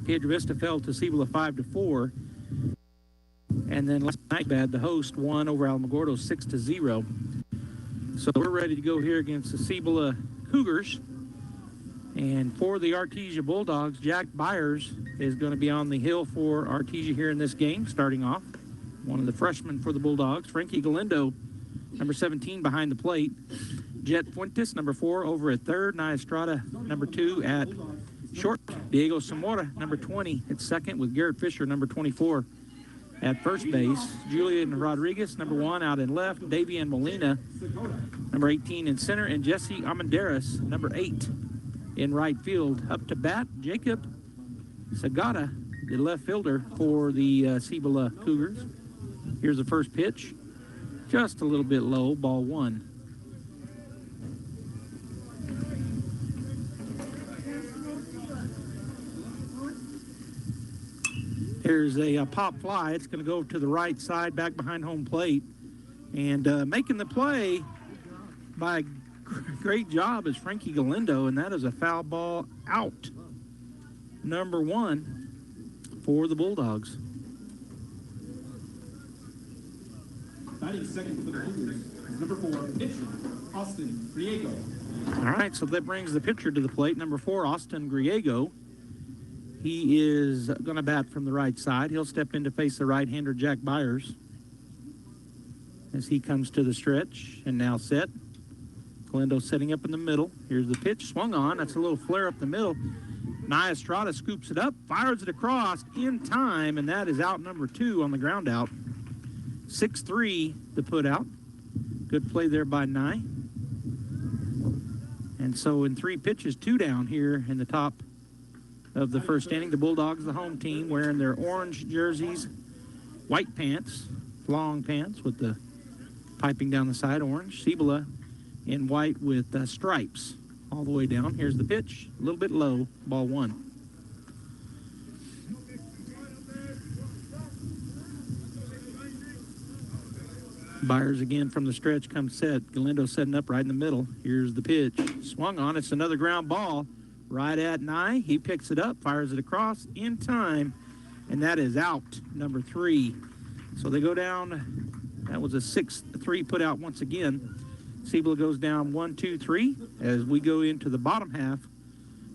Piedra Vista fell to Cibola 5-4. And then last night, the host won over Alamogordo 6-0. So we're ready to go here against the Cibola Cougars. And for the Artesia Bulldogs, Jack Byers is going to be on the hill for Artesia here in this game, starting off. One of the freshmen for the Bulldogs. Frankie Galindo, number 17, behind the plate. Jet Fuentes, number 4, over at third. Nia Estrada, number 2, at short. Diego Zamora, number 20, at second, with Garrett Fisher, number 24, at first base. Julian Rodriguez, number 1, out in left. Davian Molina, number 18, in center. And Jesse Armendaris, number 8, in right field. Up to bat, Jacob Sagata, the left fielder for the Cibola Cougars. Here's the first pitch. Just a little bit low, ball 1. Here's a pop fly. It's going to go to the right side, back behind home plate. And making the play by a great job is Frankie Galindo, and that is a foul ball out. Number 1 for the Bulldogs. Batting second for the Cougars is number 4, pitcher, Austin Griego. All right, so that brings the pitcher to the plate, number 4, Austin Griego. He is going to bat from the right side. He'll step in to face the right-hander, Jack Byers, as he comes to the stretch. And now set. Galindo setting up in the middle. Here's the pitch, swung on. That's a little flare up the middle. Nia Estrada scoops it up, fires it across in time, and that is out number 2 on the ground out. 6-3 to put out. Good play there by Nia. And so in 3 pitches, 2 down here in the top of the first inning. The Bulldogs, the home team, wearing their orange jerseys, white pants, long pants with the piping down the side, orange. Cibola in white with stripes all the way down. Here's the pitch, a little bit low, ball 1. Byers again from the stretch comes set. Galindo setting up right in the middle. Here's the pitch, swung on. It's another ground ball. Right at Nye. He picks it up, fires it across in time, and that is out, number 3. So they go down. That was a 6-3 put out once again. Cibola goes down 1-2-3 as we go into the bottom half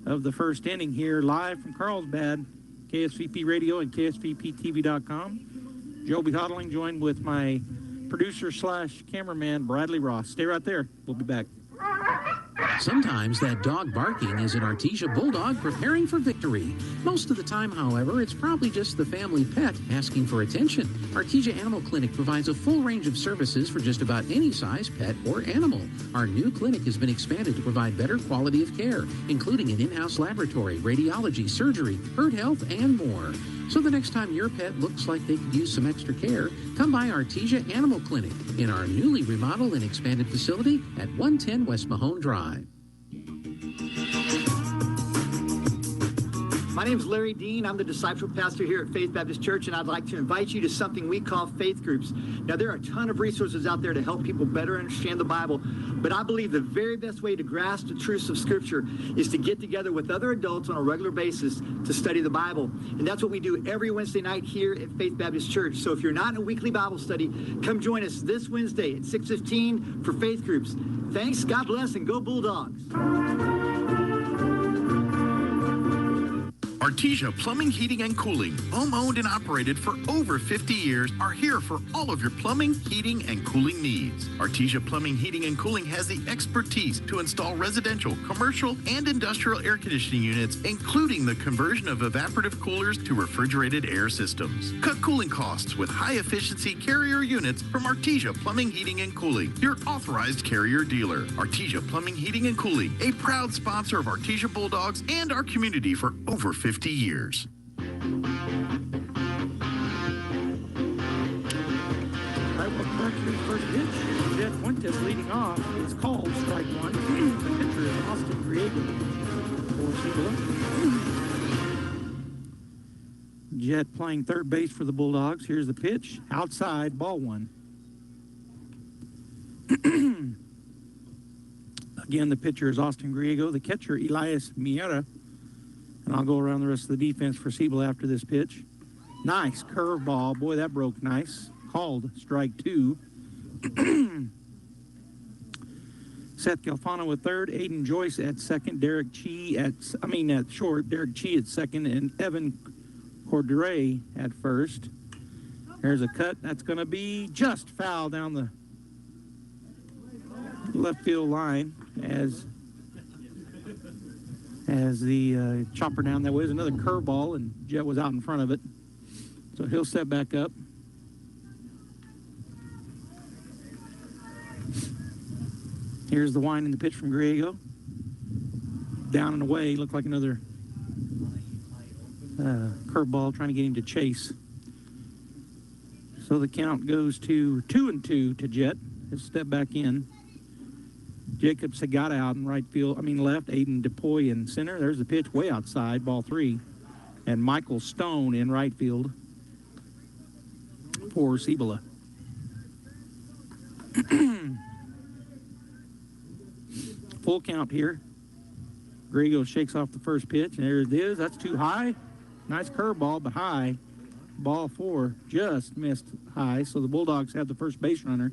of the first inning here, live from Carlsbad, KSVP Radio and KSVPTV.com. Joe B. Hodling, joined with my producer/cameraman, Bradley Ross. Stay right there. We'll be back. Sometimes that dog barking is an Artesia Bulldog preparing for victory. Most of the time, however, it's probably just the family pet asking for attention. Artesia Animal Clinic provides a full range of services for just about any size pet or animal. Our new clinic has been expanded to provide better quality of care, including an in-house laboratory, radiology, surgery, herd health, and more. So the next time your pet looks like they could use some extra care, come by Artesia Animal Clinic in our newly remodeled and expanded facility at 110 West Mahone Drive. My name is Larry Dean. I'm the discipleship pastor here at Faith Baptist Church, and I'd like to invite you to something we call faith groups. Now, there are a ton of resources out there to help people better understand the Bible, but I believe the very best way to grasp the truths of Scripture is to get together with other adults on a regular basis to study the Bible. And that's what we do every Wednesday night here at Faith Baptist Church. So if you're not in a weekly Bible study, come join us this Wednesday at 6:15 for faith groups. Thanks, God bless, and go Bulldogs. Artesia Plumbing, Heating, and Cooling, home-owned and operated for over 50 years, are here for all of your plumbing, heating, and cooling needs. Artesia Plumbing, Heating, and Cooling has the expertise to install residential, commercial, and industrial air conditioning units, including the conversion of evaporative coolers to refrigerated air systems. Cut cooling costs with high-efficiency Carrier units from Artesia Plumbing, Heating, and Cooling, your authorized Carrier dealer. Artesia Plumbing, Heating, and Cooling, a proud sponsor of Artesia Bulldogs and our community for over 50 years. All right, welcome back to the first pitch. Jet Fuentes leading off. It's called strike 1. The pitcher is Austin Griego for Cibola. Jet playing third base for the Bulldogs. Here's the pitch. Outside, ball 1. Again, the pitcher is Austin Griego. The catcher, Elias Miera. And I'll go around the rest of the defense for Cibola after this pitch. Nice curveball. Boy, that broke nice. Called strike 2. Seth Galfano at third, Aiden Joyce at second, Derek Chee at short, Derek Chee at second, and Evan Cordray at first. There's a cut. That's going to be just foul down the left field line as the chopper down that way is another curveball, and Jet was out in front of it. So he'll step back up. Here's the wind in the pitch from Griego. Down and away, looked like another curveball trying to get him to chase. So the count goes to 2-2 to Jet. He'll step back in. Jacob Segata out in left. Aiden DePoy in center. There's the pitch way outside, ball 3. And Michael Stone in right field for Cibola. Full count here. Griego shakes off the first pitch, and there it is. That's too high. Nice curveball, but high. Ball 4 just missed high, so the Bulldogs have the first base runner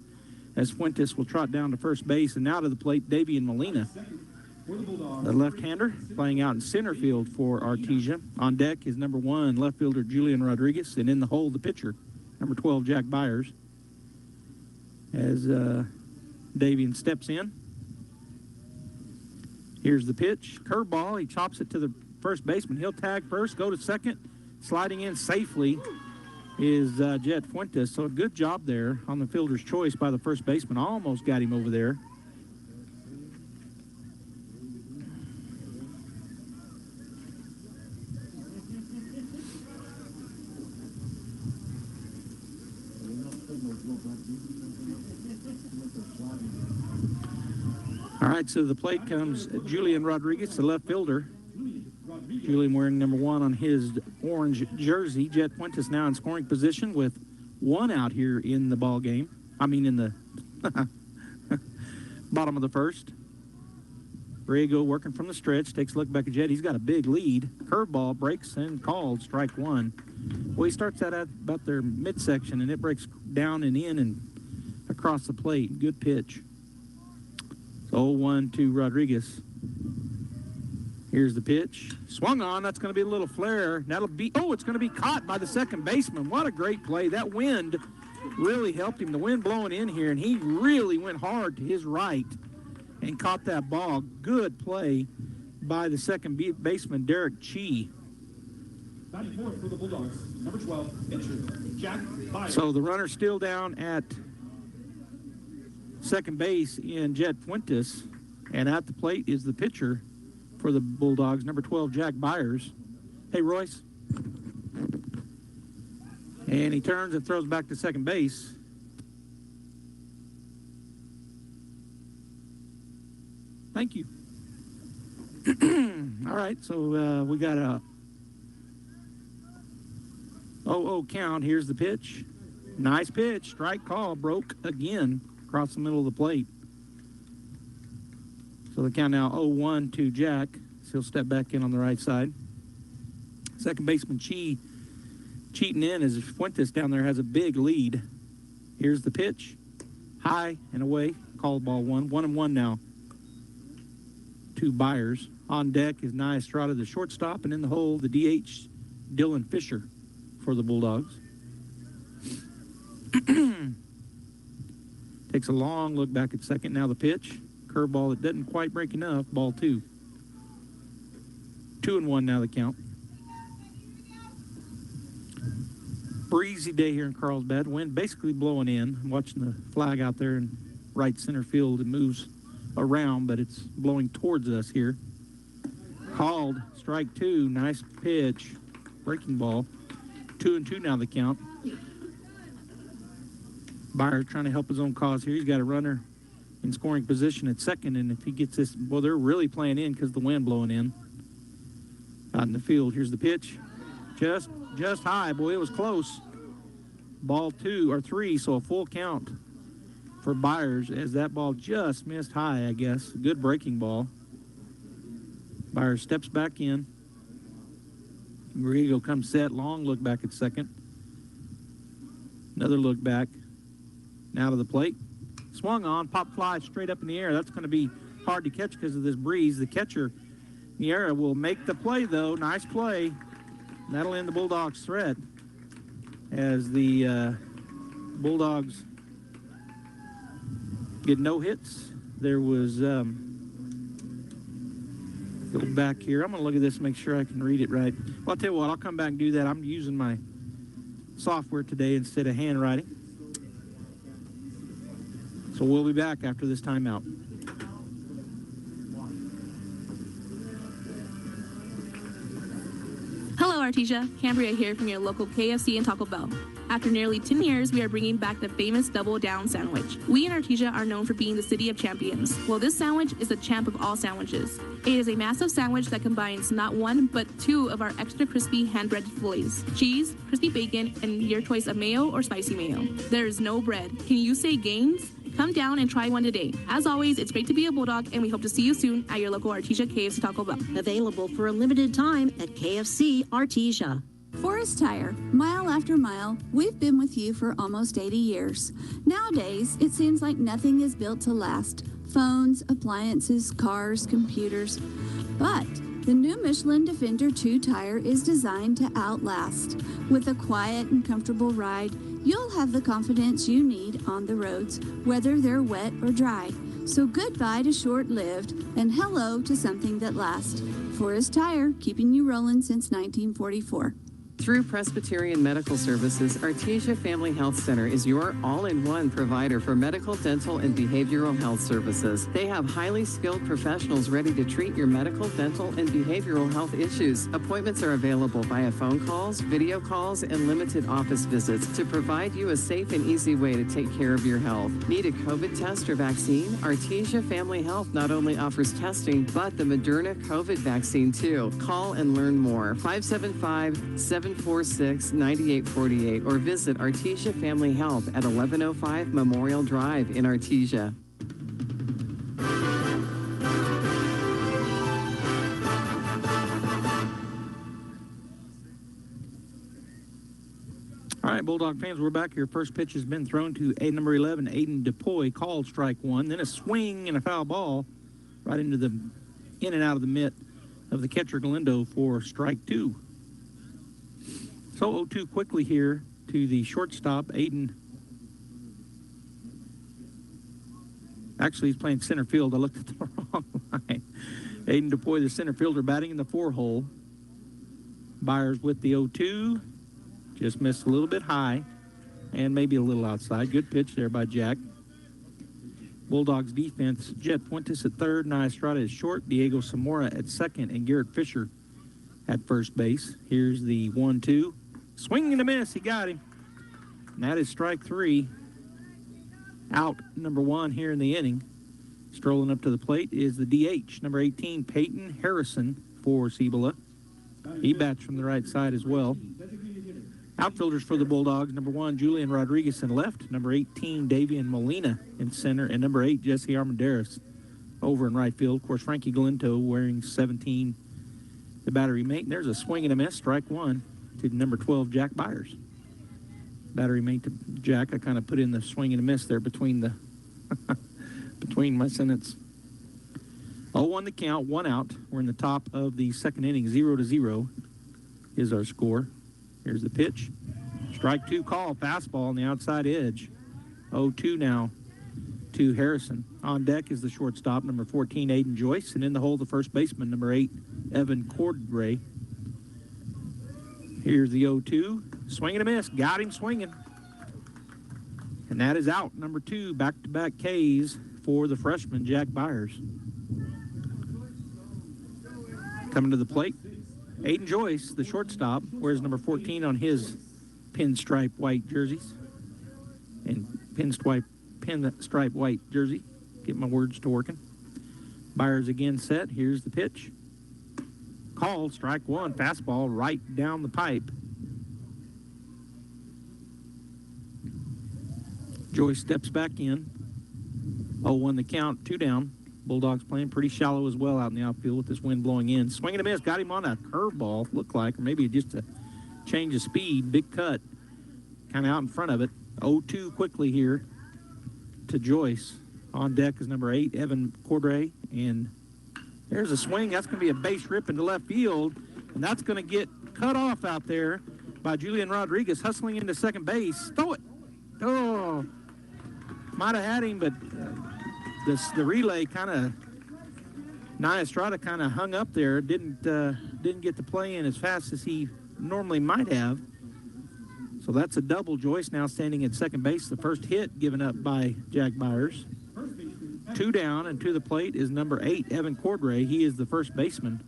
as Fuentes will trot down to first base. And now to the plate, Davian Molina, the left-hander, playing out in center field for Artesia. On deck is number 1 left fielder Julian Rodriguez, and in the hole, the pitcher, number 12 Jack Byers, as Davian steps in. Here's the pitch. Curveball. He chops it to the first baseman. He'll tag first, go to second. Sliding in safely is Jet Fuentes. So a good job there on the fielder's choice by the first baseman. Almost got him over there. All right, so to the plate comes Julian Rodriguez, the left fielder. Julian wearing number 1 on his orange jersey. Jet Fuentes now in scoring position with 1 out here in the ball game. In the bottom of the first. Griego working from the stretch, takes a look back at Jet. He's got a big lead. Curveball breaks and called strike 1. Well, he starts that at about their midsection, and it breaks down and in and across the plate. Good pitch. 0-1 to Rodriguez. Here's the pitch. Swung on. That's going to be a little flare. It's going to be caught by the second baseman. What a great play. That wind really helped him. The wind blowing in here, and he really went hard to his right and caught that ball. Good play by the second baseman, Derek Chee. Batting fourth for the Bulldogs, number 12, pitcher Jack Byers. So the runner still down at second base in Jet Fuentes, and at the plate is the pitcher for the Bulldogs, number 12, Jack Byers. Hey, Royce. And he turns and throws back to second base. Thank you. All right, so we got a 0-0 count. Here's the pitch. Nice pitch. Strike call. Broke again across the middle of the plate. So the count now 0-1 to Jack. So he'll step back in on the right side. Second baseman Chee cheating in as Fuentes down there has a big lead. Here's the pitch. High and away. Called ball 1. 1-1 now to Byers. On deck is Nia Estrada, the shortstop, and in the hole, the DH, Dylan Fisher for the Bulldogs. Takes a long look back at second. Now the pitch. Curveball that doesn't quite break enough. Ball 2. 2-1 now the count. Breezy day here in Carlsbad. Wind basically blowing in. I'm watching the flag out there in right center field. It moves around, but it's blowing towards us here. Called strike 2. Nice pitch. Breaking ball. 2-2 now the count. Byers trying to help his own cause here. He's got a runner in scoring position at second, and if he gets this, well, they're really playing in because the wind blowing in out in the field. Here's the pitch. Just high. Boy, it was close. Ball 2 or 3, so a full count for Byers as that ball just missed high, I guess. Good breaking ball. Byers steps back in. Griego comes set, long look back at second. Another look back. Now to the plate. Swung on, pop fly straight up in the air. That's going to be hard to catch because of this breeze. The catcher, Niera, will make the play, though. Nice play. That'll end the Bulldogs' threat as the Bulldogs get no hits. There was, go back here. I'm going to look at this and make sure I can read it right. Well, I'll tell you what, I'll come back and do that. I'm using my software today instead of handwriting. So we'll be back after this timeout. Hello, Artesia. Cambria here from your local KFC and Taco Bell. After nearly 10 years, we are bringing back the famous Double Down sandwich. We in Artesia are known for being the city of champions. Well, this sandwich is the champ of all sandwiches. It is a massive sandwich that combines not one, but two of our extra crispy hand-breaded fillets, cheese, crispy bacon, and your choice of mayo or spicy mayo. There is no bread. Can you say gains? Come down and try one today. As always, it's great to be a Bulldog, and we hope to see you soon at your local Artesia KFC Taco Bell. Available for a limited time at KFC Artesia. Forest Tire, mile after mile, we've been with you for almost 80 years. Nowadays, it seems like nothing is built to last. Phones, appliances, cars, computers. But the new Michelin Defender 2 tire is designed to outlast. With a quiet and comfortable ride, you'll have the confidence you need on the roads, whether they're wet or dry. So goodbye to short-lived and hello to something that lasts. Forest Tire, keeping you rolling since 1944. Through Presbyterian Medical Services, Artesia Family Health Center is your all-in-one provider for medical, dental, and behavioral health services. They have highly skilled professionals ready to treat your medical, dental, and behavioral health issues. Appointments are available via phone calls, video calls, and limited office visits to provide you a safe and easy way to take care of your health. Need a COVID test or vaccine? Artesia Family Health not only offers testing, but the Moderna COVID vaccine too. Call and learn more. 575-746-9848 or visit Artesia Family Health at 1105 Memorial Drive in Artesia. All right, Bulldog fans, we're back here. First pitch has been thrown to number 11, Aiden DePoy, called strike one. Then a swing and a foul ball right into the in and out of the mitt of the catcher Galindo for strike two. So 0-2 quickly here to the shortstop, Aiden. Actually, he's playing center field. I looked at the wrong line. Aiden DePoy, the center fielder, batting in the four-hole. Byers with the 0-2. Just missed a little bit high and maybe a little outside. Good pitch there by Jack. Bulldogs defense, Jet Fuentes at third, Nia Estrada at short, Diego Zamora at second, and Garrett Fisher at first base. Here's the 1-2. Swing and a miss. He got him. And that is strike three. Out number one here in the inning. Strolling up to the plate is the DH, number 18, Peyton Harrison for Cibola. He bats from the right side as well. Outfielders for the Bulldogs, number 1, Julian Rodriguez in left, number 18, Davian Molina in center, and number 8, Jesse Armendariz over in right field. Of course, Frankie Galindo wearing 17, the battery mate. And there's a swing and a miss, strike one, to number 12, Jack Byers. Battery mate to Jack. I kind of put in the swing and a miss there between the between my sentence. 0-1 the count, one out. We're in the top of the second inning, 0-0 is our score. Here's the pitch. Strike two call, fastball on the outside edge. 0-2 now to Harrison. On deck is the shortstop, number 14, Aiden Joyce. And in the hole, the first baseman, number 8, Evan Cordray. Here's the 0-2. Swing and a miss. Got him swinging. And that is out. Number 2, back-to-back Ks for the freshman, Jack Byers. Coming to the plate, Aiden Joyce, the shortstop, wears number 14 on his pinstripe white jerseys. And pinstripe white jersey. Get my words to working. Byers again set. Here's the pitch. Call, strike one, fastball right down the pipe. Joyce steps back in. 0-1 the count, 2 down. Bulldogs playing pretty shallow as well out in the outfield with this wind blowing in. Swing and a miss. Got him on a curveball, looked like, or maybe just a change of speed. Big cut, kind of out in front of it. 0-2 quickly here to Joyce. On deck is number 8, Evan Cordray. And there's a swing. That's going to be a base rip into left field. And that's going to get cut off out there by Julian Rodriguez, hustling into second base. Throw it. Oh, might have had him, but the relay kind of, Nia Estrada kind of hung up there. Didn't get to play in as fast as he normally might have. So that's a double. Joyce now standing at second base. The first hit given up by Jack Byers. 2 down, and to the plate is number 8, Evan Cordray. He is the first baseman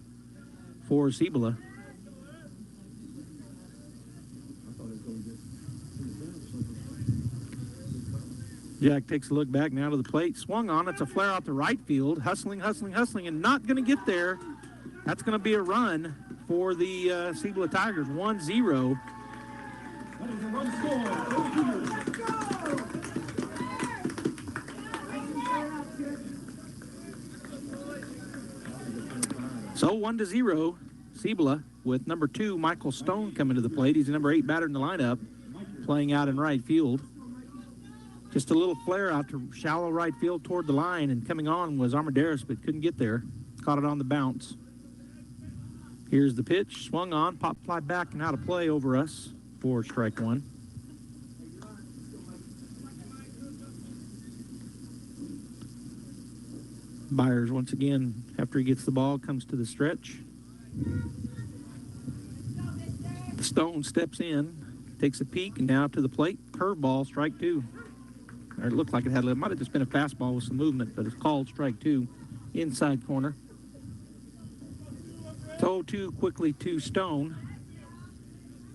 for Cibola. Jack takes a look back now to the plate. Swung on. It's a flare out to right field. Hustling, and not going to get there. That's going to be a run for the Cibola Tigers. 1-0. That is a run score. So 1-0, Cibola with number 2, Michael Stone, coming to the plate. He's the number 8 batter in the lineup, playing out in right field. Just a little flare out to shallow right field toward the line, and coming on was Armendariz, but couldn't get there. Caught it on the bounce. Here's the pitch, swung on, pop fly back and out of play over us for strike 1. Byers once again, after he gets the ball, comes to the stretch. Stone steps in, takes a peek, and now to the plate. Curveball, strike 2. Or it looked like it might have just been a fastball with some movement, but it's called strike 2. Inside corner. 0-2 quickly to Stone.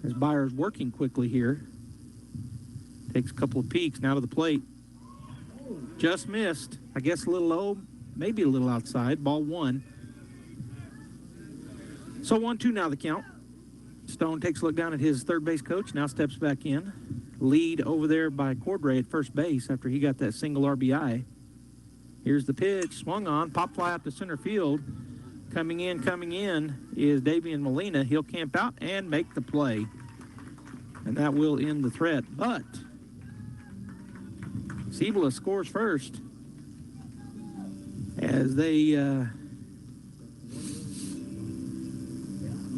As Byers working quickly here. Takes a couple of peeks, now to the plate. Just missed. I guess a little low, maybe a little outside. Ball 1. So 1-2 now the count. Stone takes a look down at his third base coach, now steps back in. Lead over there by Cordray at first base after he got that single RBI. Here's the pitch, swung on, pop fly out to center field. Coming in is Davian Molina. He'll camp out and make the play. And that will end the threat. But Cibola scores first as they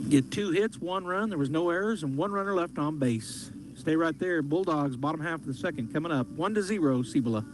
get 2 hits, 1 run. There was no errors and 1 runner left on base. Stay right there. Bulldogs, bottom half of the second, coming up. 1-0, Cibola.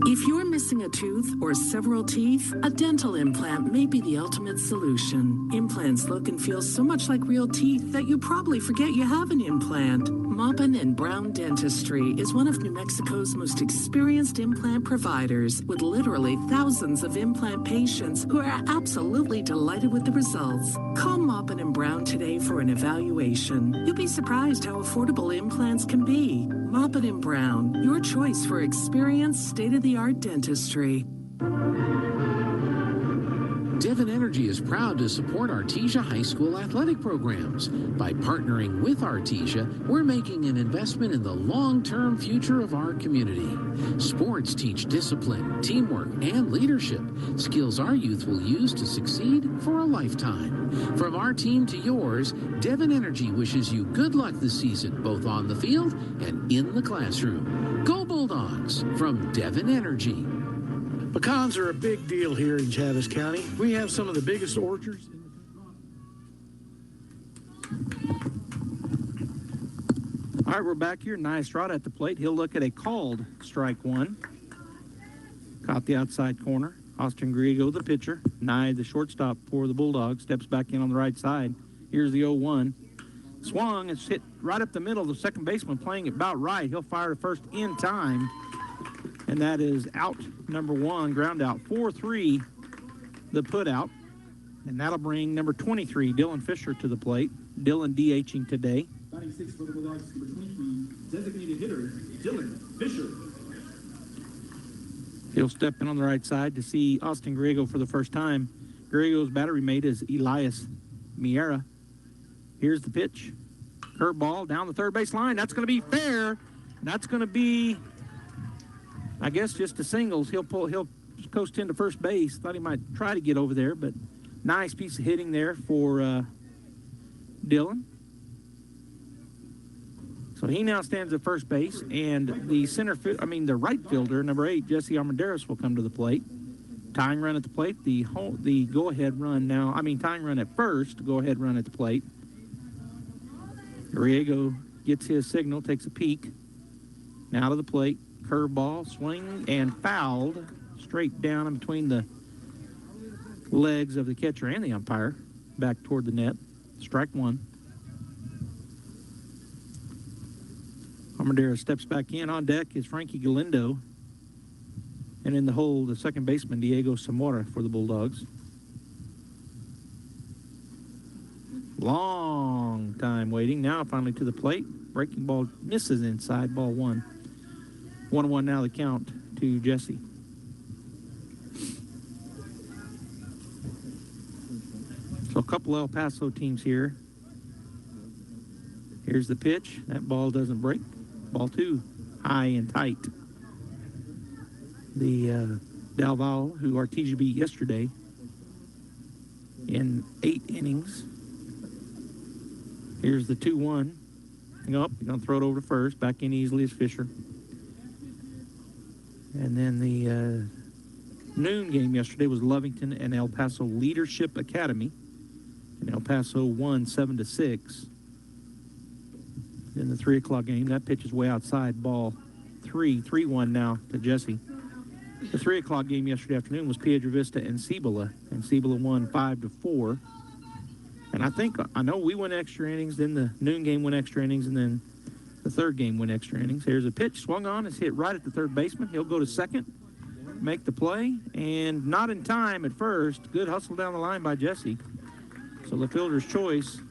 If you're missing a tooth or several teeth, a dental implant may be the ultimate solution. Implants look and feel so much like real teeth that you probably forget you have an implant. Maupin and Brown Dentistry is one of New Mexico's most experienced implant providers, with literally thousands of implant patients who are absolutely delighted with the results. Call Maupin and Brown today for an evaluation. You'll be surprised how affordable implants can be. Maupin and Brown, your choice for experienced, state-of-the-art dentistry. Devon Energy is proud to support Artesia High School athletic programs. By partnering with Artesia, we're making an investment in the long-term future of our community. Sports teach discipline, teamwork, and leadership, skills our youth will use to succeed for a lifetime. From our team to yours, Devon Energy wishes you good luck this season, both on the field and in the classroom. Go Bulldogs from Devon Energy. Pecans are a big deal here in Chaves County. We have some of the biggest orchards. All right, we're back here. Nia Estrada at the plate. He'll look at a called strike 1. Caught the outside corner. Austin Griego, the pitcher. Nia, the shortstop for the Bulldogs, steps back in on the right side. Here's the 0-1. Swung. It's hit right up the middle. The second baseman playing it about right. He'll fire to first in time. And that is out number 1, ground out. 4-3, the put out. And that'll bring number 23, Dylan Fisher, to the plate. Dylan DHing today. Batting 6 for the Bulldogs, number 23, designated hitter, Dylan Fisher. He'll step in on the right side to see Austin Griego for the first time. Griego's battery mate is Elias Miera. Here's the pitch. Curveball down the third base line. That's going to be fair. That's going to be, I guess, just a singles. He'll just coasted into first base. Thought he might try to get over there, but nice piece of hitting there for Dylan. So he now stands at first base, and the right fielder, number 8, Jesse Armendariz, will come to the plate. Tying run at the plate, the go-ahead run now. Tying run at first, go-ahead run at the plate. Griego gets his signal, takes a peek. Now to the plate, curveball, swing, and fouled straight down in between the legs of the catcher and the umpire, back toward the net. Strike one. Armendariz steps back in. On deck is Frankie Galindo. And in the hole, the second baseman, Diego Zamora, for the Bulldogs. Long time waiting. Now finally to the plate. Breaking ball misses inside, ball one. 1-1 now the count to Jesse. So a couple El Paso teams here. Here's the pitch. That ball doesn't break. Ball two, high and tight. The Del Valle, who Artesia beat yesterday in 8 innings. Here's the 2-1. Nope, you're going to throw it over to first. Back in easily as Fisher. And then the noon game yesterday was Lovington and El Paso Leadership Academy. And El Paso won 7-6. In the 3 o'clock game, that pitch is way outside, ball 3-1 now to Jesse. The 3 o'clock game yesterday afternoon was Piedra Vista and Cibola won 5-4. And I know we went extra innings, then the noon game went extra innings, and then the third game went extra innings. Here's a pitch, swung on, it's hit right at the third baseman. He'll go to second, make the play, and not in time at first. Good hustle down the line by Jesse. So the fielder's choice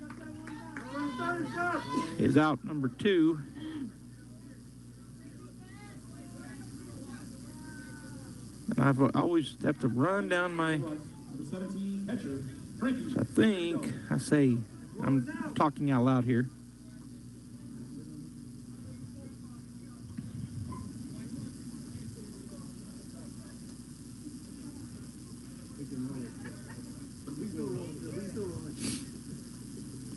is out, number 2. And I always have to run down my... I'm talking out loud here.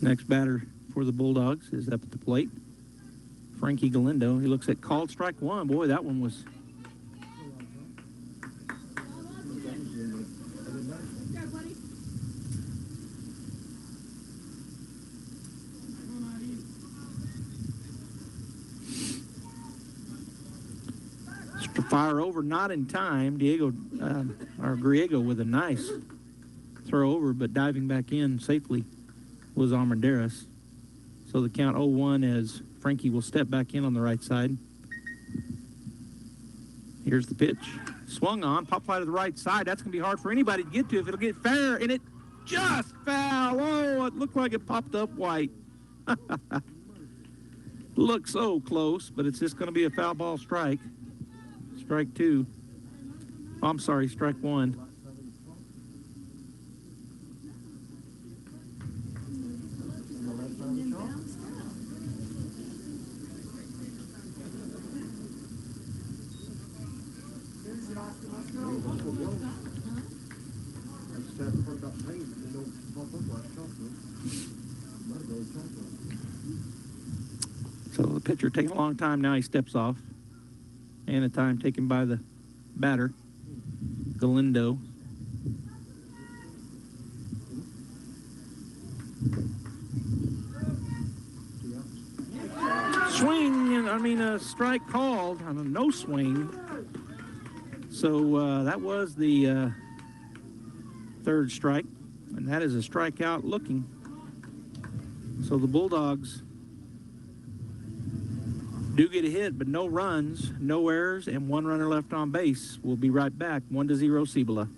Next batter for the Bulldogs is up at the plate. Frankie Galindo. He looks at called strike one. Boy, that one was... Fire over, not in time. Griego with a nice throw over, but diving back in safely was Armendariz. So the count 0-1 as Frankie will step back in on the right side. Here's the pitch. Swung on, pop fly to the right side. That's going to be hard for anybody to get to if it'll get fair, and it just foul. Oh, it looked like it popped up white. Looks so close, but it's just going to be a foul ball strike. Strike two. Oh, I'm sorry, strike one. So the pitcher taking a long time now. He steps off. And a time taken by the batter, Galindo. Swing, a strike called on a no swing. So that was the third strike, and that is a strikeout looking. So the Bulldogs do get a hit, but no runs, no errors, and 1 runner left on base. We'll be right back. 1-0 Cibola.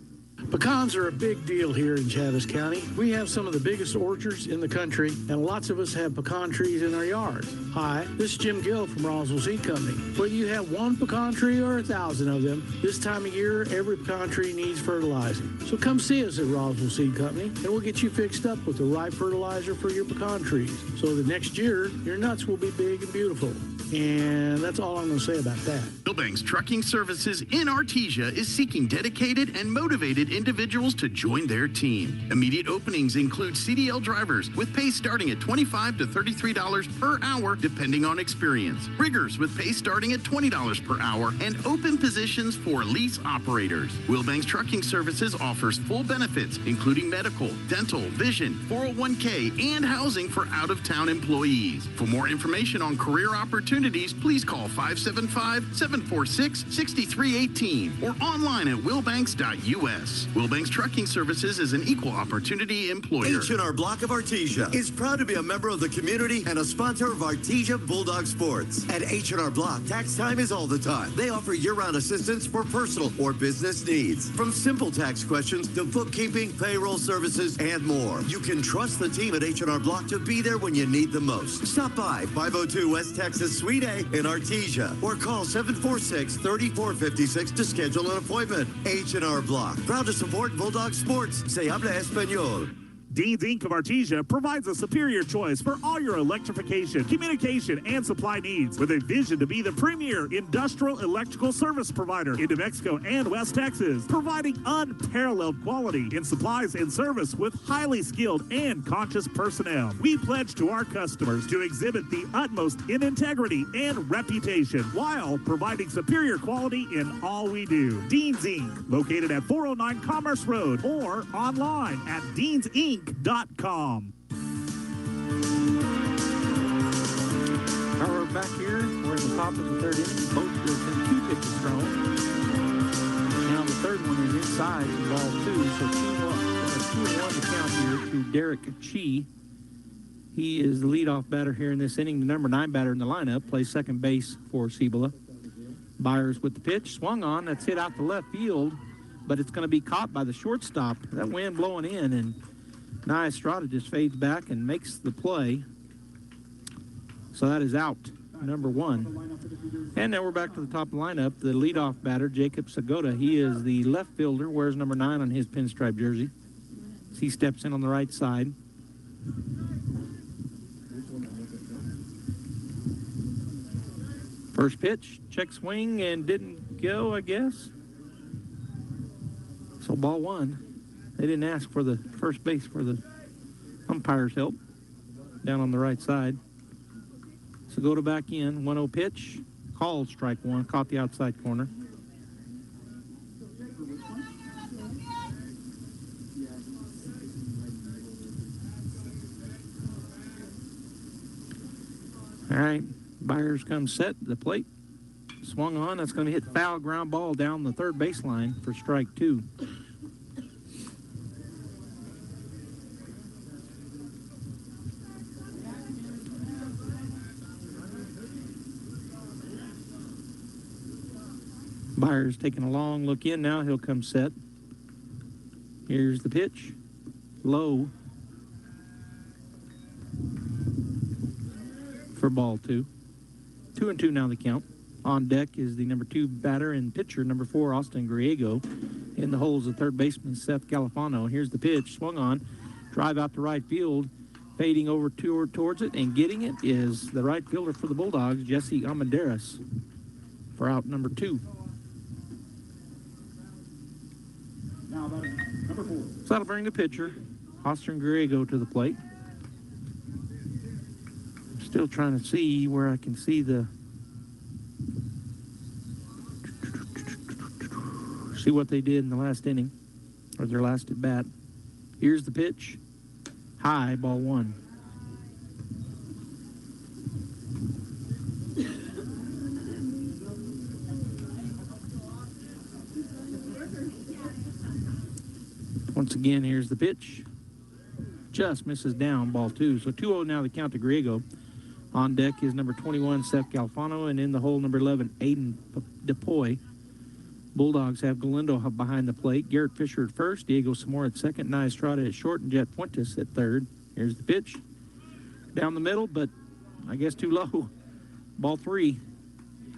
Pecans are a big deal here in Chaves County. We have some of the biggest orchards in the country, and lots of us have pecan trees in our yards. Hi, this is Jim Gill from Roswell Seed Company. Whether you have 1 pecan tree or 1,000 of them, this time of year, every pecan tree needs fertilizing. So come see us at Roswell Seed Company, and we'll get you fixed up with the right fertilizer for your pecan trees. So that next year, your nuts will be big and beautiful. And that's all I'm going to say about that. Wilbanks Trucking Services in Artesia is seeking dedicated and motivated individuals to join their team. Immediate openings include CDL drivers with pay starting at $25 to $33 per hour depending on experience. Riggers with pay starting at $20 per hour and open positions for lease operators. Wilbanks Trucking Services offers full benefits including medical, dental, vision, 401k, and housing for out-of-town employees. For more information on career opportunities, please call 575-746-6318 or online at wilbanks.us. Wilbanks Trucking Services is an equal opportunity employer. H&R Block of Artesia is proud to be a member of the community and a sponsor of Artesia Bulldog Sports. At H&R Block, tax time is all the time. They offer year-round assistance for personal or business needs. From simple tax questions to bookkeeping, payroll services, and more. You can trust the team at H&R Block to be there when you need the most. Stop by 502 West Texas Suite A in Artesia or call 746-3456 to schedule an appointment. H&R Block, proud to support Bulldog Sports. Se habla español. Dean's Inc. of Artesia provides a superior choice for all your electrification, communication, and supply needs with a vision to be the premier industrial electrical service provider in New Mexico and West Texas, providing unparalleled quality in supplies and service with highly skilled and conscious personnel. We pledge to our customers to exhibit the utmost in integrity and reputation while providing superior quality in all we do. Dean's Inc., located at 409 Commerce Road or online at deansinc.com. Now we're back here. We're in the top of the third inning. Both were 2 pitches thrown. Now the third one is inside to ball 2. So 2-1 to count here to Derek Chi. He is the leadoff batter here in this inning. The number 9 batter in the lineup plays second base for Cibola. Byers with the pitch. Swung on. That's hit out to left field, but it's going to be caught by the shortstop. That wind blowing in, and Nia Estrada just fades back and makes the play. So that is out, number 1. And now we're back to the top of the lineup. The leadoff batter, Jacob Sagoda. He is the left fielder, wears number 9 on his pinstripe jersey. He steps in on the right side. First pitch, check swing, and didn't go, I guess. So ball 1. They didn't ask for the first base for the umpire's help down on the right side. So go to back in, 1-0 pitch, called strike 1, caught the outside corner. All right, Byers comes set, the plate, swung on. That's going to hit foul ground ball down the third baseline for strike 2. Byers taking a long look in now. He'll come set. Here's the pitch. Low for ball 2. 2-2 now the count. On deck is the number 2 batter and pitcher, number 4, Austin Griego. In the hole is the third baseman, Seth Califano. Here's the pitch. Swung on. Drive out to right field. Fading over towards it and getting it is the right fielder for the Bulldogs, Jesse Amadeus, for out number 2. Number 4. So that'll bring the pitcher, Austin Griego, to the plate. Still trying to see where I can see what they did in the last inning, or their last at bat. Here's the pitch. High, ball 1. Once again, here's the pitch. Just misses down, ball 2. So 2-0 now the count to Griego. On deck is number 21, Seth Calfano, and in the hole, number 11, Aiden DePoy. Bulldogs have Galindo behind the plate. Garrett Fisher at first, Diego Zamora at second, Nia Estrada at short, and Jet Fuentes at third. Here's the pitch. Down the middle, but I guess too low. Ball 3.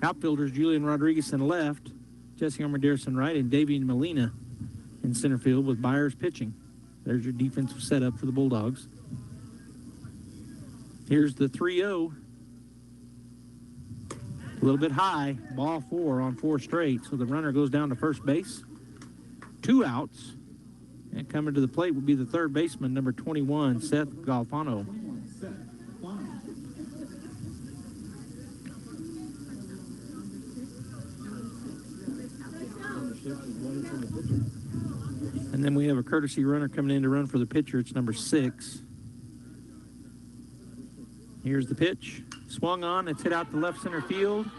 Outfielders, Julian Rodriguez in left, Jesse Armadeus in right, and Davian Molina in center field with Byers pitching. There's your defensive setup for the Bulldogs. Here's the 3-0. A little bit high, ball 4 on 4 straight. So the runner goes down to first base. 2 outs. And coming to the plate will be the third baseman, number 21, Seth Galfano. And then we have a courtesy runner coming in to run for the pitcher. It's number 6. Here's the pitch. Swung on. It's hit out to left center field.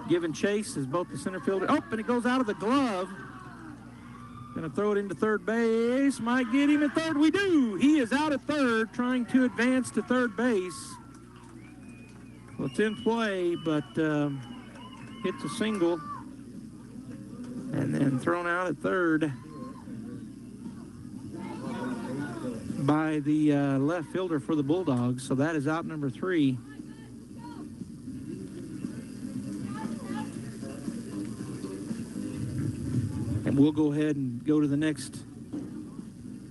Giving chase is both the center fielder. Oh, and it goes out of the glove. Going to throw it into third base. Might get him at third. We do. He is out at third, trying to advance to third base. Well, it's in play, but hits a single. And then thrown out at third by the left fielder for the Bulldogs. So that is out number 3. And we'll go ahead and go to the next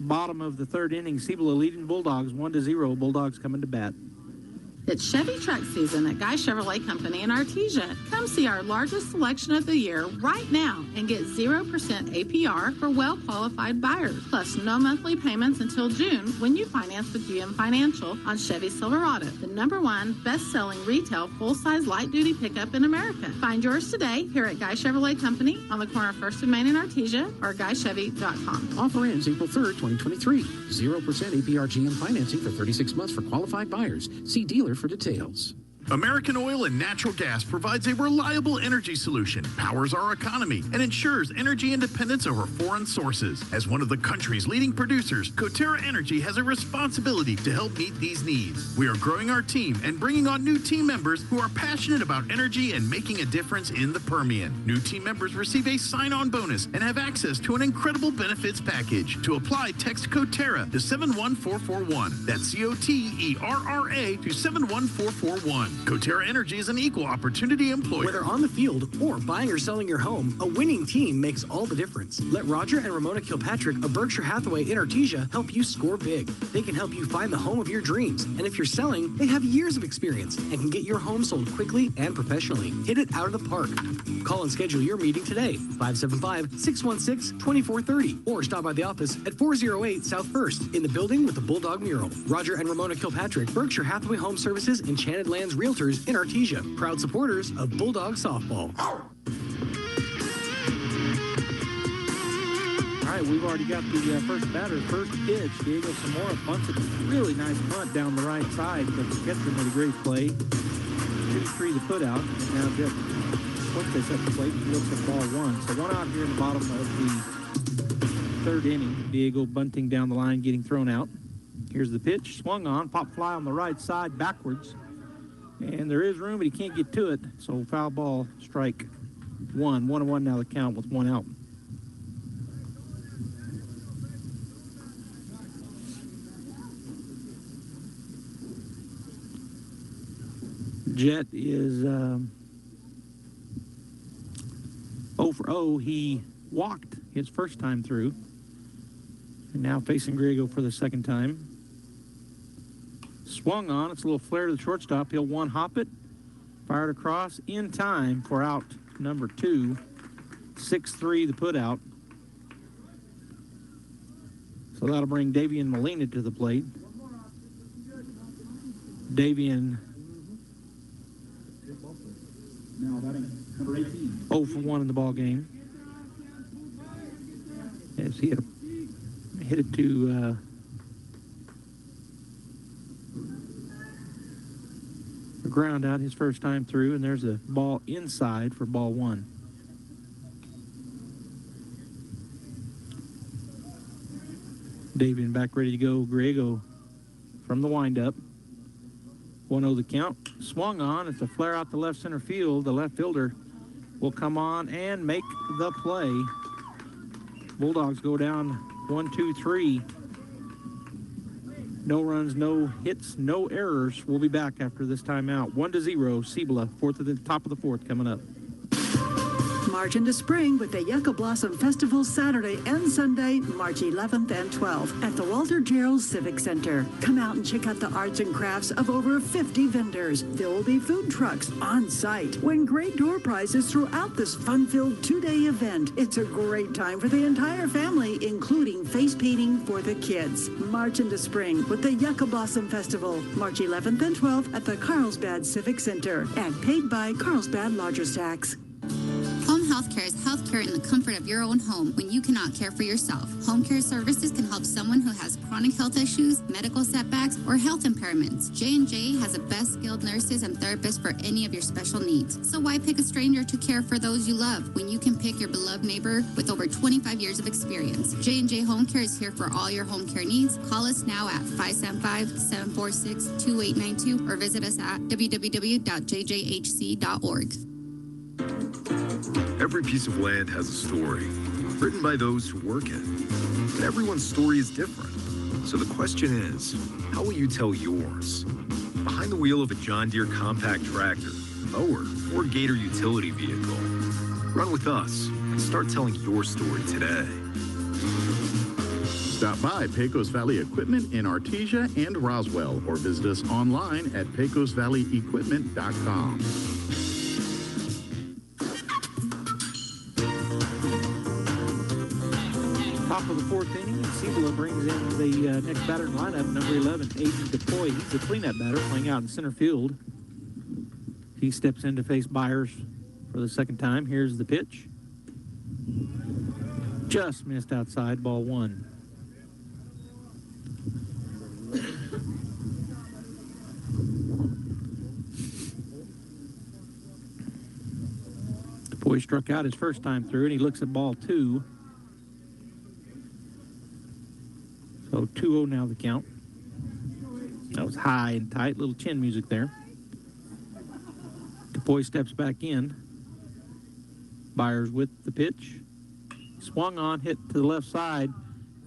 bottom of the third inning. Cibola leading Bulldogs 1-0. Bulldogs coming to bat. It's Chevy truck season at Guy Chevrolet Company in Artesia. Come see our largest selection of the year right now and get 0% APR for well-qualified buyers, plus no monthly payments until June when you finance with GM Financial on Chevy Silverado, the #1 best-selling retail full-size light-duty pickup in America. Find yours today here at Guy Chevrolet Company on the corner of 1st and Main in Artesia or GuyChevy.com. Offer ends April 3rd, 2023. 0% APR GM financing for 36 months for qualified buyers. See dealer for details. American Oil and Natural Gas provides a reliable energy solution, powers our economy, and ensures energy independence over foreign sources. As one of the country's leading producers, Coterra Energy has a responsibility to help meet these needs. We are growing our team and bringing on new team members who are passionate about energy and making a difference in the Permian. New team members receive a sign-on bonus and have access to an incredible benefits package. To apply, text Coterra to 71441. That's COTERRA to 71441. Coterra Energy is an equal opportunity employer. Whether on the field or buying or selling your home, a winning team makes all the difference. Let Roger and Ramona Kilpatrick of Berkshire Hathaway in Artesia help you score big. They can help you find the home of your dreams. And if you're selling, they have years of experience and can get your home sold quickly and professionally. Hit it out of the park. Call and schedule your meeting today, 575-616-2430, or stop by the office at 408 South 1st in the building with the Bulldog mural. Roger and Ramona Kilpatrick, Berkshire Hathaway Home Services, Enchanted Lands Realtors in Artesia, proud supporters of Bulldog Softball. All right, we've already got the first batter, first pitch. Diego Zamora bunts it. Really nice bunt down the right side, but the catcher made a great play. 2-3 the put out. And now just once they set the plate, he looks at ball 1. So 1 out here in the bottom of the third inning. Diego bunting down the line, getting thrown out. Here's the pitch, swung on, pop fly on the right side, backwards. And there is room, but he can't get to it. So foul ball, strike 1. 1-1 now the count with 1 out. Jet is 0 for 0. He walked his first time through. And now facing Griego for the second time. Swung on. It's a little flare to the shortstop. He'll one-hop it. Fired across in time for out number 2. 6-3 the put out. So that'll bring Davian Molina to the plate. Davian now batting number 18. 0 for 1 in the ball game. As he hit it to a ground out his first time through, and there's a ball inside for ball 1. Davian back ready to go. Griego from the windup. 1-0 the count. Swung on. It's a flare out to left center field. The left fielder will come on and make the play. Bulldogs go down 1-2-3. No runs, no hits, no errors. We'll be back after this timeout. 1-0, Cibola, top of the fourth coming up. March into spring with the Yucca Blossom Festival Saturday and Sunday, March 11th and 12th at the Walter Gerald Civic Center. Come out and check out the arts and crafts of over 50 vendors. There will be food trucks on site. Win great door prizes throughout this fun-filled 2-day event. It's a great time for the entire family, including face painting for the kids. March into spring with the Yucca Blossom Festival, March 11th and 12th at the Carlsbad Civic Center and paid by Carlsbad Lodgers Tax. Home health care is health care in the comfort of your own home when you cannot care for yourself. Home care services can help someone who has chronic health issues, medical setbacks, or health impairments. J&J has the best skilled nurses and therapists for any of your special needs. So why pick a stranger to care for those you love when you can pick your beloved neighbor with over 25 years of experience? J&J Home Care is here for all your home care needs. Call us now at 575-746-2892 or visit us at www.jjhc.org. Every piece of land has a story, written by those who work it. But everyone's story is different. So the question is, how will you tell yours? Behind the wheel of a John Deere compact tractor, mower, or Gator utility vehicle. Run with us and start telling your story today. Stop by Pecos Valley Equipment in Artesia and Roswell or visit us online at pecosvalleyequipment.com. Top of the fourth inning, Cibola brings in the next batter in lineup, number 11, Aiden DePoy. He's the cleanup batter playing out in center field. He steps in to face Byers for the second time. Here's the pitch. Just missed outside, ball one. DePoy struck out his first time through, and he looks at ball two. So 2-0 now the count. That was high and tight. Little chin music there. DePoy steps back in. Byers with the pitch. Swung on, hit to the left side.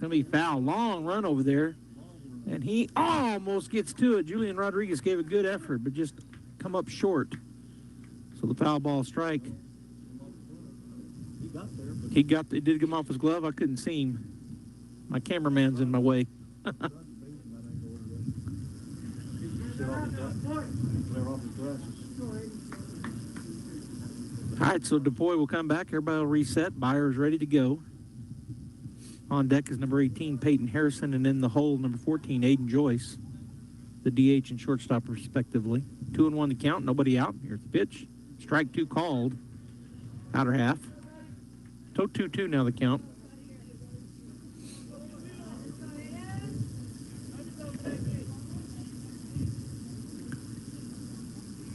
Going to be foul. Long run over there. And he almost gets to it. Julian Rodriguez gave a good effort, but just come up short. So the foul ball strike. It did come off his glove. I couldn't see him. My cameraman's in my way. All right, so DePoy will come back. Everybody will reset. Byers ready to go. On deck is number 18, Peyton Harrison, and in the hole, number 14, Aiden Joyce, the DH and shortstop respectively. 2-1 the count, nobody out. Here's the pitch. Strike two called. Outer half. So 2-2 now the count.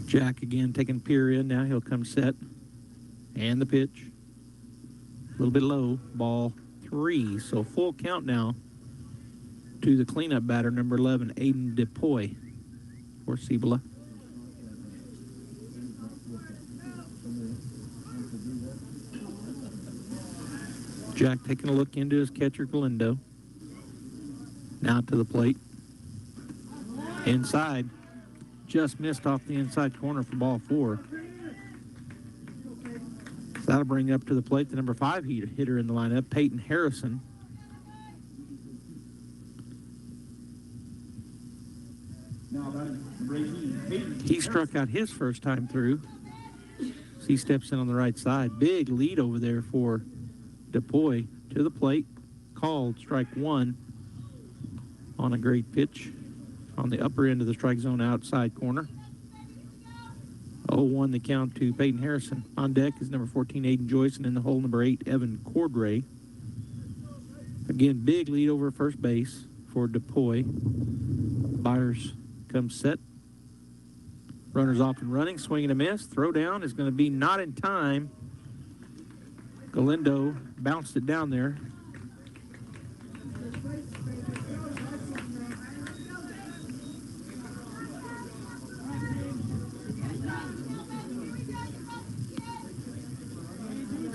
Jack again taking Pierre in. Now he'll come set. And the pitch. A little bit low. Ball three. So full count now to the cleanup batter, number 11, Aiden DePoy for Cibola. Jack taking a look into his catcher, Galindo. Now to the plate. Inside. Just missed off the inside corner for ball four. So that'll bring up to the plate the number 5 hitter in the lineup, Peyton Harrison. He struck out his first time through. So he steps in on the right side. Big lead over there for DePoy. To the plate. Called strike one on a great pitch on the upper end of the strike zone outside corner. 0-1 the count to Peyton Harrison. On deck is number 14, Aiden Joyce, and in the hole, number 8, Evan Cordray. Again, big lead over first base for DePoy. Byers comes set. Runners off and running, swing and a miss. Throw down is going to be not in time. Galindo bounced it down there.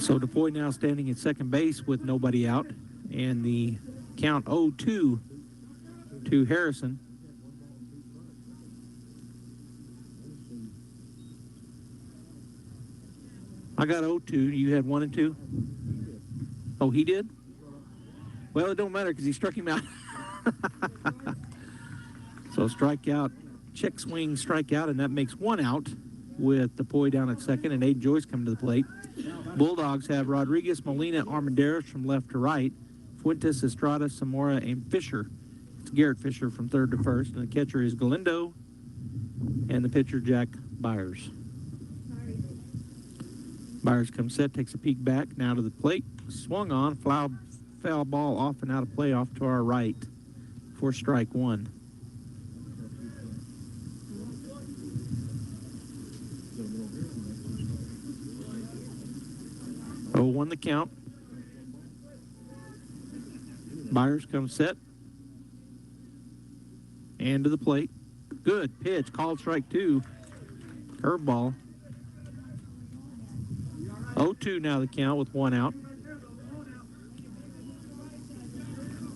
So DePoy now standing at second base with nobody out, and the count 0-2 to Harrison. I got 0-2. You had 1 and 2? Oh, he did? Well, it don't matter because he struck him out. So strikeout, check swing, strikeout, and that makes 1 out with DePoy down at second and Aiden Joyce coming to the plate. Bulldogs have Rodriguez, Molina, Armendariz from left to right, Fuentes, Estrada, Zamora, and Fisher. It's Garrett Fisher from third to first, and the catcher is Galindo, and the pitcher Jack Byers. Byers comes set, takes a peek back, now to the plate, swung on, foul ball off and out of play off to our right for strike 1. Oh, 1 the count. Byers comes set. And to the plate. Good pitch. Called strike 2. Curveball. 0-2 now the count with 1 out.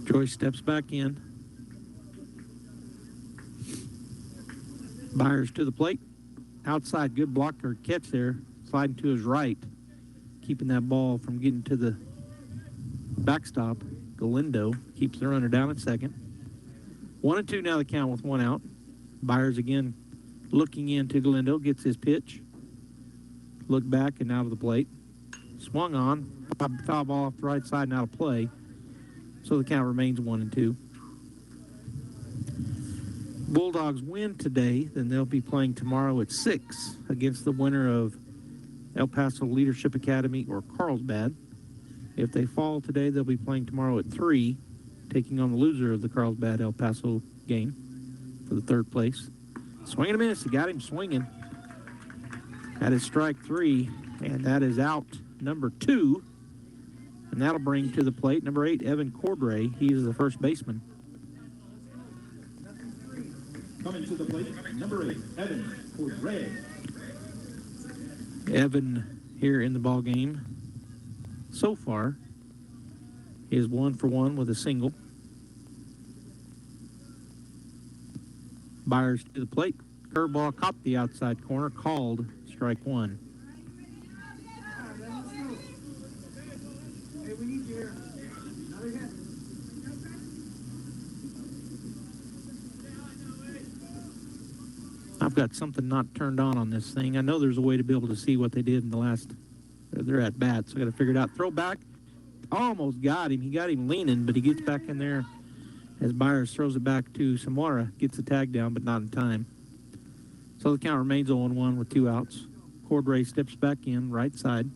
Joyce steps back in. Byers to the plate. Outside, good block or catch there. Sliding to his right. Keeping that ball from getting to the backstop. Galindo keeps the runner down at second. 1-2 now the count with 1 out. Byers again looking into Galindo, gets his pitch. Look back and out of the plate. Swung on. Foul ball off the right side and out of play. So the count remains 1-2. Bulldogs win today, then they'll be playing tomorrow at 6 against the winner of El Paso Leadership Academy or Carlsbad. If they fall today, they'll be playing tomorrow at 3, taking on the loser of the Carlsbad-El Paso game for the 3rd place. Swing and a miss. He got him swinging. That is strike 3, and that is out number 2. And that'll bring to the plate number 8, Evan Cordray. He is the first baseman. Coming to the plate, number 8, Evan Cordray. Evan here in the ball game so far is 1 for 1 with a single. Byers to the plate. Curveball caught the outside corner, called strike 1. I've got something not turned on this thing. I know there's a way to be able to see what they did in the last, they're at bat, so I got to figure it out. Throw back, almost got him. He got him leaning, but he gets back in there as Byers throws it back to Zamora. Gets the tag down, but not in time. So the count remains 0-1 with 2 outs. Cordray steps back in, right side.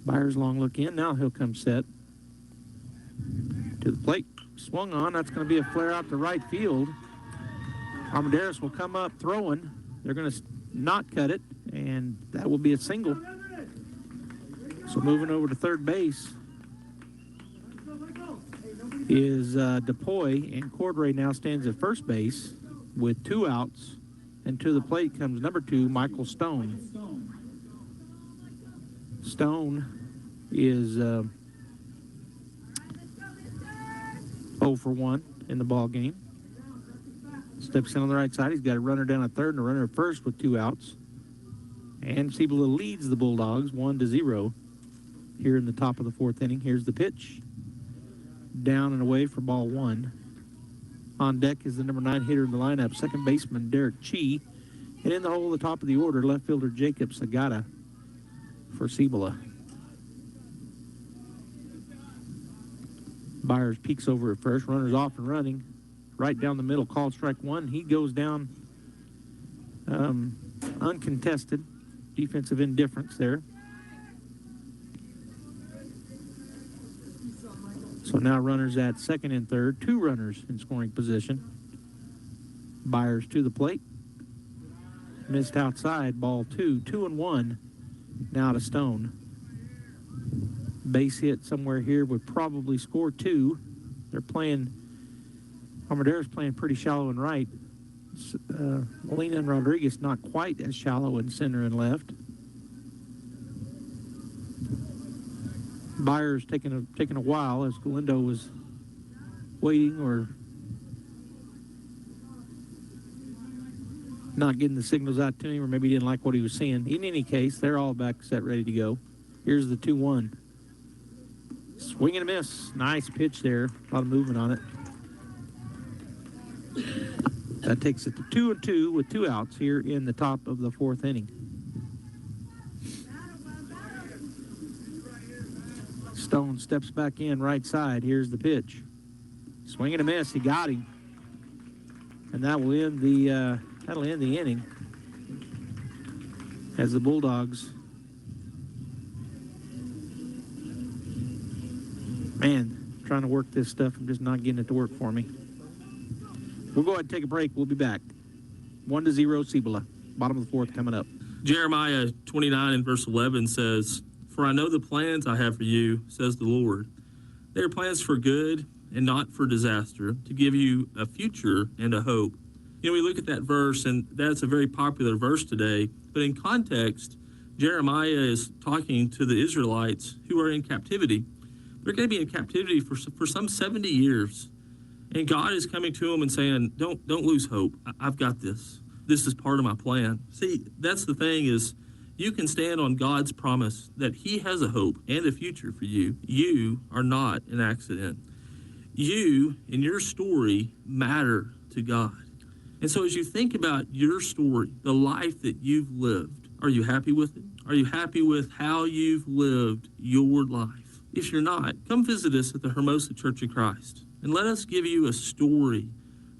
Byers long look in. Now he'll come set. To the plate. Swung on. That's going to be a flare out to right field. Armendariz will come up throwing. They're going to not cut it, and that will be a single. So moving over to third base is DePoy, and Cordray now stands at first base with 2 outs. And to the plate comes number 2, Michael Stone. Stone is 0 for 1 in the ball game. Steps in on the right side. He's got a runner down at third and a runner at first with 2 outs. And Cibola leads the Bulldogs 1-0 here in the top of the 4th inning. Here's the pitch. Down and away for ball 1. On deck is the number 9 hitter in the lineup, second baseman Derek Chee. And in the hole at the top of the order, left fielder Jacob Sagata for Cibola. Byers peeks over at first, runners off and running. Right down the middle, called strike 1. He goes down uncontested. Defensive indifference there. So now runners at second and third. 2 runners in scoring position. Byers to the plate. Missed outside, ball 2. 2-1 now to Stone. Base hit somewhere here would probably score 2. They're playing, Armendariz playing pretty shallow and right. Molina and Rodriguez not quite as shallow in center and left. Byers taking a while as Galindo was waiting or not getting the signals out to him, or maybe he didn't like what he was seeing. In any case, they're all back set, ready to go. Here's the 2-1. Swing and a miss. Nice pitch there. A lot of movement on it. That takes it to 2-2 with 2 outs here in the top of the 4th inning. Stone steps back in right side. Here's the pitch. Swing and a miss. He got him. And that will end that'll end the inning as the Bulldogs, man, trying to work this stuff. I'm just not getting it to work for me. We'll go ahead and take a break. We'll be back. 1-0 Cibola. Bottom of the 4th coming up. Jeremiah 29 and verse 11 says, "For I know the plans I have for you, says the Lord. They are plans for good and not for disaster, to give you a future and a hope." You know, we look at that verse, and that's a very popular verse today. But in context, Jeremiah is talking to the Israelites who are in captivity. They're going to be in captivity for some 70 years. And God is coming to them and saying, don't lose hope. I've got this. This is part of my plan. See, that's the thing is, you can stand on God's promise that he has a hope and a future for you. You are not an accident. You and your story matter to God. And so as you think about your story, the life that you've lived, are you happy with it? Are you happy with how you've lived your life? If you're not, come visit us at the Hermosa Church of Christ and let us give you a story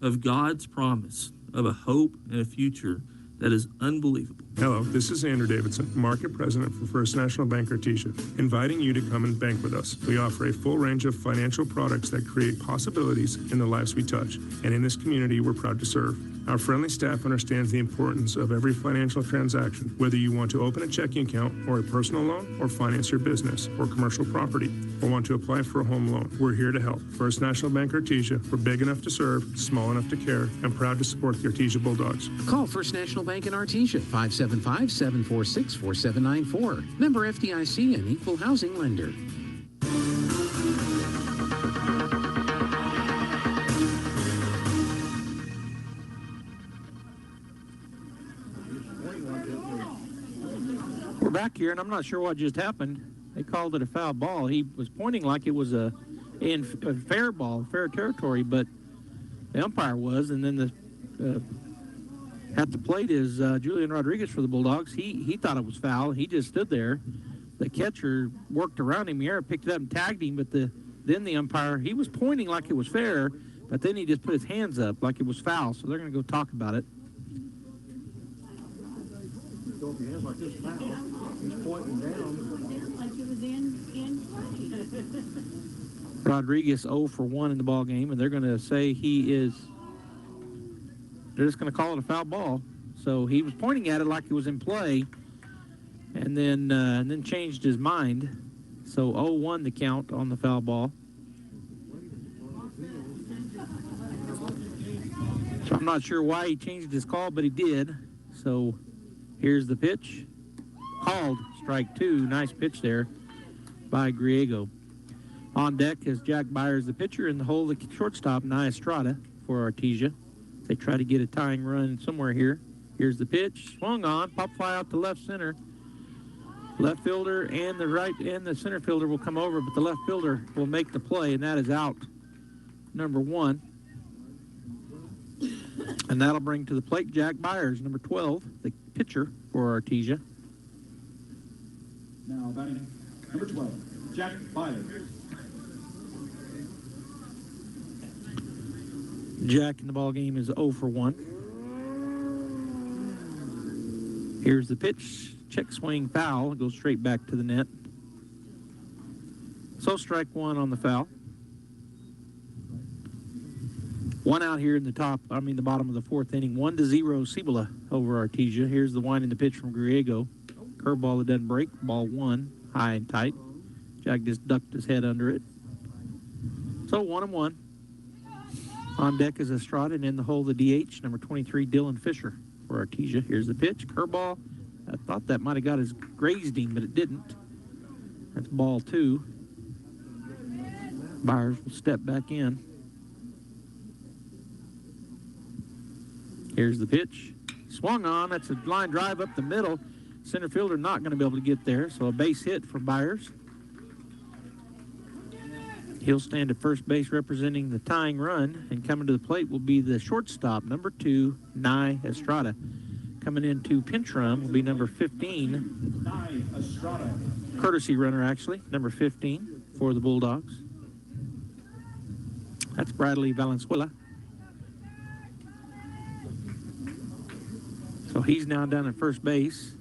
of God's promise of a hope and a future that is unbelievable. Hello, this is Andrew Davidson, Market President for First National Bank Artesia, inviting you to come and bank with us. We offer a full range of financial products that create possibilities in the lives we touch, and in this community we're proud to serve. Our friendly staff understands the importance of every financial transaction, whether you want to open a checking account or a personal loan, or finance your business or commercial property, or want to apply for a home loan. We're here to help. First National Bank Artesia, we're big enough to serve, small enough to care, and proud to support the Artesia Bulldogs. Call First National Bank in Artesia, 575-746-4794. Member FDIC and equal housing lender. We're back here, and I'm not sure what just happened. They called it a foul ball. He was pointing like it was a fair ball, fair territory, but the umpire was, and then at the plate is Julian Rodriguez for the Bulldogs. He thought it was foul. He just stood there. The catcher worked around him here, picked it up and tagged him, but then the umpire, he was pointing like it was fair, but then he just put his hands up like it was foul, so they're going to go talk about it. Like this foul. He's pointing down. Like it was in play. Rodriguez 0 for 1 in the ball game, and they're going to say they're just going to call it a foul ball. So he was pointing at it like it was in play, and then changed his mind. So 0-1 the count on the foul ball. So I'm not sure why he changed his call, but he did. So here's the pitch. Called strike 2. Nice pitch there by Griego. On deck is Jack Byers, the pitcher, and the hole, the shortstop, Nia Estrada for Artesia. They try to get a tying run somewhere here. Here's the pitch. Swung on. Pop fly out to left center. Left fielder and the right and the center fielder will come over, but the left fielder will make the play, and that is out number 1. And that'll bring to the plate Jack Byers, number 12, the pitcher for Artesia. Now batting number 12, Jack Byers. Jack in the ball game is 0 for 1. Here's the pitch. Check swing foul. It goes straight back to the net. So strike 1 on the foul. 1 out here in the bottom of the 4th inning. 1-0 Cibola over Artesia. Here's the winding the pitch from Griego. Curveball that doesn't break. Ball 1, high and tight. Jack just ducked his head under it. So 1-1. On deck is Estrada, and in the hole the DH, number 23, Dylan Fisher for Artesia. Here's the pitch. Curveball. I thought that might have grazed him, but it didn't. That's ball 2. Byers will step back in. Here's the pitch. Swung on. That's a line drive up the middle. Center fielder not going to be able to get there, so a base hit for Byers. He'll stand at first base representing the tying run, and coming to the plate will be the shortstop, number 2, Nye Estrada. Coming into pinch run will be number 15. Nye Estrada. Courtesy runner, actually, number 15 for the Bulldogs. That's Bradley Valenzuela. So he's now down at first base.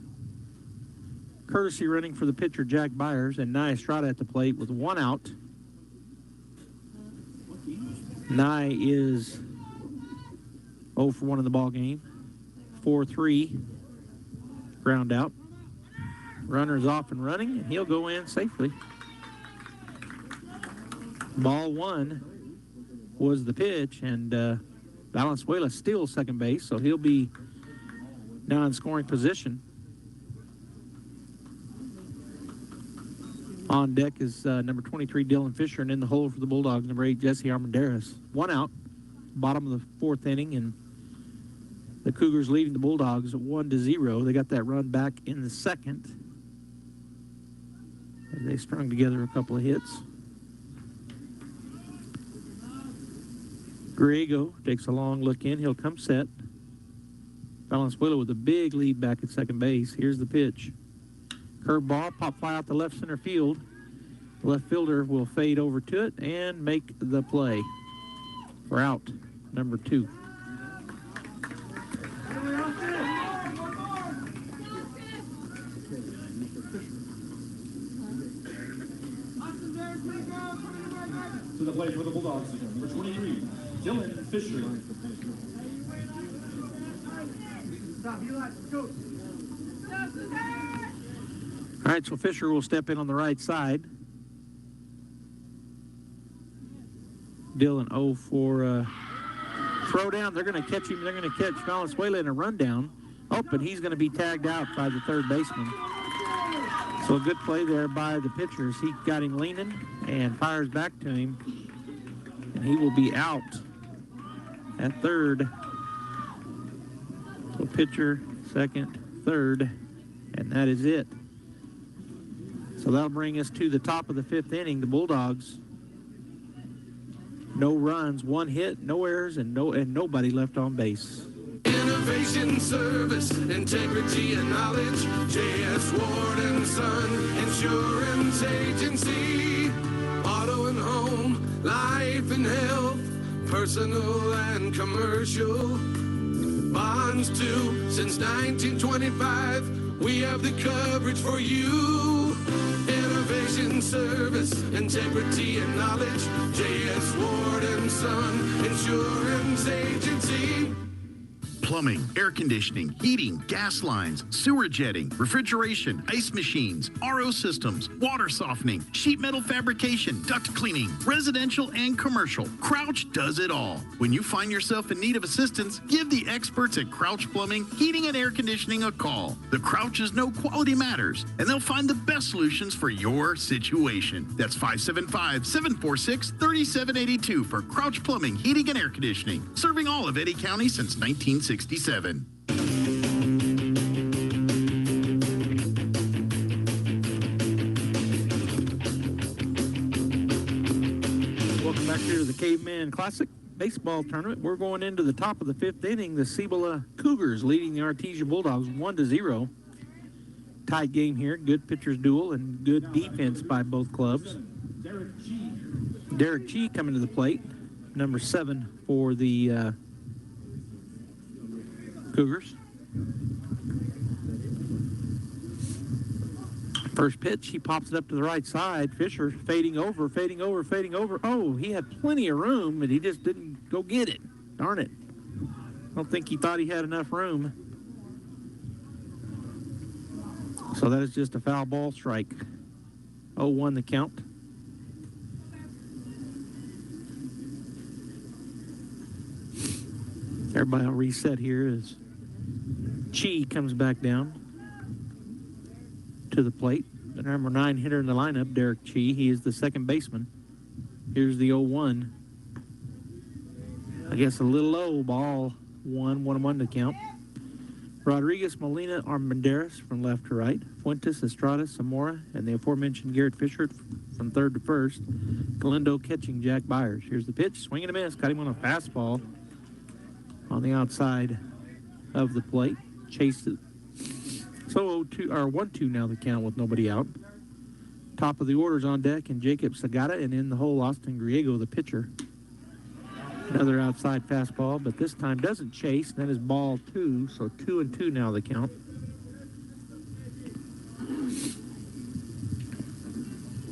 Courtesy running for the pitcher, Jack Byers, and Nye Estrada at the plate with 1 out. Nye is 0 for 1 in the ball game. 4-3 ground out. Runner's off and running, and he'll go in safely. Ball 1 was the pitch, and Valenzuela steals second base, so he'll be now in scoring position. On deck is number 23, Dylan Fisher, and in the hole for the Bulldogs, number 8, Jesse Armendariz. 1 out, bottom of the 4th inning, and the Cougars leading the Bulldogs 1-0. They got that run back in the 2nd. They strung together a couple of hits. Griego takes a long look in. He'll come set. Valenzuela with a big lead back at second base. Here's the pitch. Curveball, pop fly out to left center field. The left fielder will fade over to it and make the play for out number 2. To the plate for the Bulldogs, number 23, Dylan Fisher. All right, so Fisher will step in on the right side. Dylan 0 for throw down. They're going to catch him. They're going to catch Valenzuela in a rundown. Oh, but he's going to be tagged out by the third baseman. So a good play there by the pitchers. He got him leaning and fires back to him. And he will be out at third. So pitcher, second, third, and that is it. So that'll bring us to the top of the 5th inning. The Bulldogs, no runs, 1 hit, no errors, and nobody left on base. Innovation, service, integrity, and knowledge. J.S. Ward & Son Insurance Agency. Auto and home, life and health, personal and commercial. Bonds too, since 1925. We have the coverage for you. Innovation, service, integrity, and knowledge. J.S. Ward & Son Insurance Agency. Plumbing, air conditioning, heating, gas lines, sewer jetting, refrigeration, ice machines, RO systems, water softening, sheet metal fabrication, duct cleaning, residential and commercial. Crouch does it all. When you find yourself in need of assistance, give the experts at Crouch Plumbing, Heating and Air Conditioning a call. The Crouches know quality matters, and they'll find the best solutions for your situation. That's 575-746-3782 for Crouch Plumbing, Heating and Air Conditioning, serving all of Eddy County since 1967. Welcome back here to the Cavemen Classic Baseball Tournament. We're going into the top of the 5th inning. The Cibola Cougars leading the Artesia Bulldogs 1-0. Tight game here. Good pitchers duel and good defense by both clubs. Derek G coming to the plate, number 7 for the Cougars. First pitch, he pops it up to the right side. Fisher fading over. Oh, he had plenty of room, but he just didn't go get it. Darn it. I don't think he thought he had enough room. So that is just a foul ball strike. 0-1 the count. Everybody will reset here as Chi comes back down to the plate. The number 9 hitter in the lineup, Derek Chi. He is the second baseman. Here's the 0-1. I guess a little low. Ball 1-1 to count. Rodriguez, Molina, Armendariz from left to right. Fuentes, Estrada, Zamora, and the aforementioned Garrett Fisher from third to first. Galindo catching Jack Byers. Here's the pitch. Swing and a miss. Got him on a fastball on the outside of the plate. Chased it. So 1-2 now the count with nobody out. Top of the order's on deck, and Jacob Sagata, and in the hole, Austin Griego, the pitcher. Another outside fastball, but this time doesn't chase. That is ball 2, so 2-2 now the count.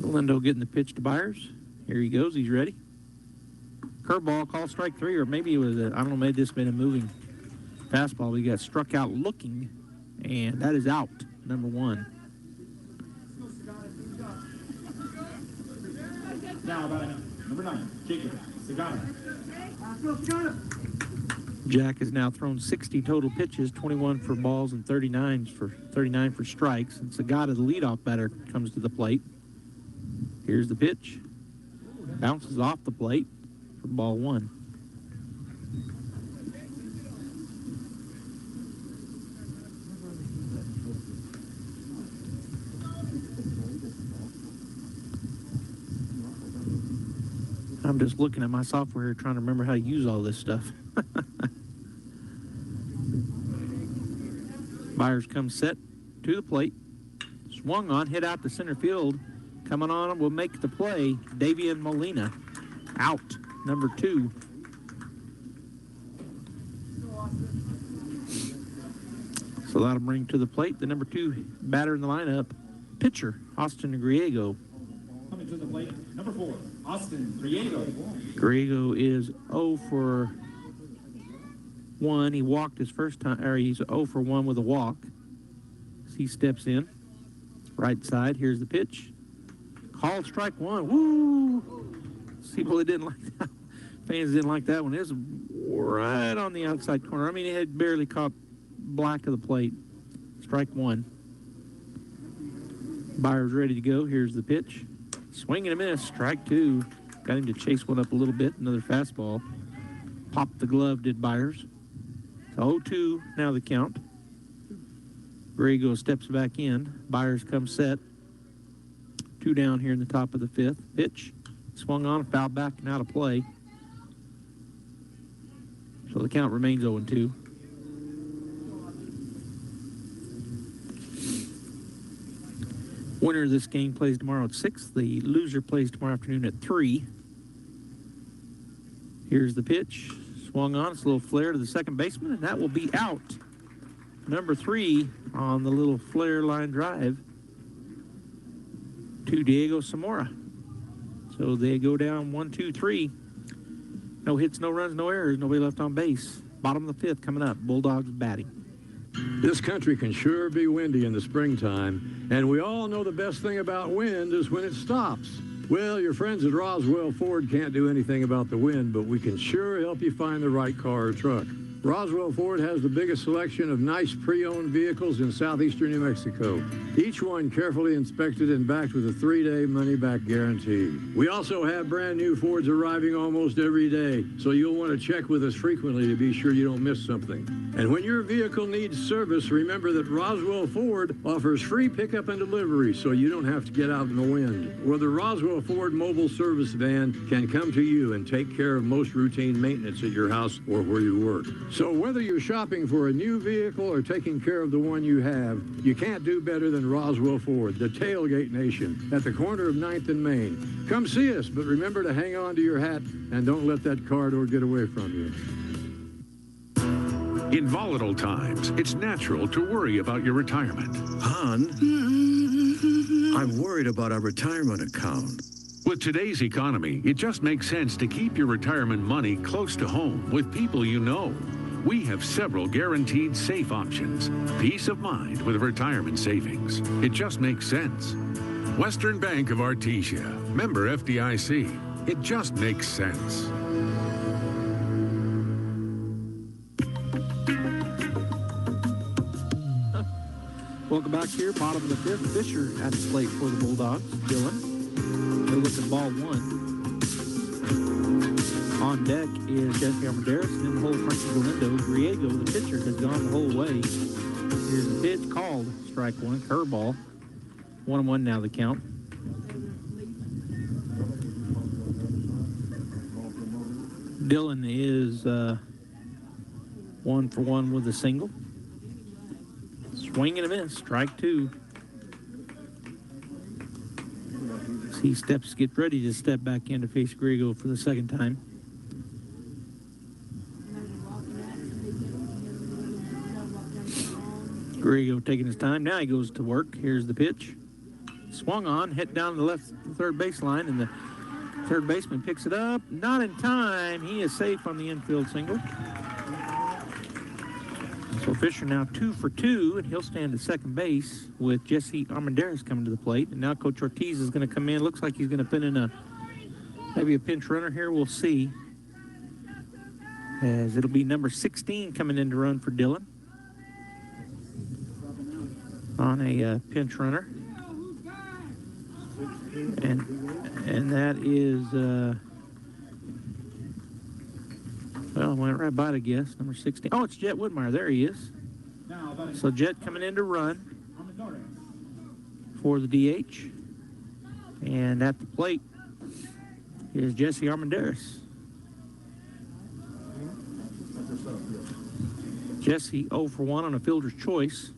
Lindo getting the pitch to Byers. Here he goes. He's ready. Curveball, call strike 3, or maybe it was I don't know, maybe this been a moving fastball. He got struck out looking, and that is out, number 1. Now number 9, Jacob Sagata. Jack has now thrown 60 total pitches, 21 for balls and 39 for strikes. And Sagata, the leadoff batter, comes to the plate. Here's the pitch. Bounces off the plate for ball 1. I'm just looking at my software here trying to remember how to use all this stuff. Byers comes set to the plate. Swung on, hit out to center field. Coming on will make the play. Davian Molina out, number 2. So that'll bring to the plate the number 2 batter in the lineup, pitcher Austin Griego. Coming to the plate, number 4, Austin Griego. Griego is 0 for 1. He walked his first time, or he's 0 for 1 with a walk. As he steps in, right side. Here's the pitch. Called strike 1. Woo! Cibola didn't like that. Fans didn't like that one. It was right on the outside corner. I mean, it had barely caught black of the plate. Strike 1. Byers ready to go. Here's the pitch. Swing and a miss. Strike 2. Got him to chase one up a little bit. Another fastball. Popped the glove, did Byers. So 0-2 now the count. Griego steps back in. Byers comes set. 2 down here in the top of the 5th. Pitch. Swung on, foul back, and out of play. So the count remains 0-2. Winner of this game plays tomorrow at 6. The loser plays tomorrow afternoon at 3. Here's the pitch. Swung on. It's a little flare to the second baseman, and that will be out. Number 3 on the little flare line drive to Diego Zamora. So they go down 1-2-3. No hits, no runs, no errors. Nobody left on base. Bottom of the 5th coming up. Bulldogs batting. This country can sure be windy in the springtime, and we all know the best thing about wind is when it stops. Well, your friends at Roswell Ford can't do anything about the wind, but we can sure help you find the right car or truck. Roswell Ford has the biggest selection of nice pre-owned vehicles in southeastern New Mexico. Each one carefully inspected and backed with a 3-day money-back guarantee. We also have brand new Fords arriving almost every day, so you'll want to check with us frequently to be sure you don't miss something. And when your vehicle needs service, remember that Roswell Ford offers free pickup and delivery, so you don't have to get out in the wind. Or the Roswell Ford mobile service van can come to you and take care of most routine maintenance at your house or where you work. So whether you're shopping for a new vehicle or taking care of the one you have, you can't do better than Roswell Ford, the tailgate nation, at the corner of 9th and Main. Come see us, but remember to hang on to your hat and don't let that car door get away from you. In volatile times, it's natural to worry about your retirement. Hon, I'm worried about our retirement account. With today's economy, it just makes sense to keep your retirement money close to home with people you know. We have several guaranteed safe options. Peace of mind with retirement savings. It just makes sense. Western Bank of Artesia. Member FDIC. It just makes sense. Welcome back here. Bottom of the 5th. Fisher at the plate for the Bulldogs. Dylan. They're looking ball 1. On deck is Jesse Armendariz, and in the hole, Frankie Galindo. Griego, the pitcher, has gone the whole way. Here's the pitch called. Strike one, curveball. 1-1 now the count. Dylan is 1 for 1 with a single. Swing and a miss, strike two. He gets ready to step back in to face Griego for the second time. Griego taking his time. Now he goes to work. Here's the pitch. Swung on, hit down the left third baseline, and the third baseman picks it up. Not in time. He is safe on the infield single. So Fisher now 2 for 2, and he'll stand at second base with Jesse Armendariz coming to the plate. And now Coach Ortiz is going to come in. Looks like he's going to put in maybe a pinch runner here. We'll see. As it'll be number 16 coming in to run for Dylan on a pinch runner. And that is, well, went right by it, I guess, number 16. Oh, it's Jet Whitmire. There he is. So Jet coming in to run for the DH. And at the plate is Jesse Armendariz. Jesse 0 for 1 on a fielder's choice.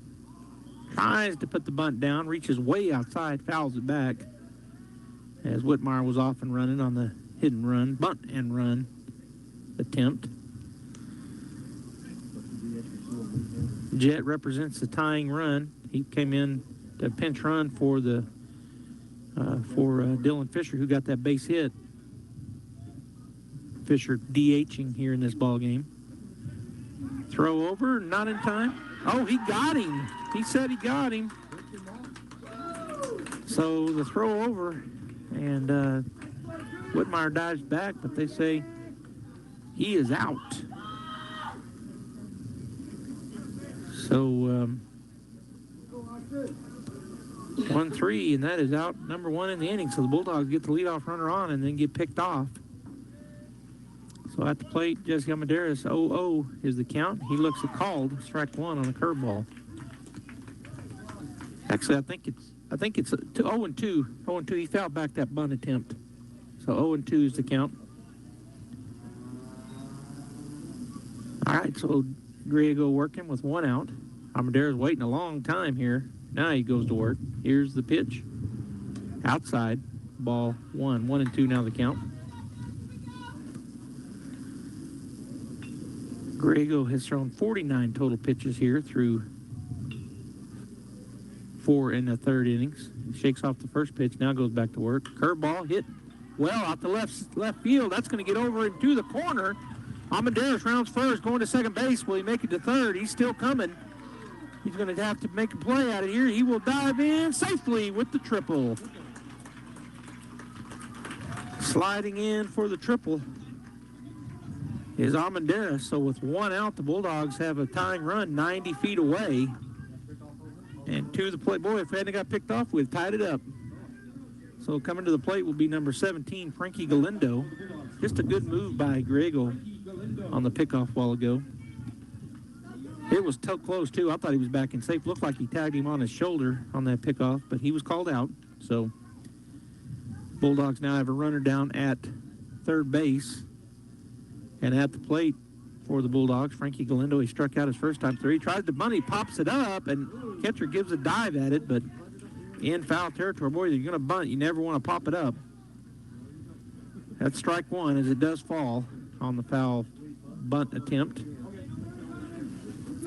Tries to put the bunt down, reaches way outside, fouls it back. As Whitmire was off and running on the hidden run, bunt and run attempt. Jet represents the tying run. He came in to pinch run for Dylan Fisher, who got that base hit. Fisher DHing here in this ball game. Throw over, not in time. Oh, he got him. He said he got him. So the throw over, and Whitmire dives back, but they say he is out. So 1-3, and that is out number 1 in the inning. So the Bulldogs get the leadoff runner on and then get picked off. So at the plate, Jesse Armendariz, 0-0 is the count. He looks at called, strike one on a curveball. Actually, I think it's 0-2. 0-2. He fouled back that bunt attempt. So 0-2 is the count. All right, so Griego working with 1 out. Armendariz waiting a long time here. Now he goes to work. Here's the pitch. Outside. Ball 1. 1-2 now the count. Griego has thrown 49 total pitches here through 4 in the third innings. He shakes off the first pitch, now goes back to work. Curveball hit well out the left field. That's going to get over into the corner. Armendariz rounds first, going to second base. Will he make it to third? He's still coming. He's going to have to make a play out of here. He will dive in safely with the triple. Sliding in for the triple is Armendariz. So with 1 out, the Bulldogs have a tying run 90 feet away. And to the plate. Boy, if we hadn't got picked off, we'd have tied it up. So coming to the plate will be number 17, Frankie Galindo. Just a good move by Griego on the pickoff while ago. It was close, too. I thought he was back in safe. Looked like he tagged him on his shoulder on that pickoff, but he was called out. So Bulldogs now have a runner down at third base. And at the plate for the Bulldogs, Frankie Galindo, he struck out his first time through. He tries to bunt, he pops it up, and catcher gives a dive at it, but in foul territory. Boy, you're going to bunt. You never want to pop it up. That's strike one as it does fall on the foul bunt attempt.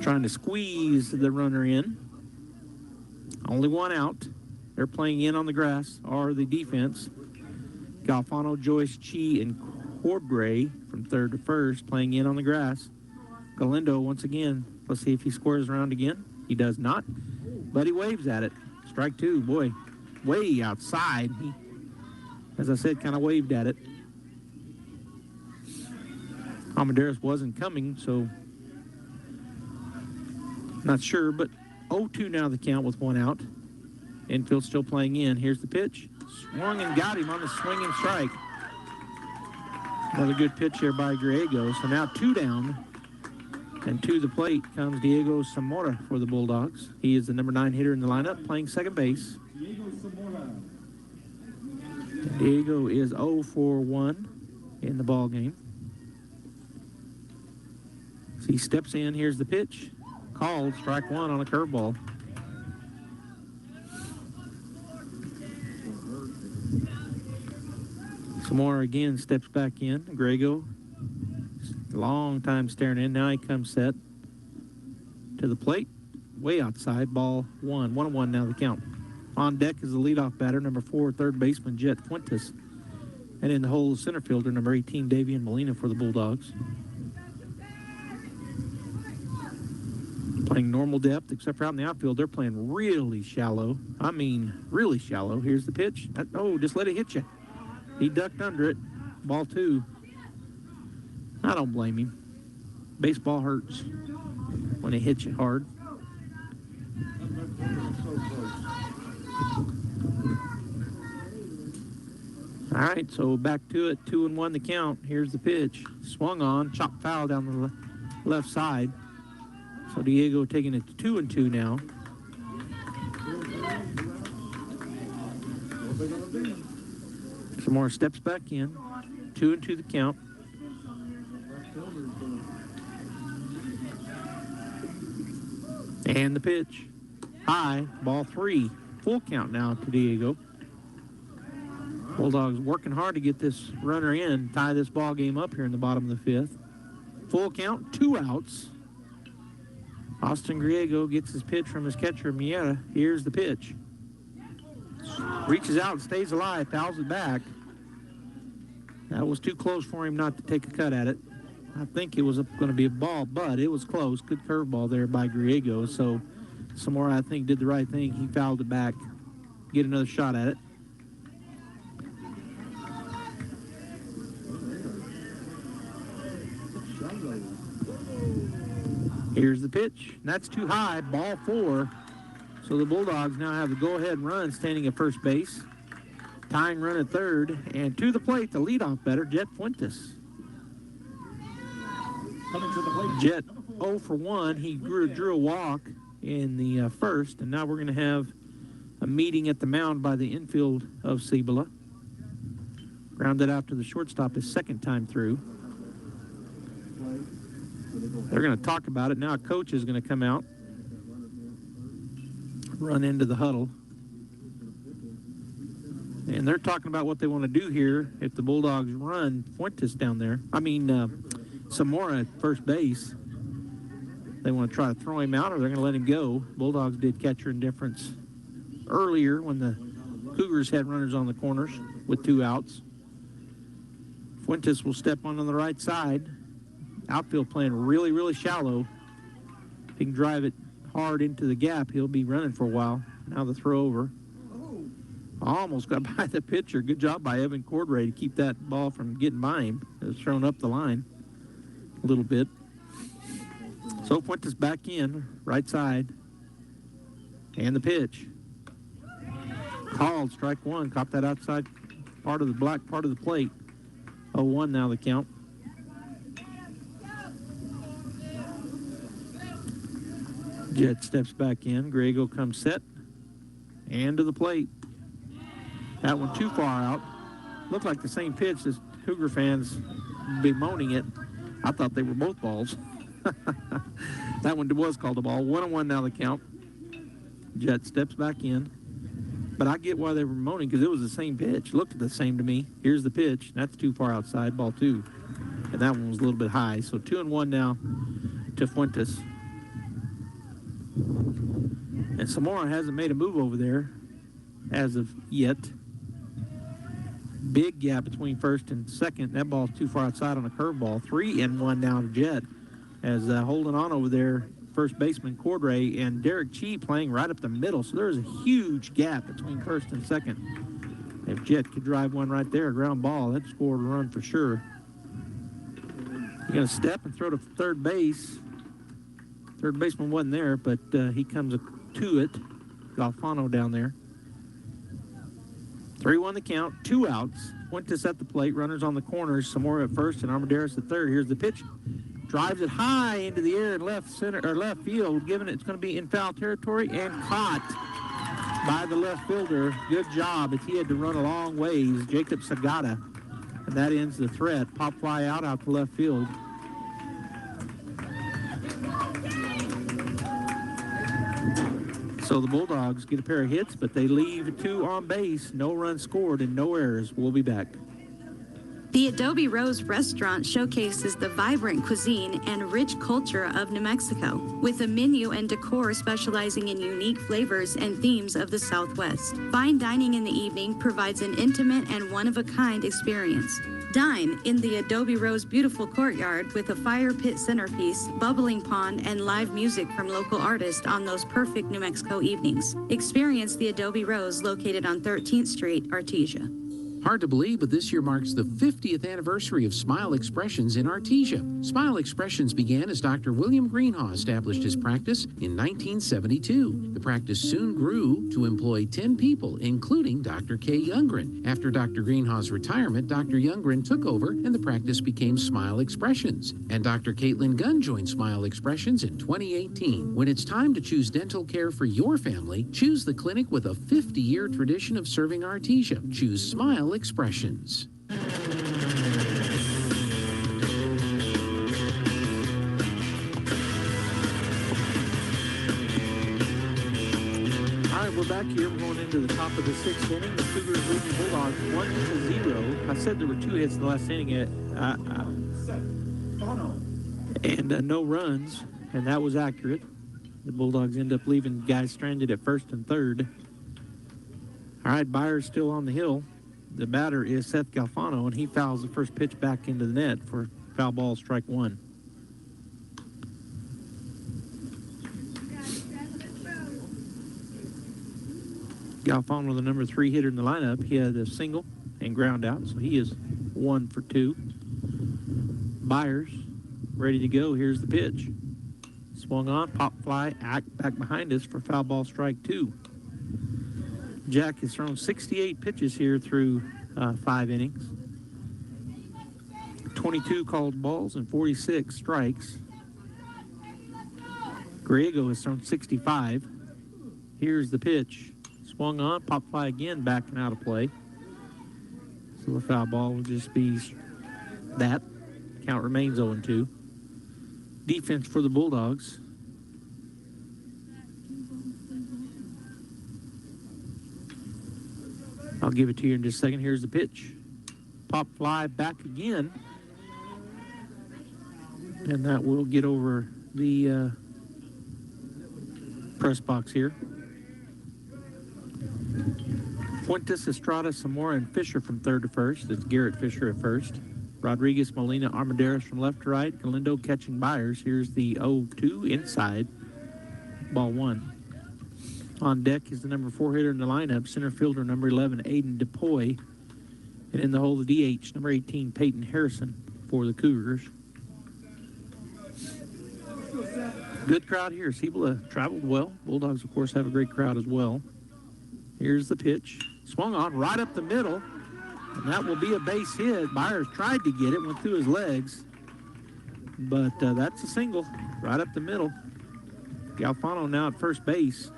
Trying to squeeze the runner in. Only 1 out. They're playing in on the grass, or the defense. Galfano, Joyce, Chi, and Corbray from third to first, playing in on the grass. Galindo, once again, let's see if he squares around again. He does not, but he waves at it. Strike two, boy, way outside. He, as I said, kind of waved at it. Armendariz wasn't coming, so not sure, but 0-2 now the count with 1 out. Infield still playing in. Here's the pitch. Swung and got him on the swinging strike. Another good pitch here by Griego. So now 2 down. And to the plate comes Diego Zamora for the Bulldogs. He is the number 9 hitter in the lineup, playing second base. Diego is 0 for 1 in the ball game. So he steps in. Here's the pitch. Called, strike 1 on a curveball. Zamora again steps back in. Griego, long time staring in. Now he comes set to the plate. Way outside, ball 1. 1-1 now the count. On deck is the leadoff batter, number 4, third baseman Jet Fuentes. And in the hole, center fielder, number 18, Davian Molina for the Bulldogs. Playing normal depth, except for out in the outfield, they're playing really shallow. I mean, really shallow. Here's the pitch. Oh, just let it hit you. He ducked under it. Ball 2. I don't blame him. Baseball hurts when it hits you hard. All right, so back to it. 2-1 the count. Here's the pitch. Swung on, chopped foul down the left side. So Diego taking it to 2-2 now. Some more steps back in. 2-2 the count. And the pitch. High, ball 3. Full count now to Diego. Bulldogs working hard to get this runner in, tie this ball game up here in the bottom of the 5th. Full count, 2 outs. Austin Griego gets his pitch from his catcher, Miera. Here's the pitch. Reaches out, stays alive, fouls it back. That was too close for him not to take a cut at it. I think it was going to be a ball, but it was close. Good curveball there by Griego. So Zamora, I think, did the right thing. He fouled it back. Get another shot at it. Here's the pitch. That's too high. Ball 4. So the Bulldogs now have the go-ahead run standing at first base. Tying run at third. And to the plate, the leadoff batter, Jet Fuentes. Jet 0 for 1. He drew a walk in the first. And now we're going to have a meeting at the mound by the infield of Cibola. Grounded out to the shortstop his second time through. They're going to talk about it. Now a coach is going to come out, run into the huddle. And they're talking about what they want to do here if the Bulldogs run Fuentes down there. Zamora at first base. They want to try to throw him out or they're going to let him go. Bulldogs did catcher indifference earlier when the Cougars had runners on the corners with 2 outs. Fuentes will step on the right side. Outfield playing really, really shallow. If he can drive it hard into the gap, he'll be running for a while. Now the throw over. Almost got by the pitcher. Good job by Evan Cordray to keep that ball from getting by him. It was thrown up the line a little bit. So Fuentes back in, right side. And the pitch. Called, strike 1. Caught that outside part of the black part of the plate. 0-1 now the count. Jet steps back in. Griego comes set. And to the plate. That one too far out. Looked like the same pitch as Cougar fans bemoaning it. I thought they were both balls. That one was called a ball. 1-1 now the count. Jet steps back in. But I get why they were moaning because it was the same pitch. Looked the same to me. Here's the pitch. That's too far outside. Ball 2. And that one was a little bit high. So 2-1 now to Fuentes. And Zamora hasn't made a move over there as of yet. Big gap between first and second. That ball's too far outside on a curveball. 3-1 now to Jet as holding on over there. First baseman Cordray and Derek Chee playing right up the middle. So there's a huge gap between first and second. If Jet could drive one right there, a ground ball, that'd score a run for sure. He's going to step and throw to third base. Third baseman wasn't there, but he comes to it. Galfano down there. 3-1 the count, 2 outs. Fuentes at the plate, runners on the corners, Samora at first and Armendariz at third. Here's the pitch. Drives it high into the air in left field, given it's going to be in foul territory and caught by the left fielder. Good job, as he had to run a long ways, Jacob Sagata. And that ends the threat. Pop fly out to left field. So the Bulldogs get a pair of hits, but they leave 2 on base, no runs scored and no errors. We'll be back. The Adobe Rose restaurant showcases the vibrant cuisine and rich culture of New Mexico, with a menu and decor specializing in unique flavors and themes of the Southwest. Fine dining in the evening provides an intimate and one-of-a-kind experience. Dine in the Adobe Rose beautiful courtyard with a fire pit centerpiece, bubbling pond, and live music from local artists on those perfect New Mexico evenings. Experience the Adobe Rose located on 13th Street, Artesia. Hard to believe, but this year marks the 50th anniversary of Smile Expressions in Artesia. Smile Expressions began as Dr. William Greenhaw established his practice in 1972. The practice soon grew to employ 10 people, including Dr. Kay Youngren. After Dr. Greenhaw's retirement, Dr. Youngren took over and the practice became Smile Expressions. And Dr. Caitlin Gunn joined Smile Expressions in 2018. When it's time to choose dental care for your family, choose the clinic with a 50-year tradition of serving Artesia. Choose Smile Expressions. All right, we're back here. We're going into the top of the 6th inning. The Cougars leading Bulldogs 1-0. I said there were 2 hits in the last inning and no runs, and that was accurate. The Bulldogs end up leaving guys stranded at first and third. All right, Byers still on the hill. The batter is Seth Galfano, and he fouls the first pitch back into the net for foul ball, strike 1. Galfano, the number 3 hitter in the lineup, he had a single and ground out, so he is 1 for 2. Byers ready to go. Here's the pitch. Swung on, pop fly, back behind us for foul ball, strike 2. Jack has thrown 68 pitches here through 5 innings. 22 called balls and 46 strikes. Griego has thrown 65. Here's the pitch. Swung on, pop fly again, back and out of play. So the foul ball will just be that. Count remains 0-2. Defense for the Bulldogs. I'll give it to you in just a second. Here's the pitch. Pop fly back again. And that will get over the press box here. Fuentes, Estrada, Zamora, and Fisher from third to first. It's Garrett Fisher at first. Rodriguez, Molina, Armendariz from left to right. Galindo catching Byers. Here's the 0-2 inside. Ball 1. On deck is the number 4 hitter in the lineup, center fielder number 11, Aiden DePoy. And in the hole, the DH, number 18, Peyton Harrison for the Cougars. Good crowd here. Cibola traveled well. Bulldogs, of course, have a great crowd as well. Here's the pitch. Swung on right up the middle, and that will be a base hit. Byers tried to get it, went through his legs, but that's a single right up the middle. Galfano now at first base.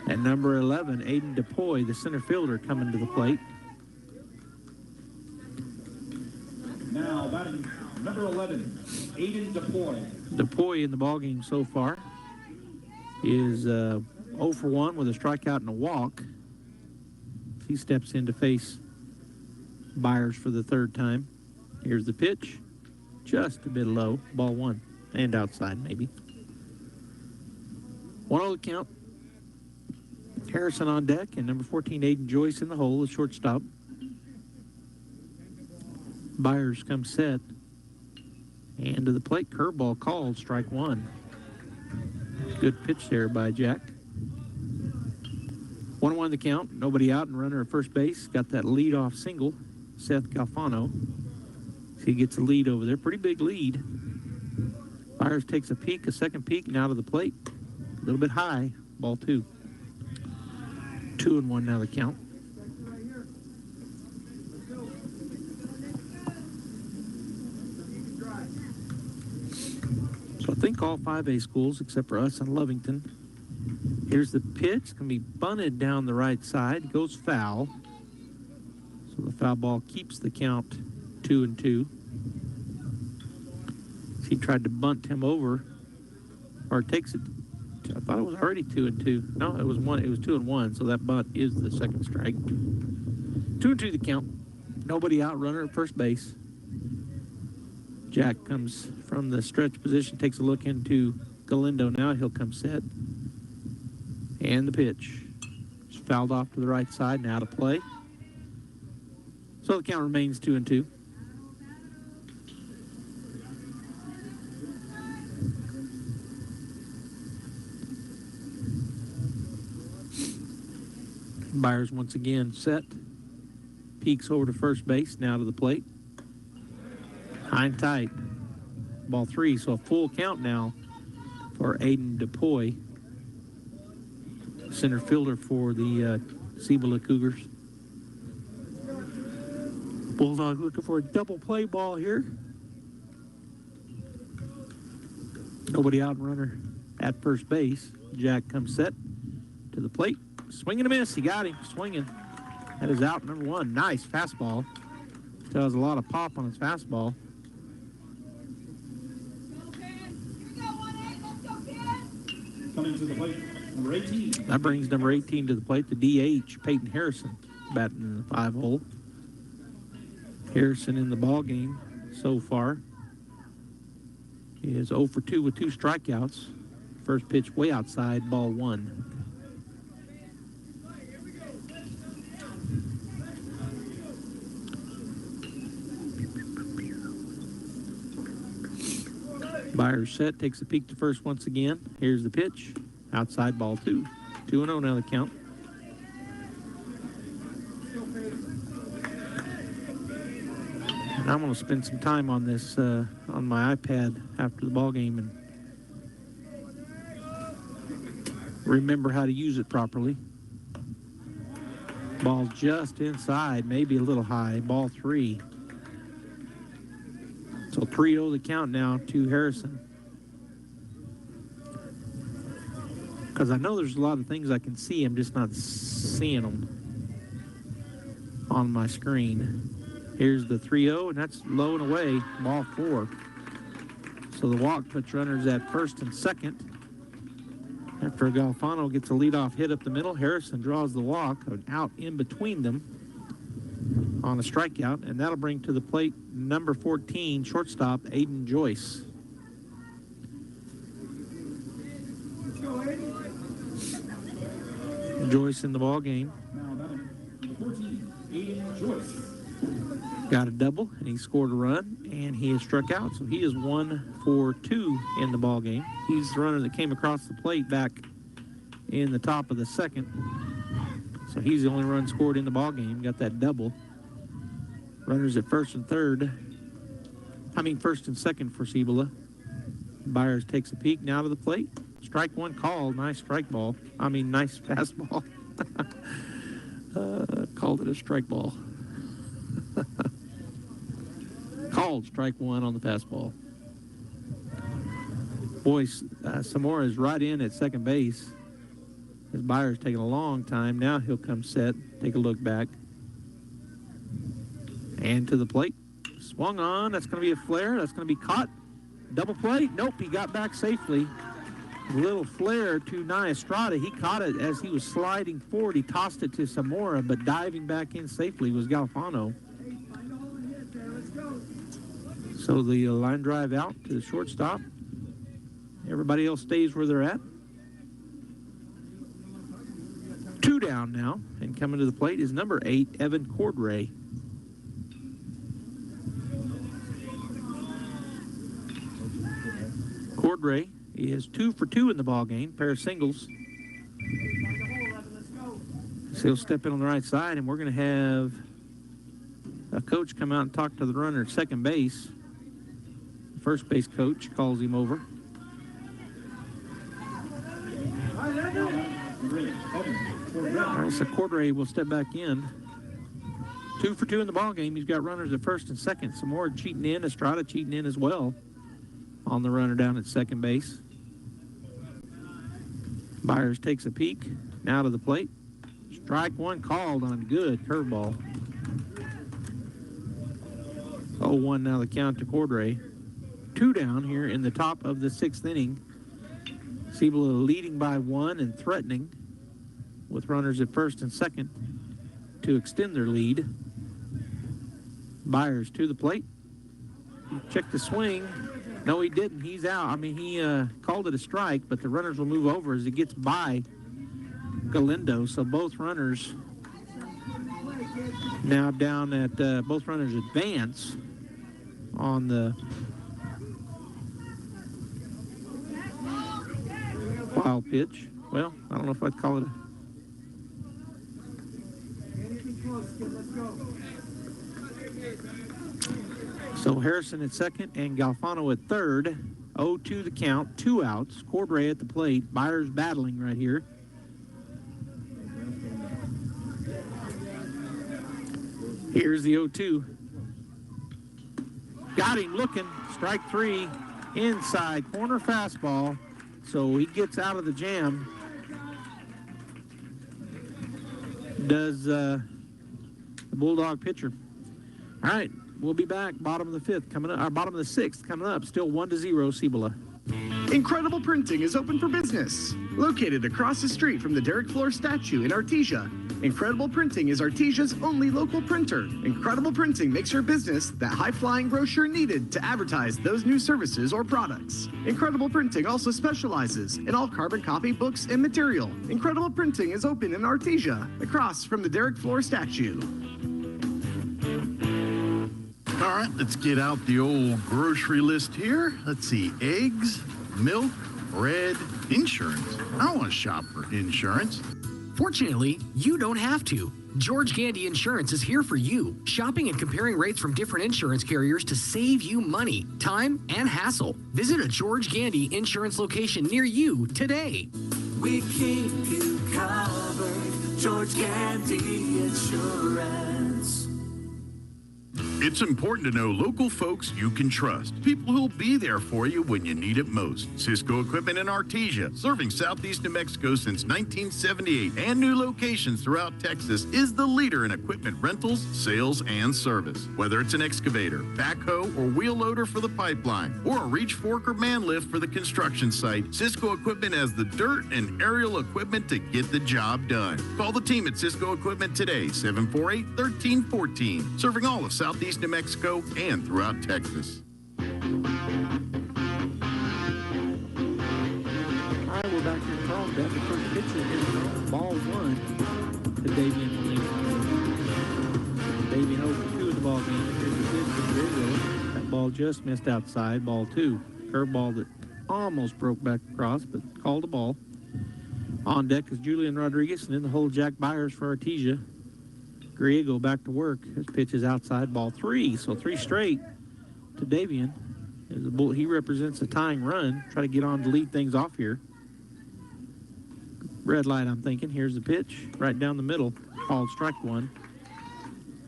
And number 11, Aiden DePoy, the center fielder, coming to the plate. Now batting number 11, Aiden DePoy. DePoy in the ballgame so far is 0 for 1 with a strikeout and a walk. He steps in to face Byers for the 3rd time. Here's the pitch. Just a bit low. Ball 1. And outside, maybe. 1-0 count. Harrison on deck, and number 14, Aiden Joyce in the hole, the shortstop. Byers comes set. And to the plate, curveball called, strike 1. Good pitch there by Jack. 1-1 the count, nobody out, and runner at first base. Got that lead-off single, Seth Galfano. So he gets a lead over there, pretty big lead. Byers takes a peek, a second peek, now to the plate. A little bit high, ball 2. 2-1 now the count. think all 5A schools except for us and Lovington. Here's the pitch. It's going to be bunted down the right side. Goes foul. So the foul ball keeps the count 2-2. He tried to bunt him over, or takes it. I thought it was already 2-2. No, it was 1. It was 2-1. So that bunt is the second strike. 2-2 the count. Nobody out. Runner at first base. Jack comes from the stretch position, takes a look into Galindo now. He'll come set. And the pitch. It's fouled off to the right side, now to play. So the count remains 2-2. Byers once again set. Peeks over to first base, now to the plate. High and tight. Ball 3, so a full count now for Aiden DePoy, center fielder for the Cibola Cougars. Bulldogs looking for a double play ball here. Nobody out, runner at first base. Jack comes set to the plate. Swing and a miss. He got him swinging. That is out number 1. Nice fastball. Still has a lot of pop on his fastball. Coming to the plate, number 18. That brings number 18 to the plate, the DH, Peyton Harrison, batting in the 5-hole. Harrison in the ball game so far is 0 for 2 with 2 strikeouts. First pitch way outside, ball 1. Byers set, takes a peek to first once again. Here's the pitch. Outside, ball 2. 2-0 now the count. And I'm going to spend some time on this on my iPad after the ball game and remember how to use it properly. Ball just inside, maybe a little high. Ball 3. So 3-0 the count now to Harrison. Because I know there's a lot of things I can see. I'm just not seeing them on my screen. Here's the 3-0, and that's low and away. Ball 4. So the walk puts runners at first and second. After Galfano gets a leadoff hit up the middle, Harrison draws the walk out in between them on a strikeout, and that'll bring to the plate number 14, shortstop, Aiden Joyce. Joyce in the ball game. Got a double, and he scored a run, and he has struck out, so he is 1 for 2 in the ball game. He's the runner that came across the plate back in the top of the second, so he's the only run scored in the ball game. Got that double. Runners at first and second for Cibola. Byers takes a peek now to the plate. Strike 1 called. Nice strike ball. Nice fastball. Called it a strike ball. Called strike 1 on the fastball. Boys, Samora is right in at second base. His Byers taking a long time. Now he'll come set. Take a look back. And to the plate. Swung on. That's going to be a flare. That's going to be caught. Double play. Nope, he got back safely. A little flare to Estrada. He caught it as he was sliding forward. He tossed it to Samora, but diving back in safely was Galfano. So the line drive out to the shortstop. Everybody else stays where they're at. 2 down now, and coming to the plate is number 8, Evan Cordray. Cordray is 2 for 2 in the ball game, pair of singles. So he'll step in on the right side, and we're going to have a coach come out and talk to the runner at second base. The first base coach calls him over. All right, so Cordray will step back in. 2 for 2 in the ball game. He's got runners at first and second. Some more cheating in. Estrada cheating in as well on the runner down at second base. Byers takes a peek, now to the plate. Strike one called on a good curveball. 0-1 now the count to Cordray. 2 down here in the top of the 6th inning. Cibola leading by 1 and threatening with runners at first and second to extend their lead. Byers to the plate. He checked the swing. No, he didn't. He's out. I mean, he called it a strike, but the runners will move over as it gets by Galindo. So both runners now down at both runners advance on the wild pitch. Well, I don't know if I'd call it a... So Harrison at second and Galfano at third. 0-2 the count, 2 outs. Cordray at the plate. Byers battling right here. Here's the 0-2. Got him looking. Strike 3. Inside corner fastball. So he gets out of the jam. Does the Bulldog pitcher. All right. We'll be back. Bottom of the 5th coming up, or bottom of the 6th coming up. Still 1-0 Cibola. Incredible Printing is open for business. Located across the street from the Derek Floor statue in Artesia, Incredible Printing is Artesia's only local printer. Incredible Printing makes your business that high-flying brochure needed to advertise those new services or products. Incredible Printing also specializes in all carbon copy books and material. Incredible Printing is open in Artesia, across from the Derek Floor statue. All right, let's get out the old grocery list here. Let's see, eggs, milk, bread, insurance. I don't want to shop for insurance. Fortunately, you don't have to. George Gandy Insurance is here for you. Shopping and comparing rates from different insurance carriers to save you money, time, and hassle. Visit a George Gandy Insurance location near you today. We keep you covered. George Gandy Insurance. It's important to know local folks you can trust. People who'll be there for you when you need it most. Cisco Equipment in Artesia, serving southeast New Mexico since 1978 and new locations throughout Texas, is the leader in equipment rentals, sales, and service. Whether it's an excavator, backhoe, or wheel loader for the pipeline, or a reach fork or man lift for the construction site, Cisco Equipment has the dirt and aerial equipment to get the job done. Call the team at Cisco Equipment today, 748-1314, serving all of southeast New Mexico and throughout Texas. All right, we're back here in Carlsbad. The first pitcher is ball 1 to Davian Molina. Davian over 2 in the ball game. Here's the pitch from Rizzo. That ball just missed outside. Ball 2. Curveball that almost broke back across, but called a ball. On deck is Julian Rodriguez, and in the hole, Jack Byers for Artesia. Griego back to work. His pitch is outside, ball 3. So 3 straight to Davian. He represents a tying run. Try to get on to lead things off here. Red light, I'm thinking. Here's the pitch. Right down the middle. Called strike 1.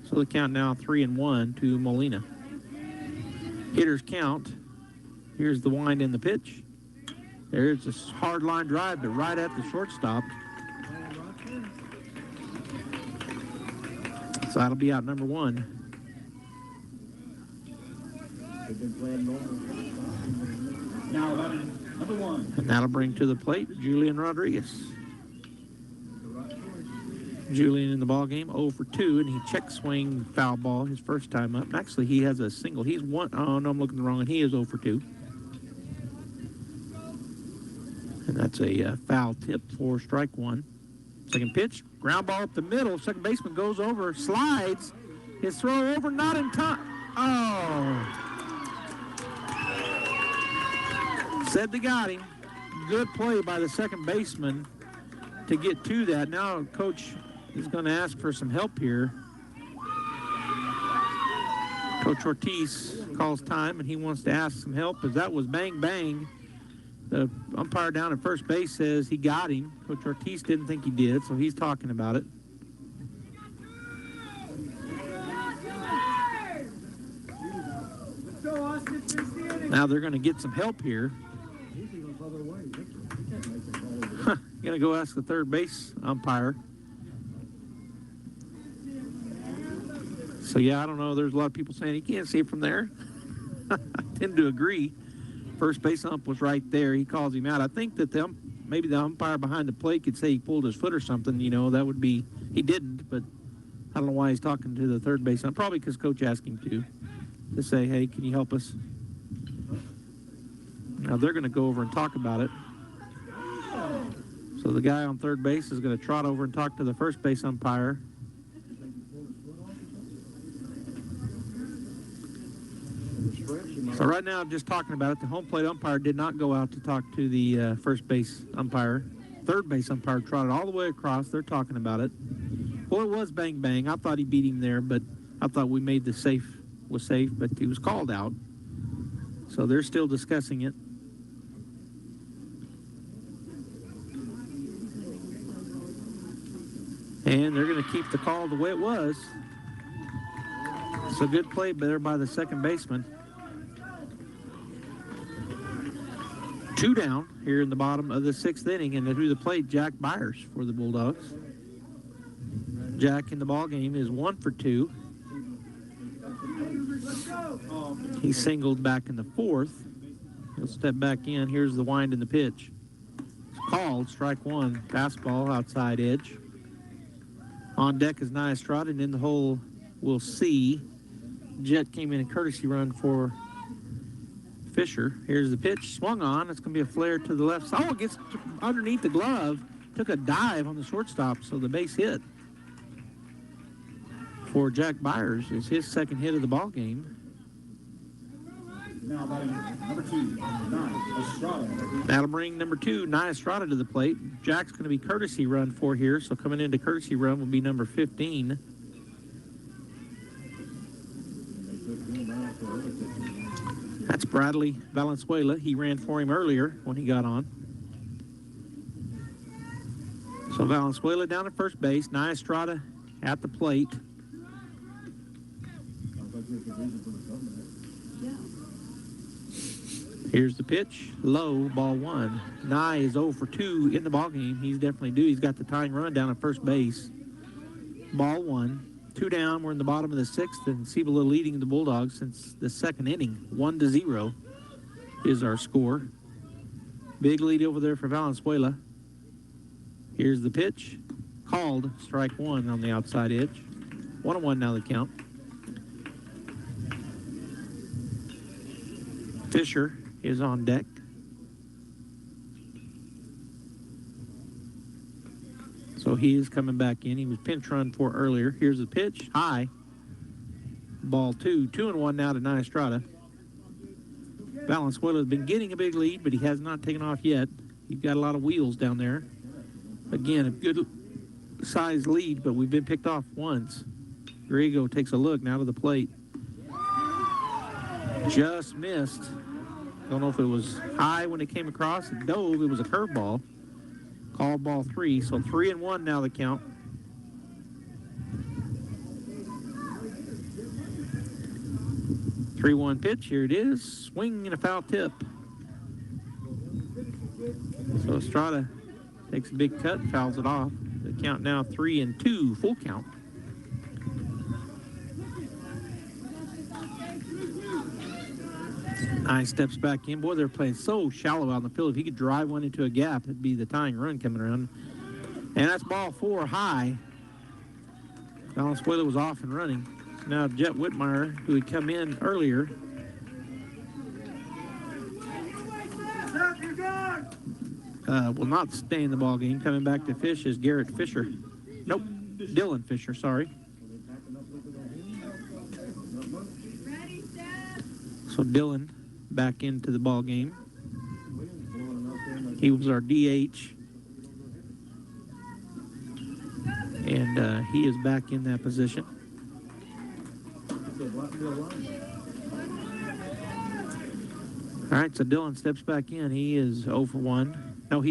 So the count now 3-1 to Molina. Hitters count. Here's the wind in the pitch. There's a hard line drive, but right at the shortstop. So that'll be out number 1. Now number 1. And that'll bring to the plate Julian Rodriguez. Julian in the ball game, 0 for 2, and he check swing foul ball his first time up. Actually, he has a single. He's one. Oh no, I'm looking wrong, and he is 0 for 2. And that's a foul tip for strike 1. Second pitch, ground ball up the middle. Second baseman goes over, slides. His throw over, not in time. Oh. Said they got him. Good play by the second baseman to get to that. Now Coach is going to ask for some help here. Coach Ortiz calls time, and he wants to ask some help, as that was bang, bang. The umpire down at first base says he got him. Coach Ortiz didn't think he did, so he's talking about it. Now they're going to get some help here. Going to go ask the third base umpire. So, yeah, I don't know. There's a lot of people saying he can't see it from there. I tend to agree. First base ump was right there. He calls him out. I think that maybe the umpire behind the plate could say he pulled his foot or something. You know, that would be – he didn't, but I don't know why he's talking to the third base ump. Probably because Coach asked him to say, hey, can you help us? Now they're going to go over and talk about it. So the guy on third base is going to trot over and talk to the first base umpire. So right now, I'm just talking about it. The home plate umpire did not go out to talk to the first base umpire. Third base umpire trotted all the way across. They're talking about it. Well, it was bang bang. I thought he beat him there, but I thought we made the safe, but he was called out. So they're still discussing it. And they're going to keep the call the way it was. It's a good play there by the second baseman. 2 down here in the bottom of the 6th inning, and to the plate, Jack Byers for the Bulldogs. Jack in the ball game is 1 for 2. He singled back in the 4th. He'll step back in. Here's the wind and the pitch. It's called strike 1. Fastball outside edge. On deck is Nia Estrada, and in the hole we'll see Jet came in a courtesy run for Fisher. Here's the pitch, swung on. It's going to be a flare to the left side. Oh, it gets underneath the glove. Took a dive on the shortstop, so the base hit for Jack Byers is his second hit of the ball game. Now batting number 2, Nia Estrada. That'll bring number 2, Nia Estrada, to the plate. Jack's going to be courtesy run for here, so coming into courtesy run will be number 15. That's Bradley Valenzuela. He ran for him earlier when he got on. So Valenzuela down at first base. Nia Estrada at the plate. Here's the pitch. Low, ball 1. Nye is 0 for 2 in the ball game. He's definitely due. He's got the tying run down at first base. Ball 1. 2 down. We're in the bottom of the 6th, and Cibola leading the Bulldogs since the 2nd inning. 1-0 is our score. Big lead over there for Valenzuela. Here's the pitch. Called strike 1 on the outside edge. 1-1 now the count. Fisher is on deck. So he is coming back in. He was pinch run for earlier. Here's the pitch. High. Ball 2. 2-1 now to Nia Estrada. Valenzuela has been getting a big lead, but he has not taken off yet. He's got a lot of wheels down there. Again, a good size lead, but we've been picked off once. Griego takes a look now to the plate. Just missed. Don't know if it was high when it came across. It dove. It was a curveball. Called ball 3. So 3-1 now the count. Three-one pitch. Here it is. Swing and a foul tip. So Estrada takes a big cut, fouls it off. The count now 3-2, full count. Nine steps back in. Boy, they're playing so shallow out in the field. If he could drive one into a gap, it'd be the tying run coming around. And that's ball 4 high. Valenzuela was off and running. Now Jet Whitmire, who had come in earlier, will not stay in the ball game. Coming back to fish is Garrett Fisher. Nope, Dylan Fisher, sorry. So Dylan back into the ball game. He was our DH. And he is back in that position. All right, so Dylan steps back in. He is 0 for 1. No,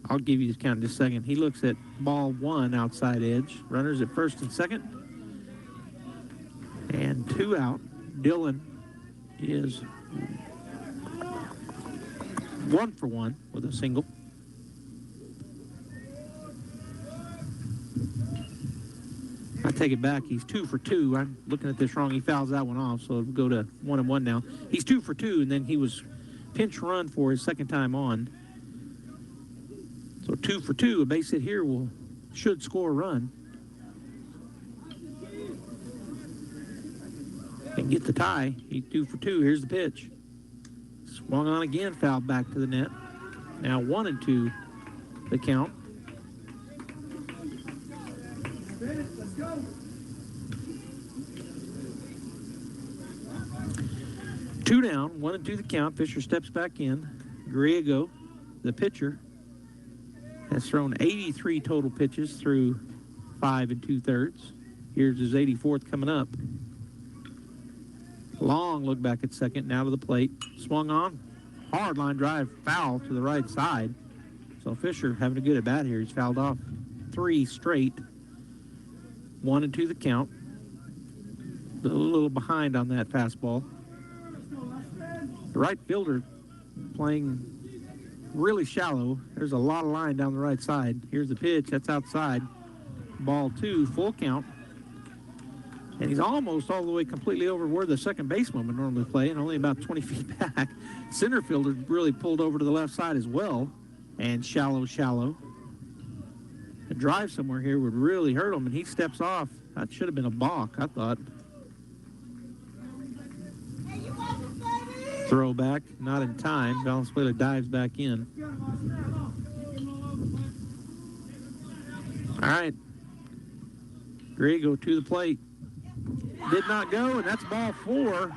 I'll give you this count in just a second. He looks at ball 1 outside edge. Runners at first and second. And 2 out. Dylan is 1 for 1 with a single. I take it back. He's 2 for 2. I'm looking at this wrong. He fouls that one off, so it'll go to 1 and 1 now. He's 2 for 2, and then he was pinch run for his second time on. So 2 for 2. A base hit here should score a run and get the tie. He's 2 for 2. Here's the pitch. Swung on again, fouled back to the net. Now 1 and 2 the count. Two down, 1 and 2 the count. Fisher steps back in. Griego, the pitcher, has thrown 83 total pitches through 5 2/3. Here's his 84th coming up. Long look back at second, now to the plate. Swung on, hard line drive, foul to the right side. So Fisher having a good at bat here. He's fouled off 3 straight. 1 and 2 the count. A little behind on that fastball. The right fielder playing really shallow. There's a lot of line down the right side. Here's the pitch. That's outside. Ball 2, full count. And he's almost all the way completely over where the second baseman would normally play, and only about 20 feet back. Center fielder really pulled over to the left side as well. And shallow. A drive somewhere here would really hurt him, and he steps off. That should have been a balk, I thought. Throw back, not in time. Valenzuela dives back in. All right. Griego to the plate. Did not go, and that's ball 4.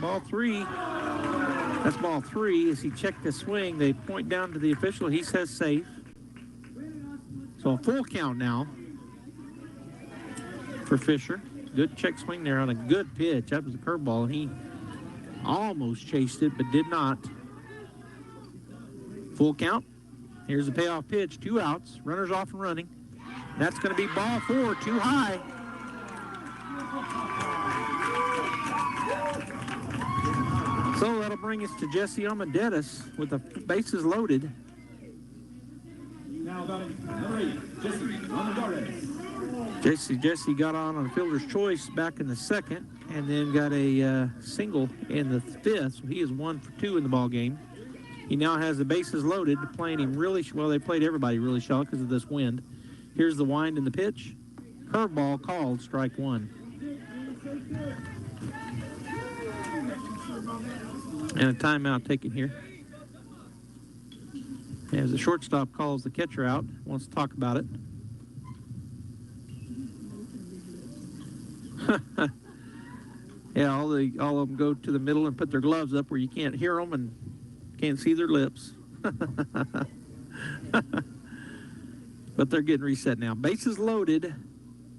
Ball 3. That's ball 3. As he checked the swing, they point down to the official. He says safe. So a full count now for Fisher. Good check swing there on a good pitch. That was a curveball. He almost chased it, but did not. Full count. Here's the payoff pitch. 2 outs. Runners off and running. That's going to be ball 4. Too high. So that'll bring us to Jesse Almendetis with the bases loaded. Now batting number 8, Jesse Almendetis. Jesse got on a fielder's choice back in the second, and then got a single in the 5th. So he is 1 for 2 in the ball game. He now has the bases loaded, playing him really well. They played everybody really shallow because of this wind. Here's the wind and the pitch. Curveball called, strike 1. And a timeout taken here. As the shortstop calls the catcher out, wants to talk about it. Yeah, all of them go to the middle and put their gloves up where you can't hear them and can't see their lips. But they're getting reset now. Bases loaded.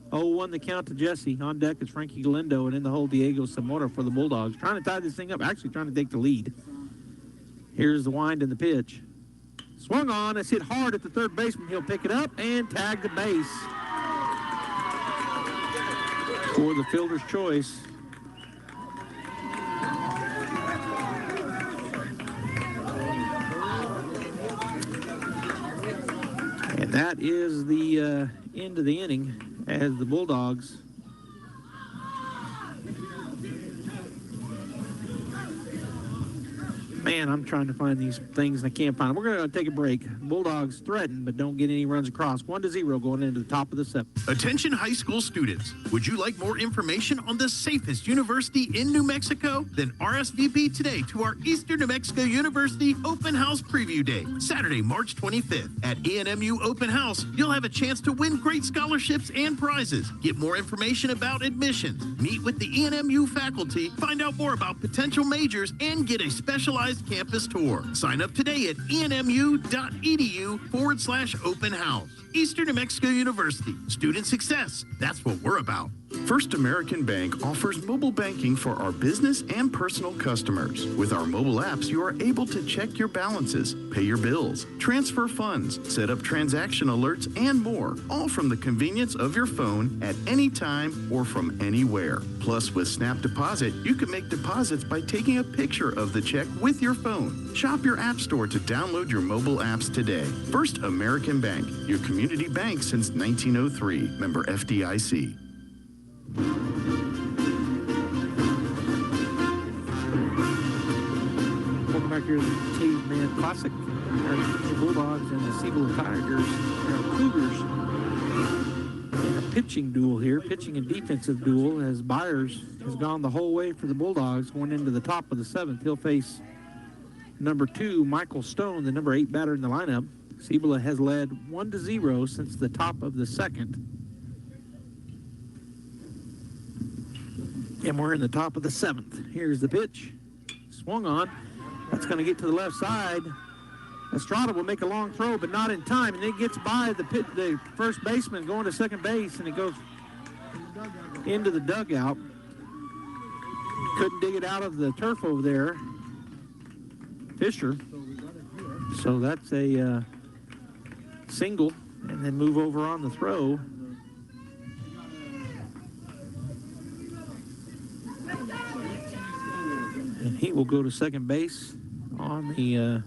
0-1 the count to Jesse. On deck is Frankie Galindo, and in the hole, Diego Zamora for the Bulldogs. Trying to tie this thing up, actually trying to take the lead. Here's the wind and the pitch. Swung on, it's hit hard at the third baseman. He'll pick it up and tag the base for the fielder's choice. And that is the end of the inning as the Bulldogs Man, I'm trying to find these things and I can't find them. We're going to take a break. Bulldogs threaten, but don't get any runs across. 1-0 going into the top of the 7th. Attention high school students. Would you like more information on the safest university in New Mexico? Then RSVP today to our Eastern New Mexico University Open House Preview Day, Saturday, March 25th. At ENMU Open House, you'll have a chance to win great scholarships and prizes. Get more information about admissions. Meet with the ENMU faculty, find out more about potential majors, and get a specialized campus tour. Sign up today at enmu.edu/open house. Eastern New Mexico University. Student success. That's what we're about. First American Bank offers mobile banking for our business and personal customers. With our mobile apps, you are able to check your balances, pay your bills, transfer funds, set up transaction alerts, and more, all from the convenience of your phone at any time or from anywhere. Plus, with Snap Deposit, you can make deposits by taking a picture of the check with your phone. Shop your app store to download your mobile apps today. First American Bank, your community bank since 1903. Member FDIC. Welcome back here to the Cavemen Classic. Our Bulldogs and the Cibola Tigers, our Cougars. And a pitching duel here, pitching and defensive duel, as Byers has gone the whole way for the Bulldogs, going into the top of the 7th. He'll face number 2, Michael Stone, the number 8 batter in the lineup. Cibola has led 1-0 since the top of the 2nd. And we're in the top of the 7th. Here's the pitch. Swung on. That's going to get to the left side. Estrada will make a long throw, but not in time. And it gets by the first baseman going to second base, and it goes into the dugout. Couldn't dig it out of the turf over there. Fisher. So that's a single, and then move over on the throw. And he will go to second base on the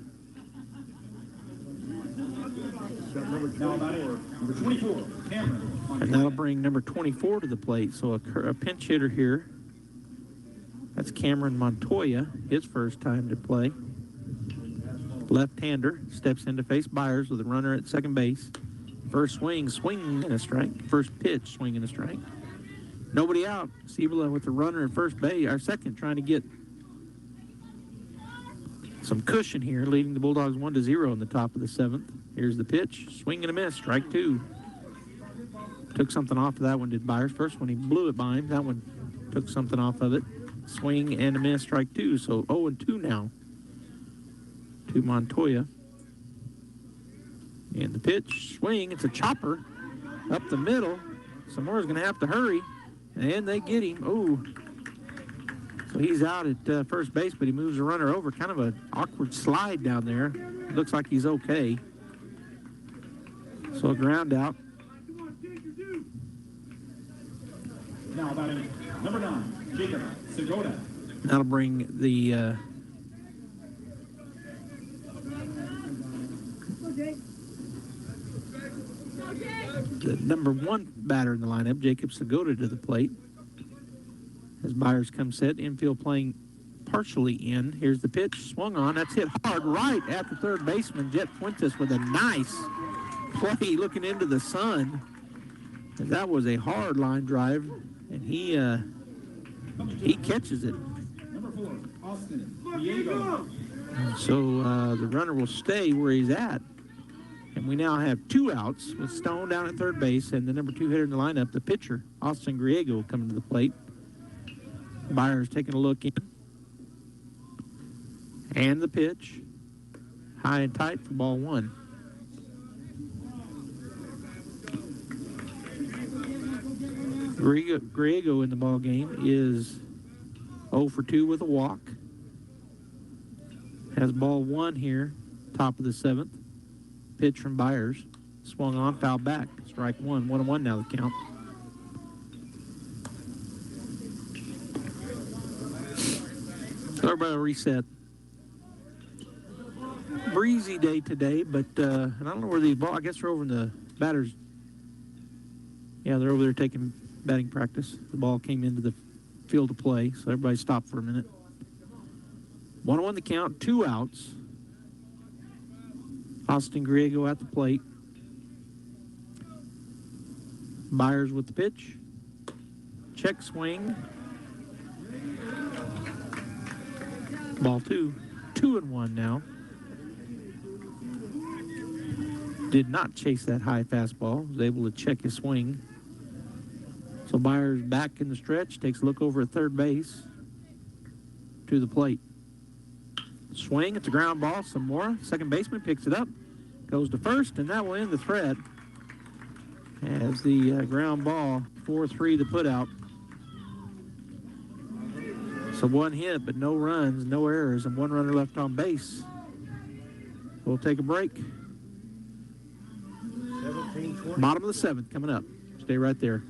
Number 24, Cameron. and that'll bring number 24 to the plate. So a pinch hitter here. That's Cameron Montoya, his first time to play. Left-hander steps in to face Byers with a runner at second base. First swing and a strike. First pitch, swing and a strike. Nobody out. Cibola with the runner at first base, our second, trying to get some cushion here, leading the Bulldogs 1-0 in the top of the 7th. Here's the pitch, swing and a miss, strike 2. Took something off of that one, did Byers. First one, he blew it by him. That one took something off of it. Swing and a miss, strike 2. So 0-2 now to Montoya. And the pitch, swing, it's a chopper up the middle. Samora's going to have to hurry, and they get him. Oh, so he's out at first base, but he moves the runner over. Kind of an awkward slide down there. It looks like he's okay. So a ground out. Now batting number 9, Jacob Cibola. That'll bring the number 1 batter in the lineup, Jacob Cibola, to the plate. As Byers comes set, infield playing partially in. Here's the pitch, swung on. That's hit hard right at the third baseman, Jet Fuentes, with a nice play looking into the sun. And that was a hard line drive, and he catches it. Number 4, Austin Diego. So the runner will stay where he's at. And we now have 2 outs with Stone down at third base and the number 2 hitter in the lineup, the pitcher, Austin Griego, coming to the plate. Byers taking a look in. And the pitch. High and tight for ball 1. Griego in the ball game is 0 for 2 with a walk. Has ball 1 here, top of the 7th. Pitch from Byers. Swung on, foul back. Strike 1. 1-1 now the count. So everybody will reset. Breezy day today, but and I don't know where these ball. I guess they're over in the batters. Yeah, they're over there taking batting practice. The ball came into the field of play, so everybody stopped for a minute. 1-1 the count, 2 outs. Austin Griego at the plate. Byers with the pitch. Check swing. Ball 2. 2-1 now. Did not chase that high fastball. Was able to check his swing. So Byers back in the stretch. Takes a look over at third base. To the plate. Swing. It's a ground ball. Some more. Second baseman picks it up. Goes to first, and that will end the threat. As the ground ball, 4-3 to put out So one hit, but no runs, no errors, and one runner left on base. We'll take a break. Bottom of the seventh coming up. Stay right there.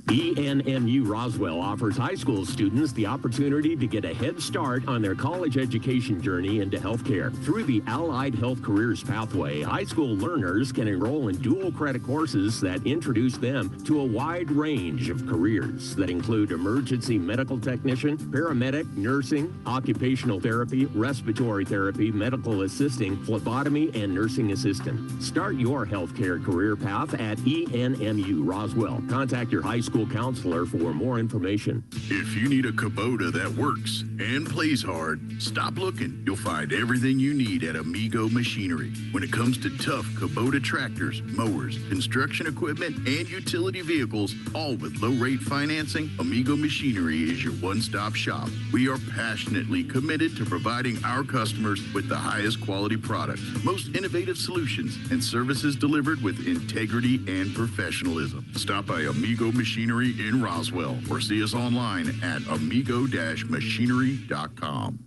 ENMU Roswell offers high school students the opportunity to get a head start on their college education journey into healthcare. Through the Allied Health Careers Pathway, high school learners can enroll in dual credit courses that introduce them to a wide range of careers that include emergency medical technician, paramedic, nursing, occupational therapy, respiratory therapy, medical assisting, phlebotomy, and nursing assistant. Start your healthcare career path at ENMU Roswell. Contact your high school counselor for more information. If you need a Kubota that works and plays hard, stop looking. You'll find everything you need at Amigo Machinery. When it comes to tough Kubota tractors, mowers, construction equipment, and utility vehicles, all with low-rate financing, Amigo Machinery is your one-stop shop. We are passionately committed to providing our customers with the highest quality products, most innovative solutions, and services delivered with integrity and professionalism. Stop by Amigo Machinery in Roswell or see us online at amigo-machinery.com.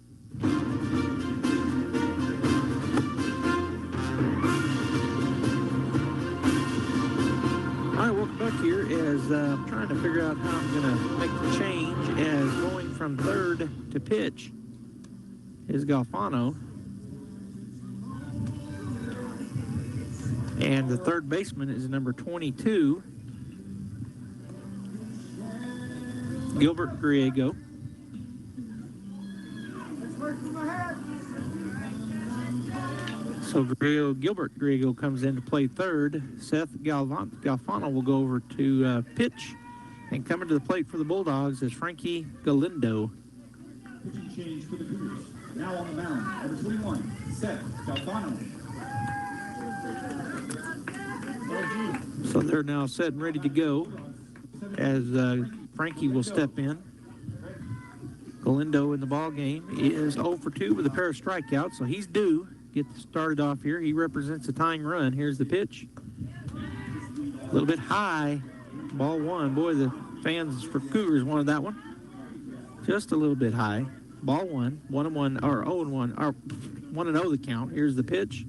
All right, welcome back here as I'm trying to figure out how I'm going to make the change as going from third to pitch is Galfano. And the third baseman is number 22, Gilbert Griego. So Gilbert Griego comes in to play third. Seth Galfano will go over to pitch. And coming to the plate for the Bulldogs is Frankie Galindo. Pitching change for the Cougars. Now on the mound, number 21, Seth Galfano. So they're now set and ready to go as Frankie will step in. Galindo in the ball game is 0 for 2 with a pair of strikeouts, so he's due. Get started off here. He represents a tying run. Here's the pitch. A little bit high. Ball one. Boy, the fans for Cougars wanted that one. Just a little bit high. Ball one. 1-1 or 0-1 or 1-0 the count. Here's the pitch.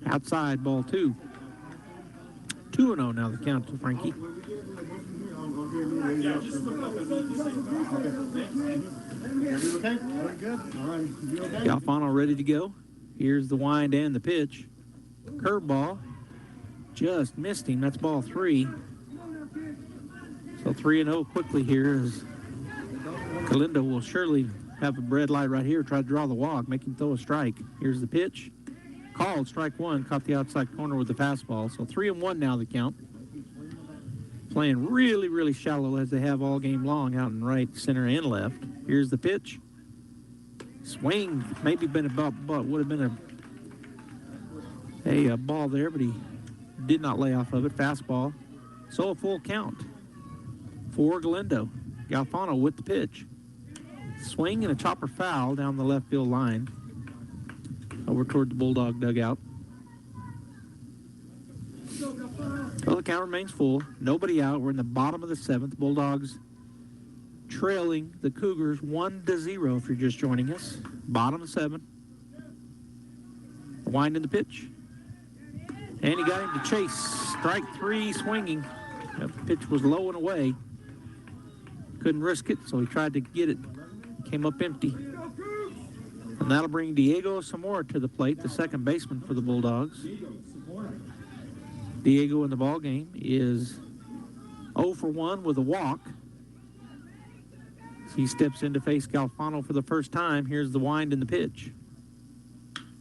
Outside, ball two. 2-0 now the count to Frankie. Galfano ready to go. Here's the wind and the pitch. Curveball. Just missed him. That's ball three. So 3-0 quickly here as Galindo will surely have a red light right here. Try to draw the walk. Make him throw a strike. Here's the pitch. Called strike one. Caught the outside corner with the fastball. So 3-1 now the count. Playing really, really shallow as they have all game long out in right, center, and left. Here's the pitch. Swing, maybe been about, would have been a ball there, but he did not lay off of it. Fastball. So a full count for Galindo. Galfano with the pitch. Swing and a chopper foul down the left field line over toward the Bulldog dugout. Well, the count remains full. Nobody out. We're in the bottom of the seventh. Bulldogs trailing the Cougars 1-0 if you're just joining us. Bottom of seven. Wind in the pitch. And he got him to chase. Strike three swinging. The pitch was low and away. Couldn't risk it, so he tried to get it. Came up empty. And that'll bring Diego Zamora to the plate, the second baseman for the Bulldogs. Diego in the ball game is 0 for 1 with a walk. He steps in to face Galfano for the first time. Here's the wind and the pitch.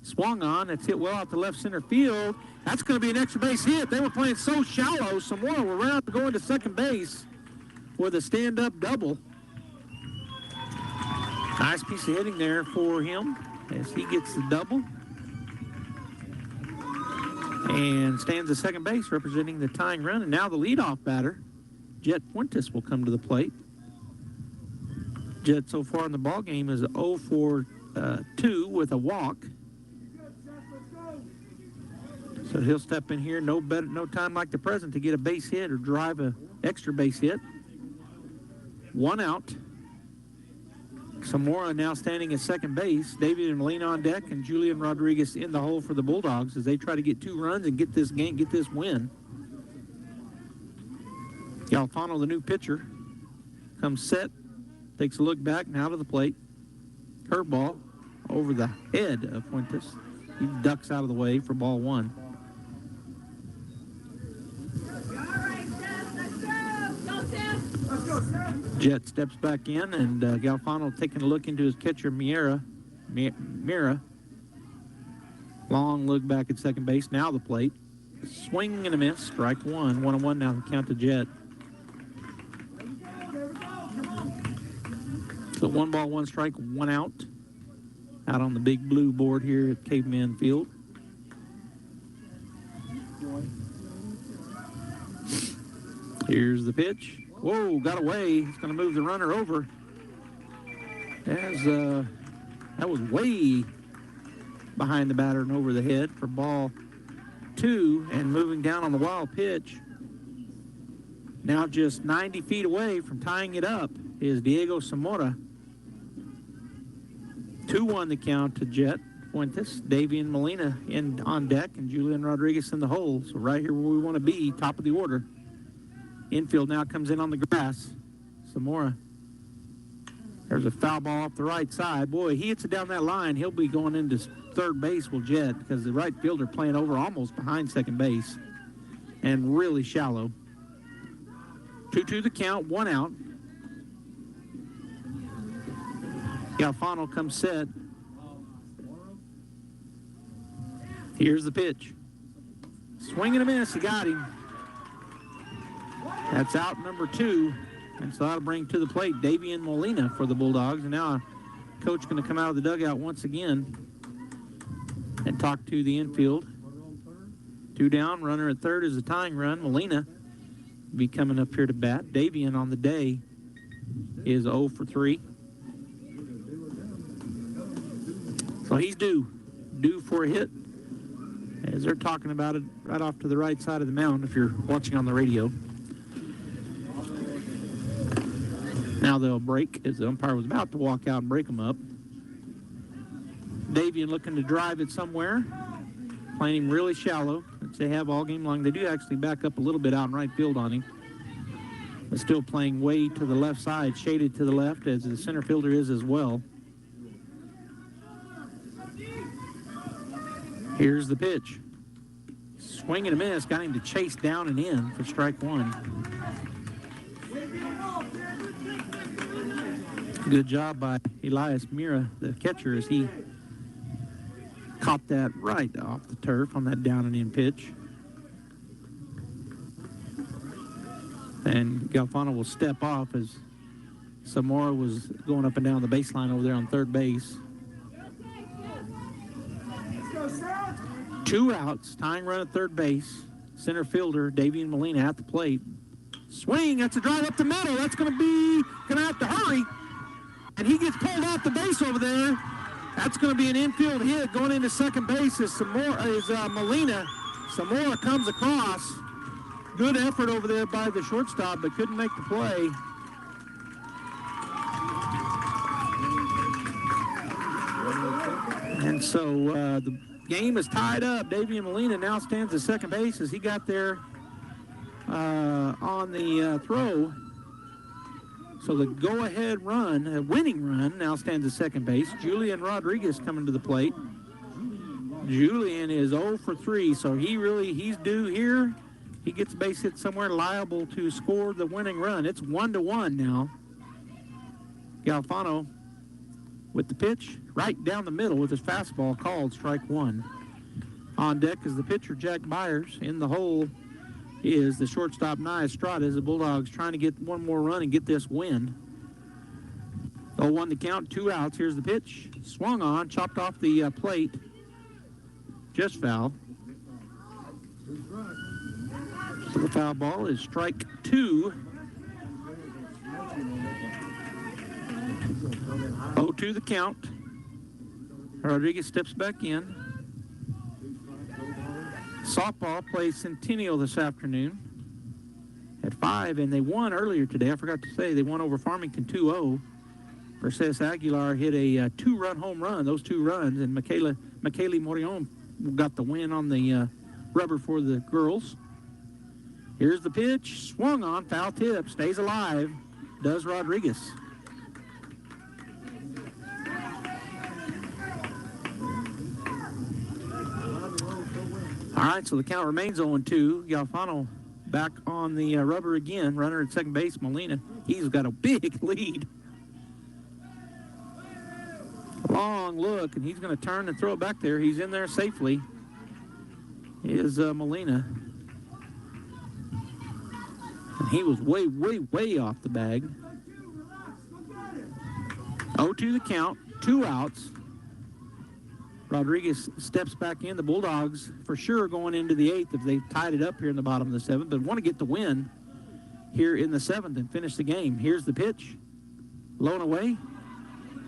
Swung on. It's hit well out to left center field. That's going to be an extra base hit. They were playing so shallow. Zamora will run out to go into second base with a stand-up double. Nice piece of hitting there for him as he gets the double. And stands at second base representing the tying run. And now the leadoff batter, Jet Fuentes, will come to the plate. Jet so far in the ball game is 0 for 2 with a walk. So he'll step in here. No time like the present to get a base hit or drive a extra base hit. One out. Zamora now standing at second base. David and Molina on deck, and Julian Rodriguez in the hole for the Bulldogs as they try to get 2 runs and get this game, get this win. Galfano, the new pitcher, comes set, takes a look back, now to the plate. Curveball over the head of Fuentes. He ducks out of the way for ball 1. Jet steps back in, and Galfano taking a look into his catcher, Mira. Long look back at second base, now the plate. Swing and a miss, strike 1. 1-1 now the count to Jet. So 1 ball, 1 strike, 1 out. Out on the big blue board here at Cavemen Field. Here's the pitch. Whoa, got away. He's going to move the runner over. That was way behind the batter and over the head for ball 2, and moving down on the wild pitch. Now just 90 feet away from tying it up is Diego Zamora. 2-1 the count to Jet. Fuentes, Davian Molina on deck, and Julian Rodriguez in the hole. So right here where we want to be, top of the order. Infield now comes in on the grass. Zamora. There's a foul ball off the right side. Boy, he hits it down that line. He'll be going into third base with Jet because the right fielder playing over almost behind second base and really shallow. 2-2 the count, 1 out. Galfano comes set. Here's the pitch. Swing and a miss. He got him. That's out number 2. And so that'll bring to the plate Davian Molina for the Bulldogs. And now coach going to come out of the dugout once again and talk to the infield. 2 down. Runner at third is a tying run. Molina be coming up here to bat. Davian on the day is 0 for 3. So he's due for a hit, as they're talking about it right off to the right side of the mound if you're watching on the radio. Now they'll break as the umpire was about to walk out and break them up. Davian looking to drive it somewhere, playing him really shallow, which they have all game long. They do actually back up a little bit out in right field on him, but still playing way to the left side, shaded to the left as the center fielder is as well. Here's the pitch. Swing and a miss. Got him to chase down and in for strike 1. Good job by Elias Mira, the catcher, as he caught that right off the turf on that down and in pitch. And Galfano will step off as Zamora was going up and down the baseline over there on third base. 2 outs, tying run at third base. Center fielder Davian Molina at the plate. Swing, that's a drive up the middle. That's going to have to hurry. And he gets pulled off the base over there. That's going to be an infield hit going into second base as Molina. Zamora comes across. Good effort over there by the shortstop, but couldn't make the play. And so the game is tied up. Davian Molina now stands at second base as he got there on the throw. So the go-ahead run, a winning run, now stands at second base. Julian Rodriguez coming to the plate. Julian is 0 for 3, so he's due here. He gets a base hit somewhere, liable to score the winning run. It's 1-1 now. Galfano with the pitch right down the middle with his fastball called strike 1. On deck is the pitcher, Jack Byers. In the hole is the shortstop, Nia Estrada, as the Bulldogs trying to get one more run and get this win. 0-1 to count, 2 outs. Here's the pitch. Swung on, chopped off the plate. Just foul. So the foul ball is strike 2. 0-2 the count. Rodriguez steps back in. Softball plays Centennial this afternoon at 5, and they won earlier today. I forgot to say they won over Farmington 2-0. Mercedes Aguilar hit a 2-run home run, those 2 runs, and Michaeli Morion got the win on the rubber for the girls. Here's the pitch, swung on, foul tip, stays alive, does Rodriguez. All right, so the count remains 0-2. Galfano back on the rubber again. Runner at second base, Molina. He's got a big lead. Long look, and he's going to turn and throw it back there. He's in there safely. Is Molina. And he was way, way, way off the bag. 0-2 the count, 2 outs. Rodriguez steps back in. The Bulldogs for sure going into the 8th if they've tied it up here in the bottom of the 7th, but want to get the win here in the 7th and finish the game. Here's the pitch. Low and away.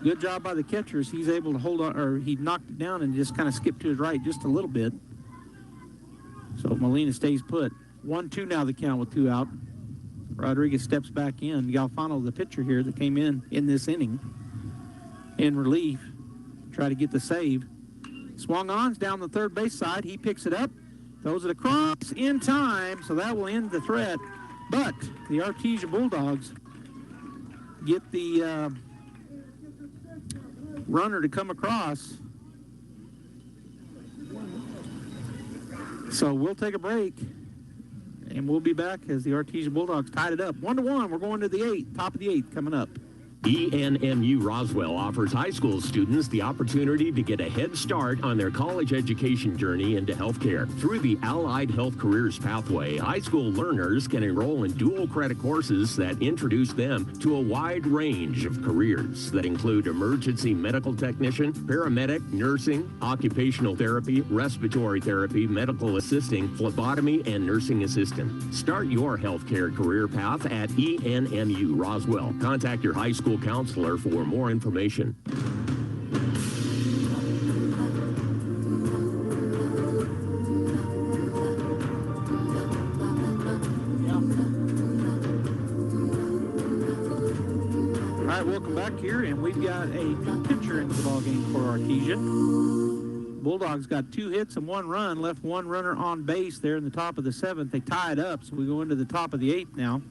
Good job by the catchers. He's able to hold on, or he knocked it down and just kind of skipped to his right just a little bit. So Molina stays put. 1-2 now the count with 2 out. Rodriguez steps back in. Galfano, the pitcher here that came in this inning in relief, try to get the save. Swung on down the third base side. He picks it up, throws it across in time, so that will end the threat. But the Artesia Bulldogs get the runner to come across. So we'll take a break, and we'll be back as the Artesia Bulldogs tied it up. 1-1, we're going to the 8th, top of the 8th coming up. ENMU Roswell offers high school students the opportunity to get a head start on their college education journey into healthcare. Through the Allied Health Careers Pathway, high school learners can enroll in dual credit courses that introduce them to a wide range of careers that include emergency medical technician, paramedic, nursing, occupational therapy, respiratory therapy, medical assisting, phlebotomy, and nursing assistant. Start your healthcare career path at ENMU Roswell. Contact your high school counselor for more information. All right, welcome back here, and we've got a new pitcher in the ballgame for Artesia. Bulldogs got 2 hits and 1 run, left 1 runner on base there in the top of the 7th. They tied up, so we go into the top of the 8th now.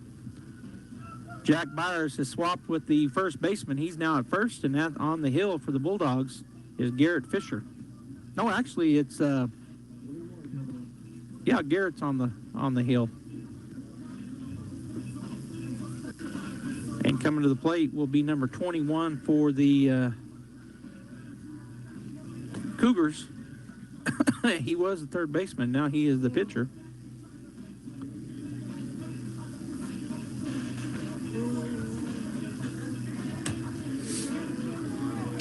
Jack Byers has swapped with the first baseman. He's now at first, and that on the hill for the Bulldogs is Garrett Fisher. No, actually, it's Garrett's on the hill. And coming to the plate will be number 21 for the Cougars. He was the third baseman. Now he is the pitcher.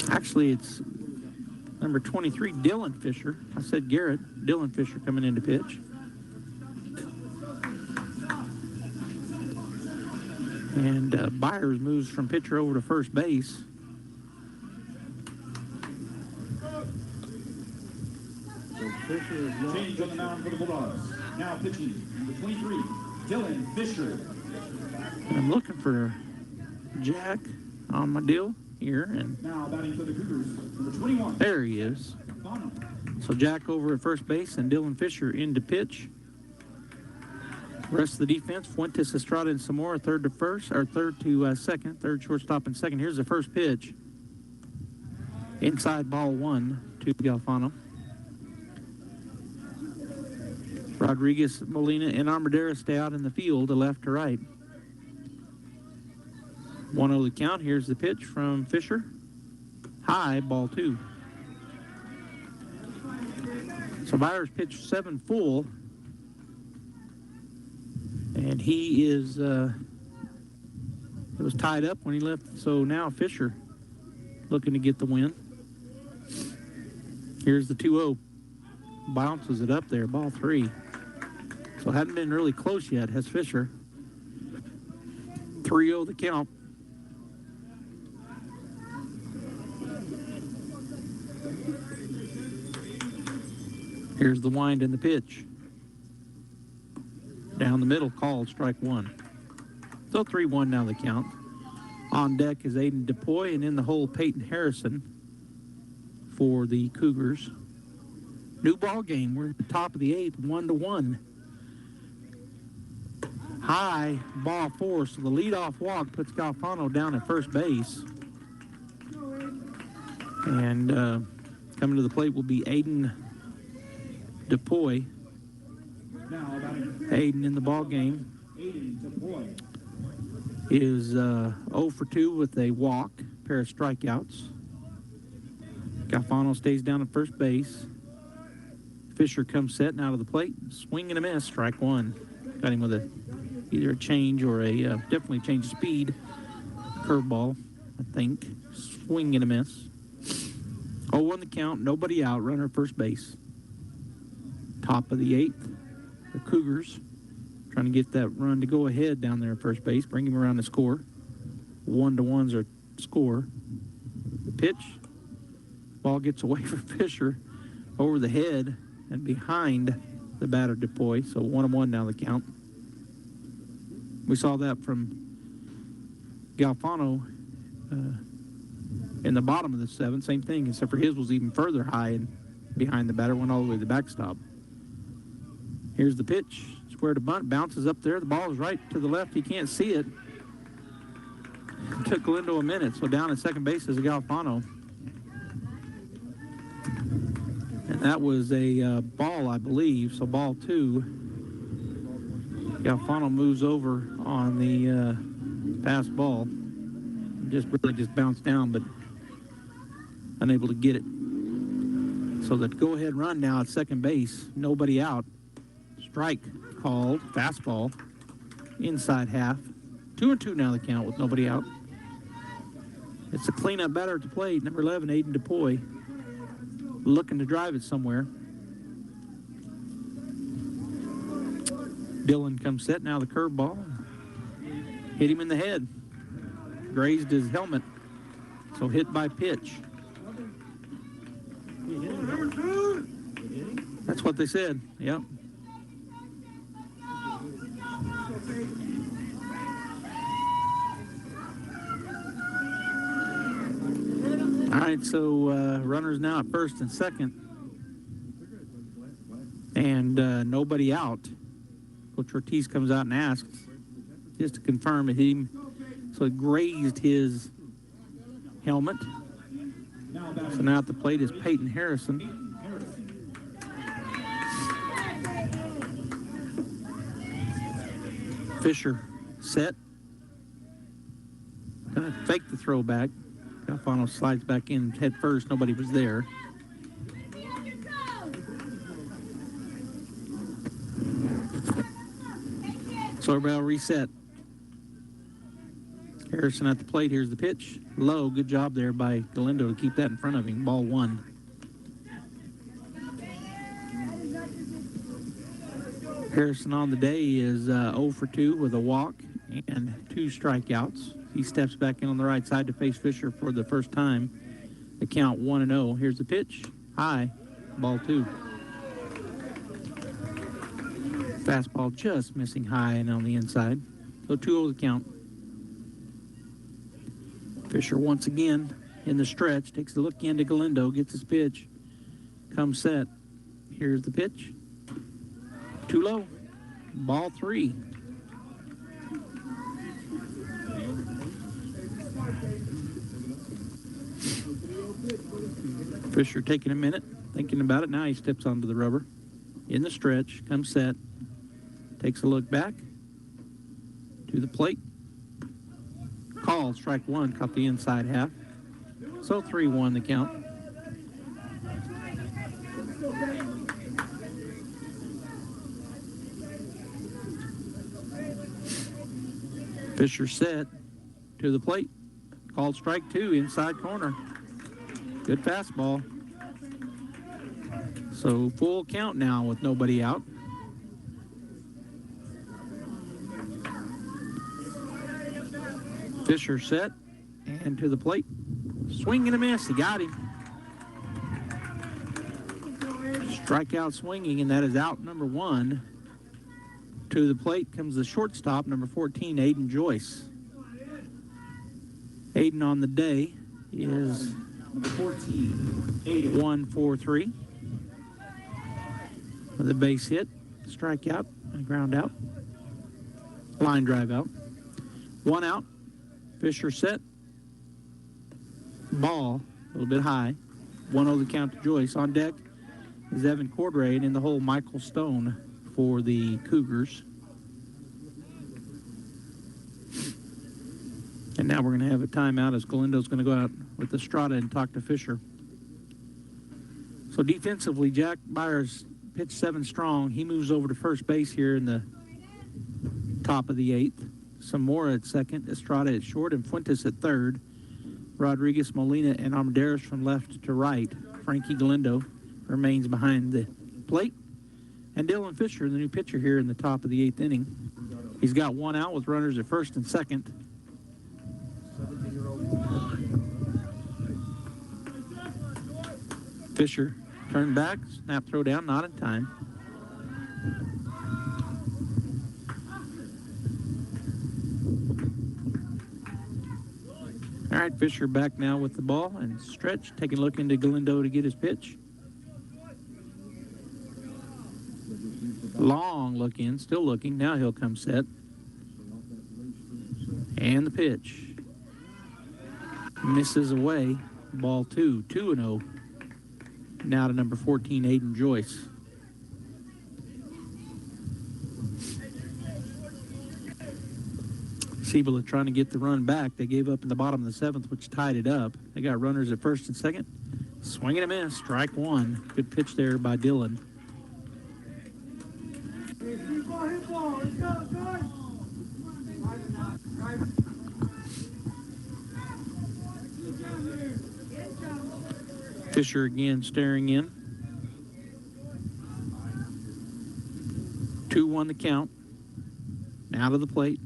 Actually, it's number 23, Dylan Fisher. I said Garrett. Dylan Fisher coming in to pitch. And Byers moves from pitcher over to first base. Change on the mound for the Bulldogs. Now pitching, number 23, Dylan Fisher. And I'm looking for Jack on my deal here, and now batting for the Cougars, number 21. There he is. So Jack over at first base and Dylan Fisher in to pitch. Rest of the defense, Fuentes, Estrada, and Zamora, third to second, third shortstop and second. Here's the first pitch. Inside ball 1 to Galfano. Rodriguez, Molina, and Armadera stay out in the field to left to right. 1-0 the count. Here's the pitch from Fisher. High, ball 2. So Byers pitched 7 full. And he is, it was tied up when he left. So now Fisher looking to get the win. Here's the 2-0. Bounces it up there, ball 3. So hadn't been really close yet, has Fisher. 3-0 the count. Here's the wind and the pitch. Down the middle, called, strike 1. So 3-1 now the count. On deck is Aiden DePoy, and in the hole, Peyton Harrison for the Cougars. New ball game. We're at the top of the 8th, 1-1. High ball 4, so the leadoff walk puts Galfano down at first base. And coming to the plate will be Aiden DePoy. Aiden in the ball game is 0 for 2 with a walk, pair of strikeouts. Galfano stays down at first base. Fisher comes setting out of the plate, swing and a miss, strike 1. Got him with either a change or a definitely change of speed curveball, I think. Swing and a miss. 0-1 the count, nobody out, runner at first base. Top of the 8th, the Cougars trying to get that run to go ahead down there at first base, bring him around to score. 1-1's our score. The pitch, ball gets away from Fisher over the head and behind the batter DePoy, so 1-1 now the count. We saw that from Galfano in the bottom of the 7th, same thing, except for his was even further high and behind the batter, went all the way to the backstop. Here's the pitch, square to bunt, bounces up there, the ball is right to the left, he can't see it. It took Galindo a minute, so down at second base is Galfano. And that was a ball, I believe, so ball 2. Galfano moves over on the pass ball. Just bounced down, but unable to get it. So the go-ahead run now at second base, nobody out. Strike called, fastball, inside half. 2-2 now the count with nobody out. It's a cleanup batter at the plate, number 11, Aiden DePoy, looking to drive it somewhere. Dillon comes set, now the curveball. Hit him in the head. Grazed his helmet, so hit by pitch. That's what they said, yep. All right, so runners now at first and second. And nobody out. Coach Ortiz comes out and asks just to confirm it hit him. So it grazed his helmet. So now at the plate is Peyton Harrison. Fisher set. Gonna fake the throwback. Galfano slides back in head first. Nobody was there. So everybody will reset. Harrison at the plate. Here's the pitch. Low. Good job there by Galindo to keep that in front of him. Ball 1. Harrison on the day is 0 for 2 with a walk and 2 strikeouts. He steps back in on the right side to face Fisher for the first time. The count 1-0. Here's the pitch. High. Ball 2. Fastball just missing high and on the inside. So 2-0 the count. Fisher once again in the stretch. Takes a look into Galindo. Gets his pitch. Comes set. Here's the pitch. Too low. Ball 3. Fisher taking a minute, thinking about it. Now he steps onto the rubber. In the stretch, comes set. Takes a look back to the plate. Call, strike 1, caught the inside half. So 3-1 the count. Fisher set to the plate. Called strike 2, inside corner. Good fastball. So full count now with nobody out. Fisher set and to the plate. Swing and a miss. He got him. Strikeout swinging, and that is out number 1. To the plate comes the shortstop, number 14, Aiden Joyce. Aiden on the day is 1-4-3 with a base hit, strikeout, and ground out. Line drive out. 1 out. Fisher set. Ball a little bit high. 1-0 the count to Joyce. On deck is Evan Cordray, and in the hole Michael Stone for the Cougars. And now we're going to have a timeout as Galindo's going to go out with Estrada and talk to Fisher. So defensively, Jack Byers pitched 7 strong. He moves over to first base here in the top of the 8th. Zamora at second, Estrada at short, and Fuentes at third. Rodriguez, Molina, and Armendariz from left to right. Frankie Galindo remains behind the plate. And Dylan Fisher, the new pitcher here in the top of the 8th inning. He's got 1 out with runners at first and second. Fisher turned back, snap throw down, not in time. All right, Fisher back now with the ball and stretch, taking a look into Galindo to get his pitch. Long look in, still looking. Now he'll come set. And the pitch. Misses away. Ball 2, 2-0. Now to number 14, Aiden Joyce. Cibola trying to get the run back. They gave up in the bottom of the 7th, which tied it up. They got runners at first and second. Swing and a miss. Strike 1. Good pitch there by Dylan. Fisher again staring in. 2-1 the count. Now to the plate.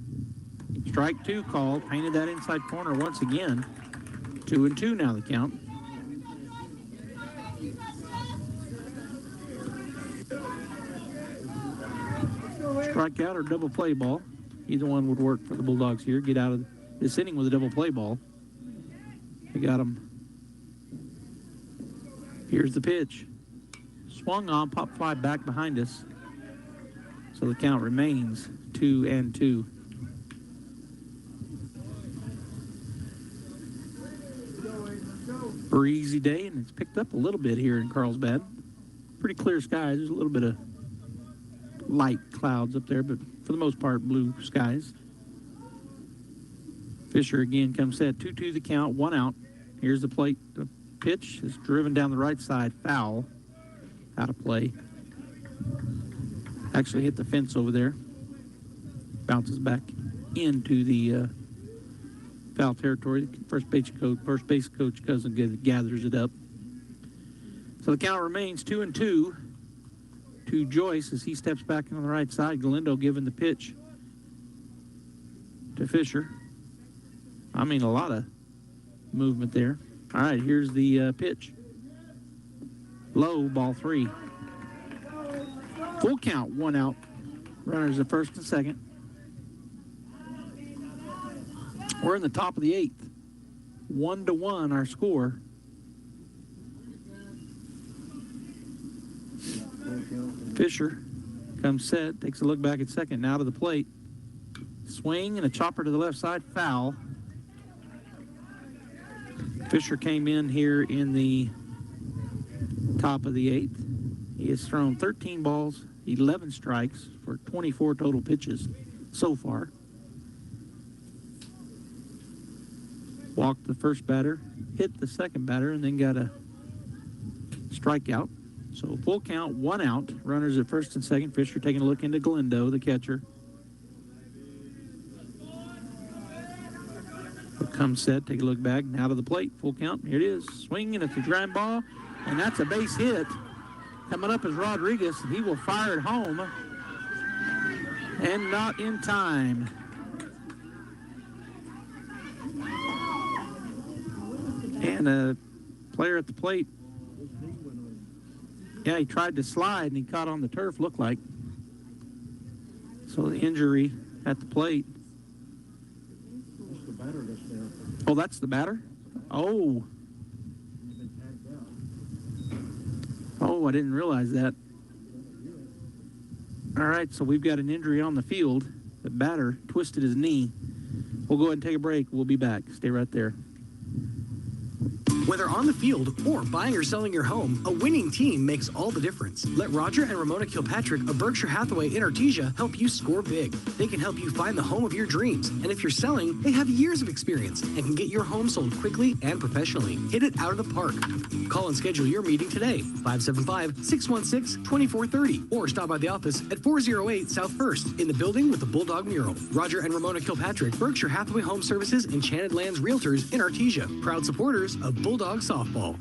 Strike 2 called. Painted that inside corner once again. 2-2 now the count. Strikeout or double play ball. Either one would work for the Bulldogs here. Get out of this inning with a double play ball. They got him. Here's the pitch. Swung on, pop fly back behind us. So the count remains 2-2. Breezy day, and it's picked up a little bit here in Carlsbad. Pretty clear skies. There's a little bit of light clouds up there, but for the most part, blue skies. Fisher again comes set. 2-2 the count, 1 out. Here's the plate. The pitch is driven down the right side, foul, out of play. Actually hit the fence over there. Bounces back into the foul territory. First base coach Cousin gathers it up. So the count remains 2-2 to Joyce as he steps back on the right side. Galindo giving the pitch to Fisher. I mean, a lot of movement there. All right, here's the pitch. Low, ball 3. Full count, 1 out. Runners at first and second. We're in the top of the 8th. 1-1 our score. Fisher comes set, takes a look back at second, now to the plate. Swing and a chopper to the left side, foul. Fisher came in here in the top of the 8th. He has thrown 13 balls, 11 strikes for 24 total pitches so far. Walked the first batter, hit the second batter, and then got a strikeout. So full count, 1 out. Runners at first and second. Fisher taking a look into Galindo, the catcher. Comes set, take a look back, now to the plate, full count. Here it is, swinging at the ground ball, and that's a base hit. Coming up is Rodriguez, and he will fire it home, and not in time. And a player at the plate. Yeah, he tried to slide, and he caught on the turf, looked like. So the injury at the plate. Oh, that's the batter? Oh. Oh, I didn't realize that. All right, so we've got an injury on the field. The batter twisted his knee. We'll go ahead and take a break. We'll be back. Stay right there. Whether on the field or buying or selling your home, a winning team makes all the difference. Let Roger and Ramona Kilpatrick of Berkshire Hathaway in Artesia help you score big. They can help you find the home of your dreams. And if you're selling, they have years of experience and can get your home sold quickly and professionally. Hit it out of the park. Call and schedule your meeting today, 575-616-2430, or stop by the office at 408 South 1st in the building with the Bulldog mural. Roger and Ramona Kilpatrick, Berkshire Hathaway Home Services, Enchanted Lands Realtors in Artesia, proud supporters of Bulldog Softball.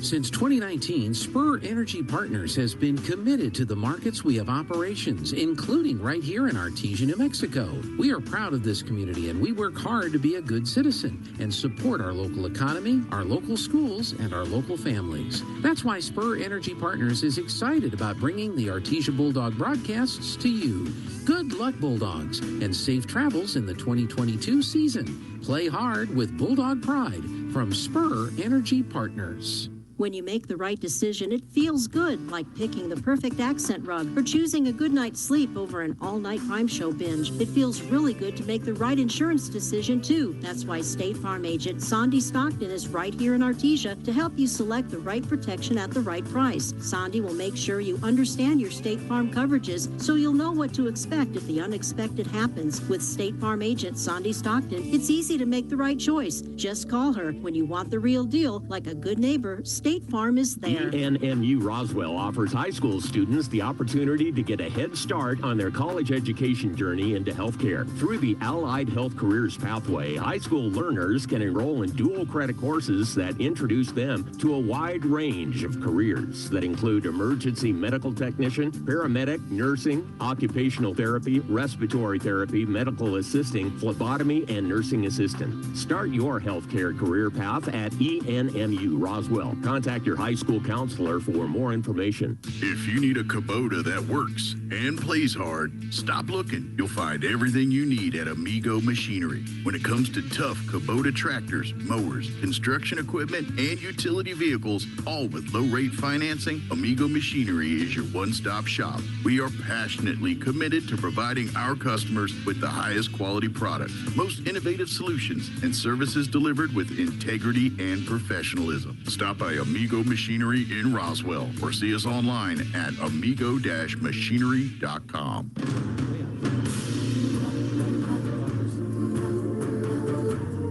Since 2019, Spur Energy Partners has been committed to the markets we have operations, including right here in Artesia, New Mexico. We are proud of this community, and we work hard to be a good citizen and support our local economy, our local schools, and our local families. That's why Spur Energy Partners is excited about bringing the Artesia Bulldog broadcasts to you. Good luck, Bulldogs, and safe travels in the 2022 season. Play hard with Bulldog Pride from Spur Energy Partners. When you make the right decision, it feels good, like picking the perfect accent rug or choosing a good night's sleep over an all-night crime show binge. It feels really good to make the right insurance decision, too. That's why State Farm agent Sandy Stockton is right here in Artesia to help you select the right protection at the right price. Sandy will make sure you understand your State Farm coverages so you'll know what to expect if the unexpected happens. With State Farm agent Sandy Stockton, it's easy to make the right choice. Just call her when you want the real deal. Like a good neighbor, State Farm is there. ENMU Roswell offers high school students the opportunity to get a head start on their college education journey into healthcare. Through the Allied Health Careers Pathway, high school learners can enroll in dual credit courses that introduce them to a wide range of careers that include emergency medical technician, paramedic, nursing, occupational therapy, respiratory therapy, medical assisting, phlebotomy, and nursing assistant. Start your healthcare career path at ENMU Roswell. Contact your high school counselor for more information. If you need a Kubota that works and plays hard, stop looking. You'll find everything you need at Amigo Machinery. When it comes to tough Kubota tractors, mowers, construction equipment, and utility vehicles, all with low-rate financing, Amigo Machinery is your one-stop shop. We are passionately committed to providing our customers with the highest quality products, most innovative solutions, and services delivered with integrity and professionalism. Stop by Amigo Machinery in Roswell or see us online at amigo-machinery.com.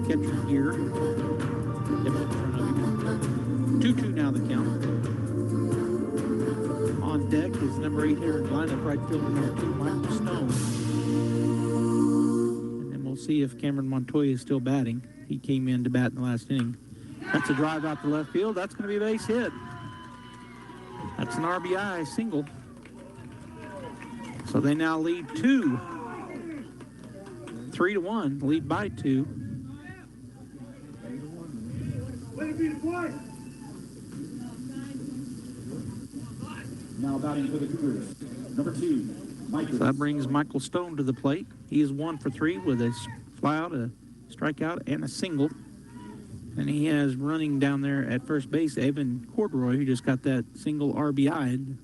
Capture gear. 2-2 now the count. On deck is number 8 hitter lineup right fielder number 2, Michael Stone. And then we'll see if Cameron Montoya is still batting. He came in to bat in the last inning. That's a drive out to left field. That's going to be a base hit. That's an RBI single. So they now lead 3-1, lead by 2. Now batting for the Cougars, number 2, Michael. So that brings Michael Stone to the plate. He is 1 for 3 with a flyout, a strikeout, and a single. And he has running down there at first base Evan Corduroy, who just got that single RBI. And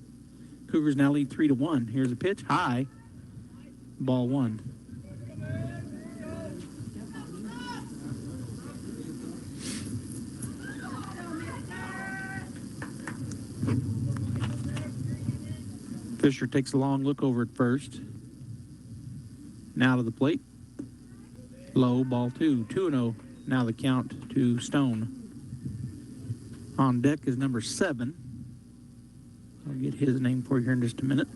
Cougars now lead 3-1. Here's a pitch, high, ball 1. Fisher takes a long look over at first. Now to the plate. Low, ball 2, 2-0. Now the count to Stone. On deck is number 7. I'll get his name for you here in just a minute.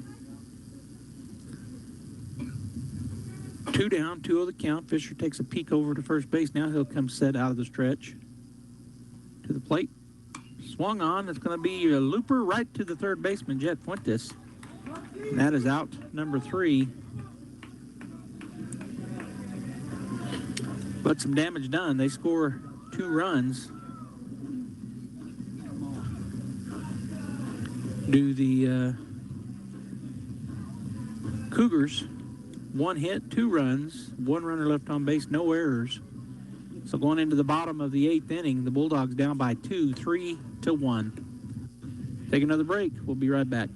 2 down, 2-0 the count. Fisher takes a peek over to first base. Now he'll come set out of the stretch. To the plate. Swung on. It's going to be a looper right to the third baseman, Jet Fuentes. And that is out number 3. But some damage done. They score 2 runs. Do the Cougars. 1 hit, 2 runs, 1 runner left on base, no errors. So going into the bottom of the 8th inning, the Bulldogs down by 2, 3-1. Take another break. We'll be right back.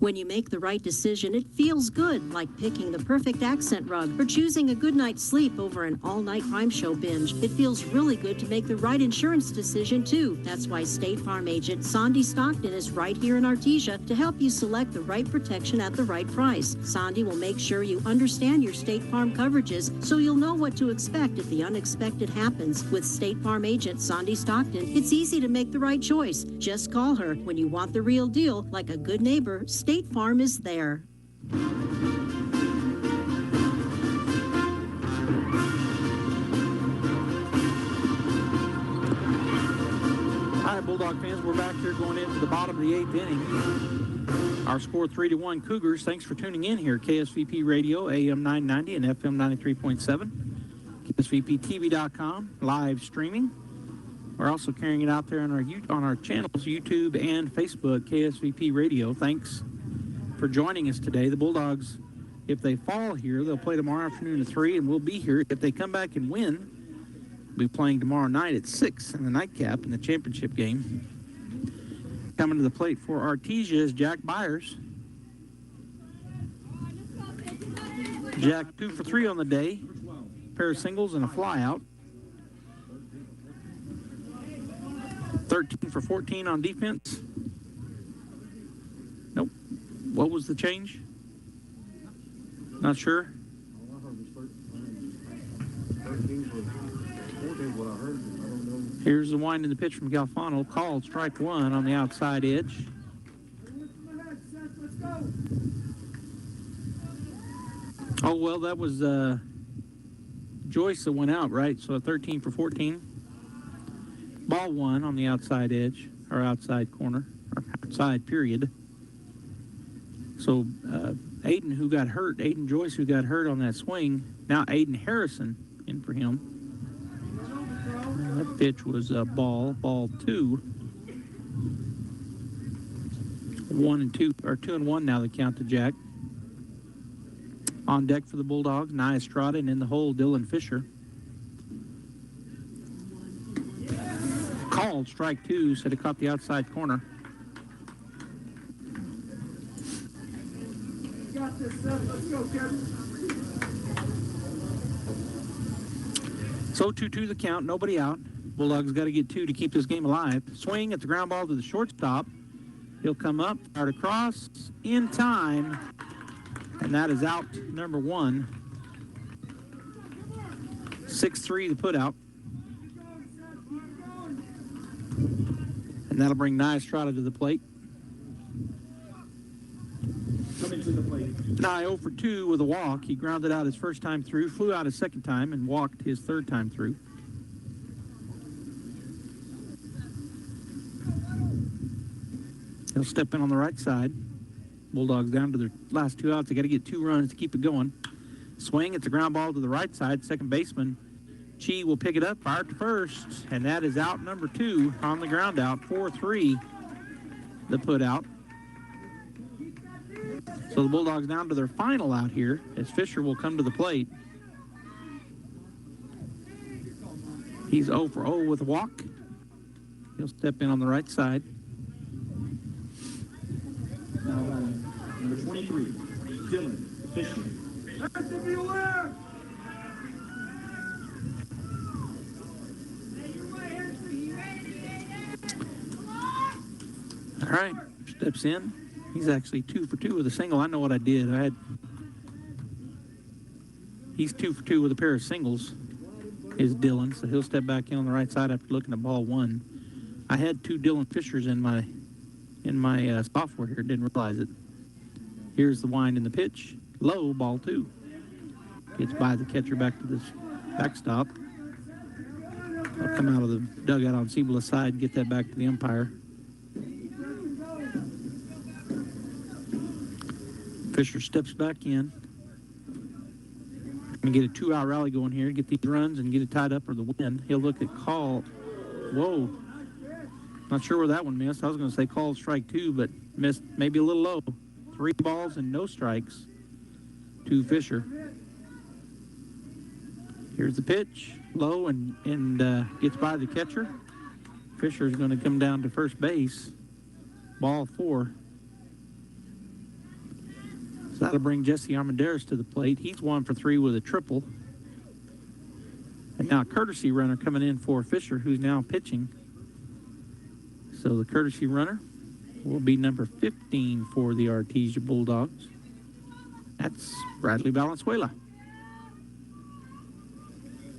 When you make the right decision, it feels good, like picking the perfect accent rug or choosing a good night's sleep over an all-night crime show binge. It feels really good to make the right insurance decision, too. That's why State Farm agent Sandy Stockton is right here in Artesia to help you select the right protection at the right price. Sandy will make sure you understand your State Farm coverages so you'll know what to expect if the unexpected happens. With State Farm agent Sandy Stockton, it's easy to make the right choice. Just call her when you want the real deal. Like a good neighbor, State Farm is there. Hi, Bulldog fans. We're back here going into the bottom of the 8th inning. Our score 3-1 Cougars. Thanks for tuning in here. KSVP Radio, AM 990 and FM 93.7. KSVPTV.com, live streaming. We're also carrying it out there on our channels, YouTube and Facebook, KSVP Radio. Thanks for joining us today. The Bulldogs, if they fall here, they'll play tomorrow afternoon at 3, and we'll be here. If they come back and win, we'll be playing tomorrow night at 6 in the nightcap in the championship game. Coming to the plate for Artesia is Jack Byers. Jack 2 for 3 on the day. Pair of singles and a flyout. 13 for 14 on defense. Nope. What was the change? Not sure. Here's the wind in the pitch from Galfano. Called strike 1 on the outside edge. Oh, well, that was Joyce that went out, right? So a 13 for 14. Ball 1 on the outside edge, or outside corner, or outside period. So Aiden Joyce, who got hurt on that swing, now Aiden Harrison in for him. That pitch was ball 2. 2-1 now the count to Jack. On deck for the Bulldogs, Nia Estrada, and in the hole, Dylan Fisher. Called strike 2, said it caught the outside corner. So 2-2 the count, nobody out. Bulldogs got to get 2 to keep this game alive. Swing at the ground ball to the shortstop. He'll come up, start across, in time, and that is out number 1. 6-3 the put out. And that'll bring Nia Estrada to the plate. Coming to the plate. Nia 0 for 2 with a walk. He grounded out his first time through, flew out his second time, and walked his third time through. He'll step in on the right side. Bulldogs down to their last 2 outs. They got to get 2 runs to keep it going. Swing, it's a ground ball to the right side. Second baseman Chi will pick it up, fire to first, and that is out number 2 on the ground out. 4-3 the put out. So the Bulldogs down to their final out here as Fisher will come to the plate. He's 0 for 0 with a walk. He'll step in on the right side. Now, number 23, Dylan Fisher. All right, steps in. He's actually 2 for 2 with a single. I know what I did. He's 2 for 2 with a pair of singles, is Dylan. So he'll step back in on the right side after looking at ball 1. I had 2 Dylan Fishers in my software here. Didn't realize it. Here's the wind in the pitch. Low, ball 2. Gets by the catcher back to this backstop. I'll come out of the dugout on Cibola's side and get that back to the umpire. Fisher steps back in. And get a 2-out rally going here, get these runs and get it tied up for the win. He'll look at call. Whoa. Not sure where that one missed. I was going to say call strike 2, but missed maybe a little low. 3 balls and no strikes to Fisher. Here's the pitch, low and gets by the catcher. Fisher's going to come down to first base. Ball 4. So that'll bring Jesse Armendariz to the plate. He's 1 for 3 with a triple. And now a courtesy runner coming in for Fisher, who's now pitching. So the courtesy runner will be number 15 for the Artesia Bulldogs. That's Bradley Valenzuela.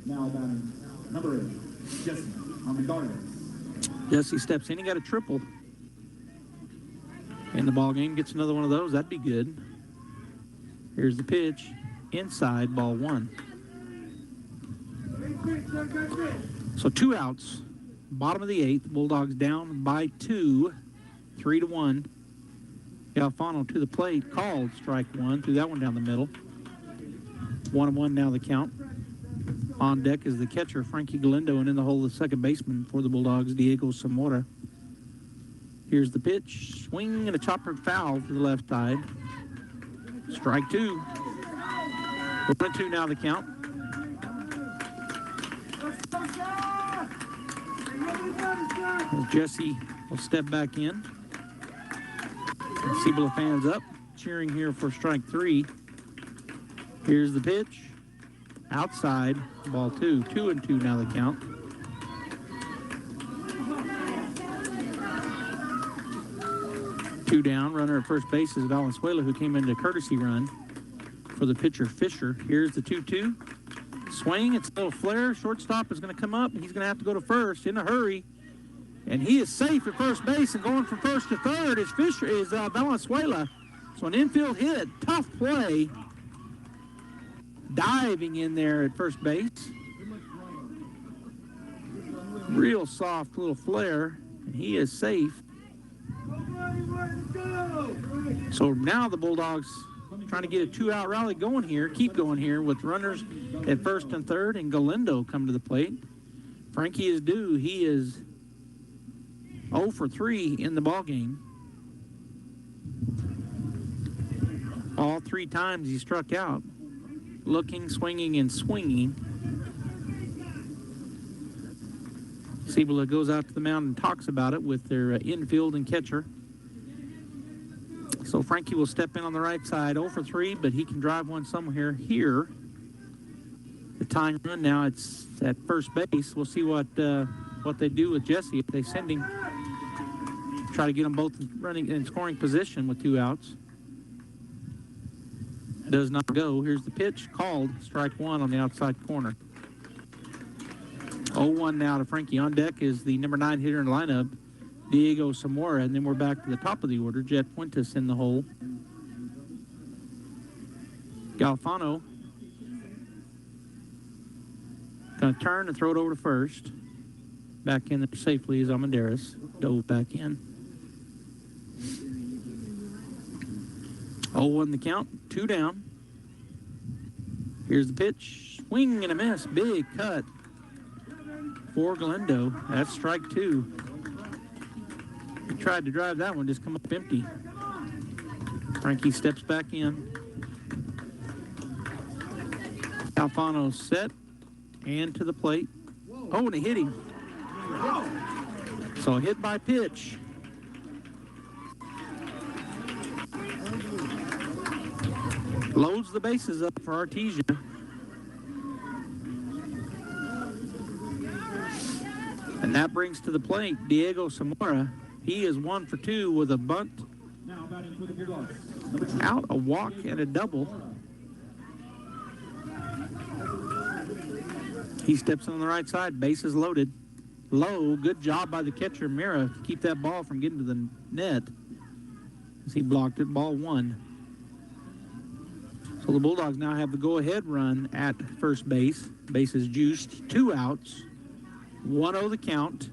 Now batting number 8, Jesse Armendariz. Jesse steps in. He got a triple in the ball game. Gets another one of those. That'd be good. Here's the pitch. Inside, ball 1. So 2 outs. Bottom of the 8th. Bulldogs down by 2. 3-1. Galfano to the plate. Called strike 1. Threw that one down the middle. 1-1 now the count. On deck is the catcher, Frankie Galindo, and in the hole, the second baseman for the Bulldogs, Diego Zamora. Here's the pitch. Swing and a chopper foul to the left side. Strike 2. 1-2 now the count. Jesse will step back in. Cibola fans up, cheering here for strike 3. Here's the pitch. Outside, ball 2. 2-2 now the count. Two down. Runner at first base is Valenzuela, who came into courtesy run for the pitcher Fisher. Here's the 2-2. Swing. It's a little flare. Shortstop is going to come up. He's going to have to go to first in a hurry. And he is safe at first base, and going from first to third is Valenzuela. So an infield hit. Tough play. Diving in there at first base. Real soft little flare, and he is safe. So now the Bulldogs trying to get a 2-out rally going here, keep going here with runners at first and third, and Galindo come to the plate. Frankie is due. He is 0 for 3 in the ball game. All 3 times he struck out. Looking, swinging, and swinging. Cibola goes out to the mound and talks about it with their infield and catcher. So Frankie will step in on the right side, 0 for 3, but he can drive one somewhere here. The tying run now, it's at first base. We'll see what they do with Jesse if they send him. Try to get them both running in scoring position with 2 outs. Does not go. Here's the pitch. Called. Strike 1 on the outside corner. 0-1 now to Frankie. On deck is the number 9 hitter in the lineup, Diego Zamora. And then we're back to the top of the order. Jet Fuentes in the hole. Galfano going to turn and throw it over to first. Back in there safely is Armendariz. Dove back in. 0-1 the count. 2 down. Here's the pitch. Swing and a miss. Big cut for Galindo. That's strike 2. He tried to drive that one, just come up empty. Frankie steps back in. Alfano set and to the plate. Oh, and he hit him. So hit by pitch. Loads the bases up for Artesia. And that brings to the plate Diego Zamora. He is 1 for 2 with a bunt, out, a walk, and a double. He steps on the right side, bases loaded. Low, good job by the catcher Mira to keep that ball from getting to the net as he blocked it. Ball 1. So the Bulldogs now have the go-ahead run at first base. Base is juiced. 2 outs. 1-0 the count.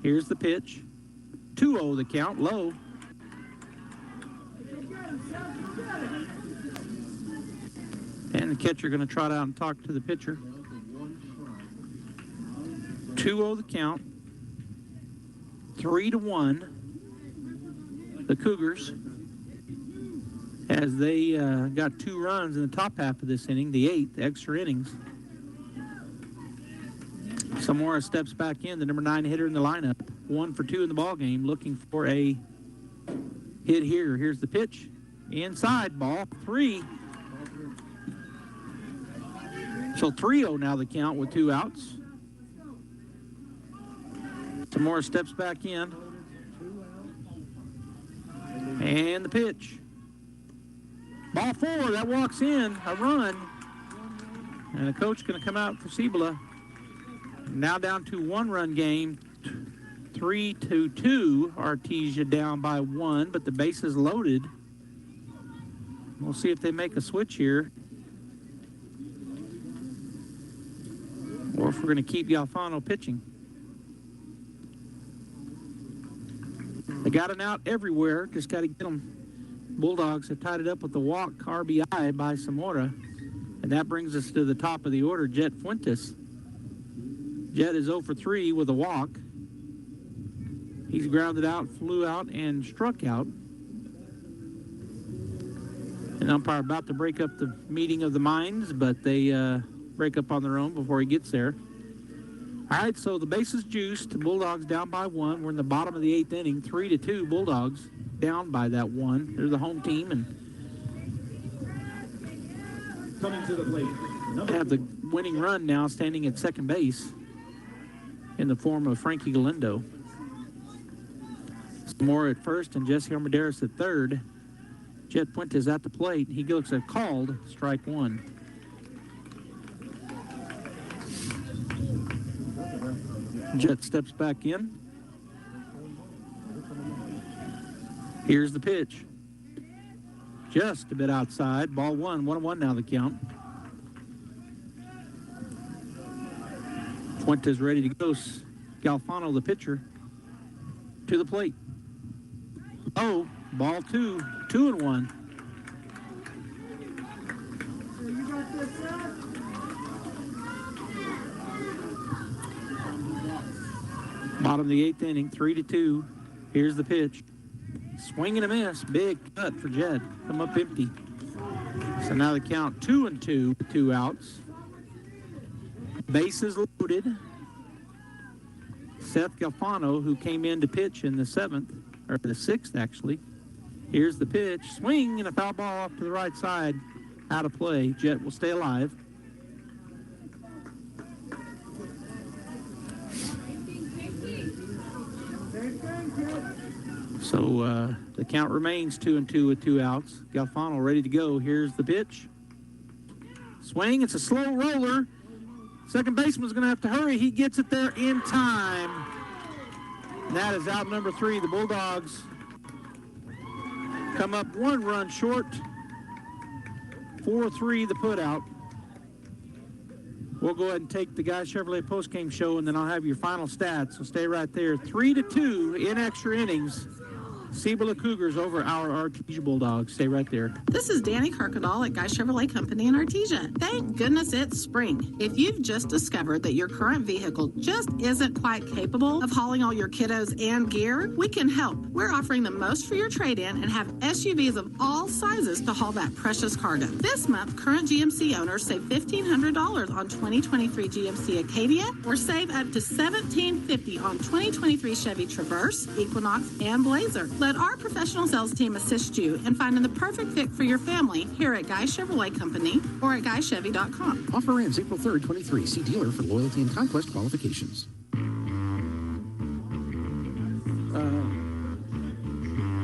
Here's the pitch. 2-0 the count. Low. And the catcher going to trot out and talk to the pitcher. 2-0 the count. 3-1. The Cougars, as they got 2 runs in the top half of this inning, the 8th, extra innings. Zamora steps back in, the number 9 hitter in the lineup. 1 for 2 in the ball game, looking for a hit here. Here's the pitch. Inside, ball 3. So 3-0 now the count with 2 outs. Zamora steps back in. And the pitch. Ball 4, that walks in, a run. And the coach going to come out for Cibola. Now down to 1-run game. 3-2. Artesia down by 1, but the base is loaded. We'll see if they make a switch here. Or if we're going to keep Galfano pitching. They got an out everywhere. Just got to get them. Bulldogs have tied it up with the walk RBI by Zamora. And that brings us to the top of the order, Jet Fuentes. Jet is 0 for 3 with a walk. He's grounded out, flew out, and struck out. An umpire about to break up the meeting of the minds, but they break up on their own before he gets there. All right, so the base is juiced. The Bulldogs down by 1. We're in the bottom of the 8th inning. 3-2, Bulldogs down by that 1. They're the home team, and coming to the plate, have the winning run now standing at second base in the form of Frankie Galindo. Zamora at first and Jesse Armendariz at third. Jet Fuentes at the plate. He looks at called strike 1. Jet steps back in. Here's the pitch. Just a bit outside. Ball 1. 1-1 now the count. Fuentes ready to go. Galfano, the pitcher, to the plate. Oh, ball 2. 2-1. Bottom of the 8th inning, 3-2. Here's the pitch. Swing and a miss. Big cut for Jed. Come up empty. So now the count 2-2 with 2 outs. Bases loaded. Seth Galfano, who came in to pitch in the 7th, or the 6th actually. Here's the pitch. Swing and a foul ball off to the right side. Out of play. Jet will stay alive. So the count remains 2-2 with 2 outs. Galfano ready to go. Here's the pitch. Swing. It's a slow roller. Second baseman's going to have to hurry. He gets it there in time. And that is out number 3. The Bulldogs come up 1 run short. 4-3 the put out. We'll go ahead and take the Guy Chevrolet postgame show, and then I'll have your final stats. So stay right there. 3-2 in extra innings. Cibola Cougars over our Artesia Bulldogs. Stay right there. This is Danny Kirkendall at Guy Chevrolet Company in Artesia. Thank goodness it's spring. If you've just discovered that your current vehicle just isn't quite capable of hauling all your kiddos and gear, we can help. We're offering the most for your trade-in and have SUVs of all sizes to haul that precious cargo. This month, current GMC owners save $1,500 on 2023 GMC Acadia or save up to $1,750 on 2023 Chevy Traverse, Equinox, and Blazer. Let our professional sales team assist you in finding the perfect fit for your family here at Guy Chevrolet Company or at GuyChevy.com. Offer ends April 3rd, 23. See dealer for loyalty and conquest qualifications.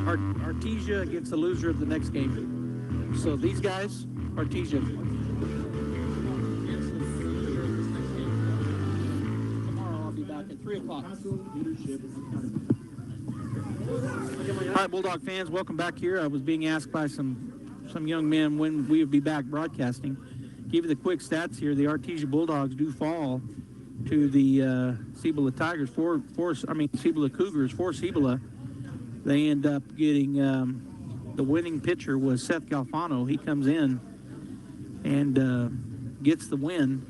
Artesia against the loser of the next game. So these guys, Artesia. Tomorrow I'll be back at 3 o'clock. All right, Bulldog fans, welcome back here. I was being asked by some young men when we would be back broadcasting. Give you the quick stats here. The Artesia Bulldogs do fall to the Cibola Tigers, Cibola Cougars for Cibola. They end up getting the winning pitcher was Seth Galfano. He comes in and gets the win.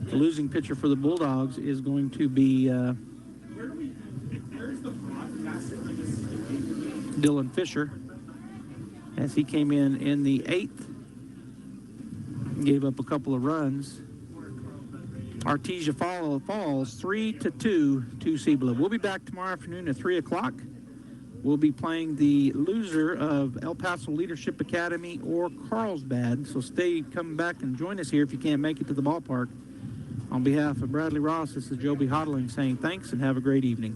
The losing pitcher for the Bulldogs is going to be Dylan Fisher, as he came in the 8th, gave up a couple of runs. Artesia falls 3-2 to Cibola. We'll be back tomorrow afternoon at 3 o'clock. We'll be playing the loser of El Paso Leadership Academy or Carlsbad. So come back and join us here if you can't make it to the ballpark. On behalf of Bradley Ross, this is Joby Hodling saying thanks and have a great evening.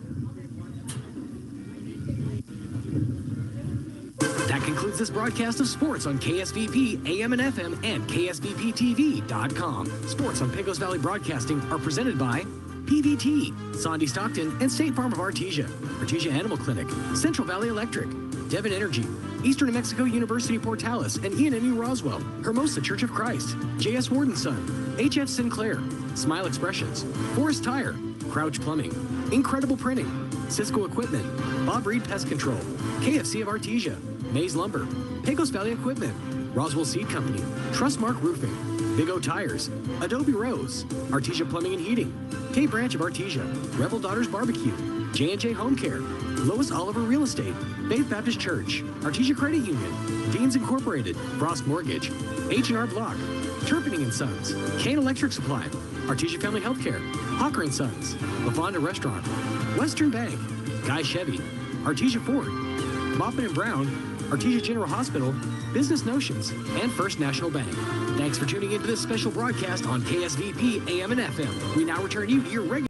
That concludes this broadcast of sports on KSVP AM and FM and KSVPTV.com. Sports on Pecos Valley Broadcasting are presented by PVT, Sandy Stockton, and State Farm of Artesia, Artesia Animal Clinic, Central Valley Electric, Devon Energy, Eastern New Mexico University Portales and ENMU Roswell, Hermosa Church of Christ, J.S. Warden Son, HF Sinclair, Smile Expressions, Forest Tire, Crouch Plumbing, Incredible Printing, Cisco Equipment, Bob Reed Pest Control, KFC of Artesia, Maze Lumber, Pecos Valley Equipment, Roswell Seed Company, Trustmark Roofing, Big O Tires, Adobe Rose, Artesia Plumbing and Heating, K Branch of Artesia, Rebel Daughters Barbecue, J&J Home Care, Lois Oliver Real Estate, Faith Baptist Church, Artesia Credit Union, Deans Incorporated, Frost Mortgage, H&R Block, Turpinning & Sons, Kane Electric Supply, Artesia Family Healthcare, Hawker & Sons, La Fonda Restaurant, Western Bank, Guy Chevy, Artesia Ford, Maupin & Brown, Artesia General Hospital, Business Notions, and First National Bank. Thanks for tuning into this special broadcast on KSVP AM and FM. We now return you to your regular